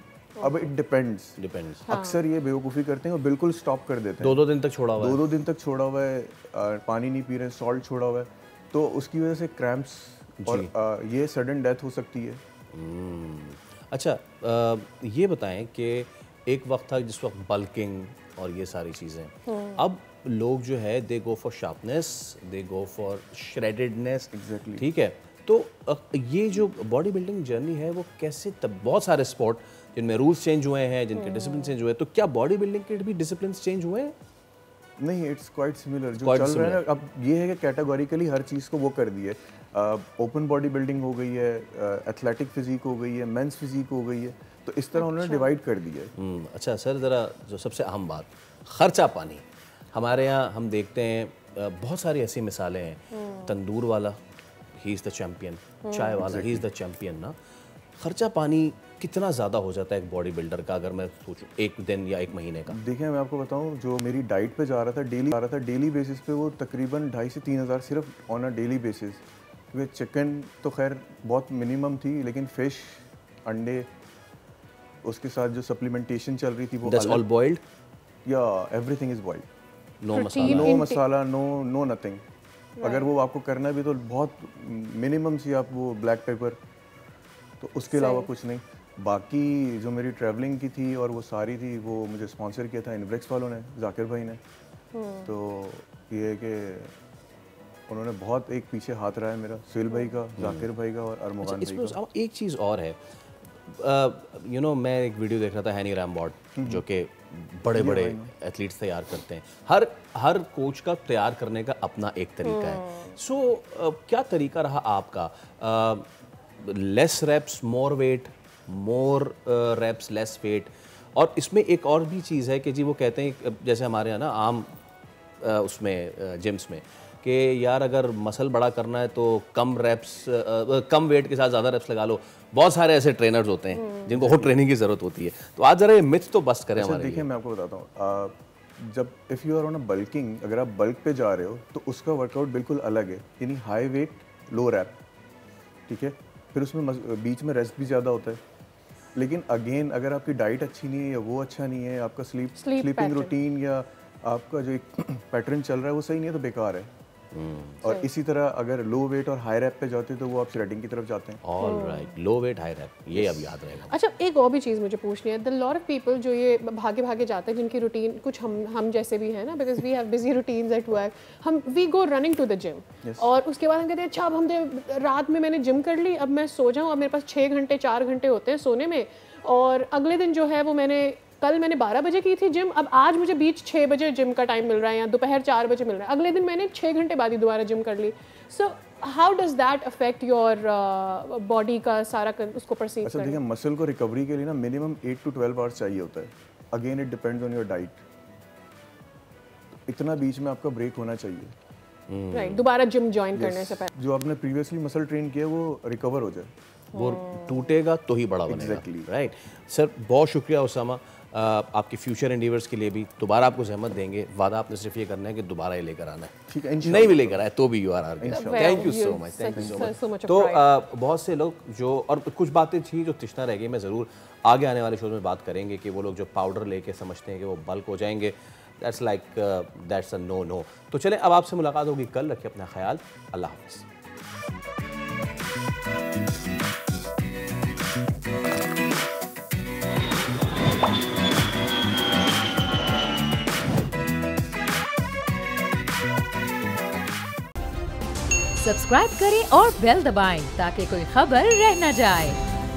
अब इट डिपेंड्स। अक्सर ये बेवकूफ़ी करते हैं और बिल्कुल स्टॉप कर देते हैं। 2-2 दिन तक छोड़ा हुआ है, 2-2 दिन तक छोड़ा हुआ है, पानी नहीं पी रहे, सॉल्ट छोड़ा हुआ है, तो उसकी वजह से क्रैम्प्स और ये सडन डेथ हो सकती है। अच्छा, ये बताएं कि एक वक्त था जिस वक्त बल्किंग और ये सारी चीज़ें, अब लोग जो है they go for sharpness, they go for shreddedness. Exactly, ठीक है। तो ये जो बॉडी बिल्डिंग जर्नी है वो कैसे, तब बहुत सारे स्पोर्ट जिनमें रूल्स चेंज हुए हैं, जिनके डिसिप्लिन चेंज हुए हैं, तो क्या बॉडी बिल्डिंग के भी डिसिप्लिन चेंज हुए हैं? नहीं, इट्स क्वाइट सिमिलर जो चल रहा है। अब ये है कि कैटेगोरिकली हर चीज़ को वो कर दिया है, ओपन बॉडी बिल्डिंग हो गई है, एथलेटिक फिजिक हो गई है, मेंस फिजिक हो गई है, तो इस तरह उन्होंने डिवाइड कर दिया है। अच्छा सर, ज़रा जो सबसे अहम बात, खर्चा पानी, हमारे यहाँ हम देखते हैं बहुत सारी ऐसी मिसालें हैं, तंदूर वाला ही इज़ द चैम्पियन, चाय वाला ही इज़ द चैम्पियन ना। खर्चा पानी कितना ज़्यादा हो जाता है एक बॉडी बिल्डर का, अगर मैं सोचूं 1 दिन या 1 महीने का? देखिए, मैं आपको बताऊं, जो मेरी डाइट पे जा रहा था डेली बेसिस पे, वो तकरीबन 2,500 से 3,000 सिर्फ ऑन अ डेली बेसिस। क्योंकि चिकन तो खैर बहुत मिनिमम थी, लेकिन फ़िश, अंडे, उसके साथ जो सप्लीमेंटेशन चल रही थी वो ऑल बॉइल्ड या everything is boiled, no masala, no nothing. अगर वो आपको करना भी तो बहुत मिनिमम सी आप वो ब्लैक पेपर, तो उसके अलावा कुछ नहीं। बाकी जो मेरी ट्रैवलिंग की थी और वो सारी थी, वो मुझे स्पॉन्सर किया था इनब्रेक्स वालों ने, जाकिर भाई ने। तो ये है कि उन्होंने बहुत एक पीछे हाथ रहा है मेरा, सुहेल भाई का, जाकिर भाई का और अरमुगान भाई का। एक चीज़ और है, मैं एक वीडियो देख रहा था हैनी रैमबॉट जो कि बड़े बड़े एथलीट्स तैयार करते हैं। हर कोच का तैयार करने का अपना एक तरीका है। सो क्या तरीका रहा आपका? लेस रेप्स मोर वेट, मोर रेप्स लेस वेट? और इसमें एक और भी चीज़ है कि जी वो कहते हैं, जैसे हमारे यहाँ ना आम उसमें जिम्स में, कि यार अगर मसल बड़ा करना है तो कम वेट के साथ ज़्यादा रेप्स लगा लो। बहुत सारे ऐसे ट्रेनर्स होते हैं जिनको बहुत ट्रेनिंग की ज़रूरत होती है। तो आज ज़रा ये मिथ तो बस्ट करें हमारे। देखिए मैं आपको बताता हूँ, जब if you are on a bulking, अगर आप बल्क पे जा रहे हो तो उसका वर्कआउट बिल्कुल अलग है, यानी हाई वेट लो रैप, ठीक है। फिर उसमें बीच में रेस्ट भी ज़्यादा होता है। लेकिन अगेन अगर आपकी डाइट अच्छी नहीं है या वो अच्छा नहीं है, आपका स्लीपिंग रूटीन या आपका जो एक पैटर्न चल रहा है वो सही नहीं है, तो बेकार है। और इसी तरह अगर लो वेट और हाई रैप पे जाते हैं तो वो आप श्रेडिंग की तरफ जाते हैं। ऑलराइट, लो वेट हाई रैप, ये अब याद रहेगा। अच्छा, एक और भी चीज़ मुझे पूछनी है। द लॉट ऑफ पीपल जो ये भागे भागे जाते हैं, जिनकी रूटीन कुछ हम जैसे भी हैं ना, because we have busy routines at work, we go running to the gym और उसके बाद हम कहते हैं अच्छा अब हम रात में मैंने जिम कर ली, अब मैं सो जाऊँ। अब मेरे पास 6 घंटे 4 घंटे होते हैं सोने में, और अगले दिन जो है वो कल मैंने 12 बजे की थी जिम, अब आज मुझे बीच 6 बजे जिम का टाइम मिल रहा है या दोपहर 4 बजे मिल रहा है। अगले दिन मैंने 6 घंटे बाद ही दोबारा जिम कर ली। So how does that affect your body का सारा उसको परसीव? अच्छा देखिए, मसल को रिकवरी के लिए ना मिनिमम 8 to 12 आवर्स चाहिए होता है। Again it depends on your diet, इतना बीच में आपका ब्रेक होना चाहिए। राइट, दोबारा जिम ज्वाइन करने से पहले जो आपने प्रीवियसली मसल ट्रेन किया वो रिकवर हो जाए, वो टूटेगा तो ही बड़ा बनेगा। राइट सर, बहुत शुक्रिया उसामा, आपके फ्यूचर एंडीवर्स के लिए भी दोबारा आपको जहमत देंगे। वादा आपने सिर्फ ये करना है कि दोबारा ये लेकर आना है, ठीक है? नहीं भी लेकर आए तो भी you are are. Thank you so much, thank you so much. तो बहुत से लोग जो, और कुछ बातें थी जो तिश्ना रह गई, मैं ज़रूर आगे आने वाले शो में बात करेंगे कि वो लोग जो पाउडर लेके समझते हैं कि वो बल्क हो जाएंगे, दैट्स अ नो। तो चलें, अब आपसे मुलाकात होगी कल। रखिए अपना ख्याल, अल्लाह हाफ़िज़। सब्सक्राइब करें और बेल दबाएं ताकि कोई खबर रह न जाए।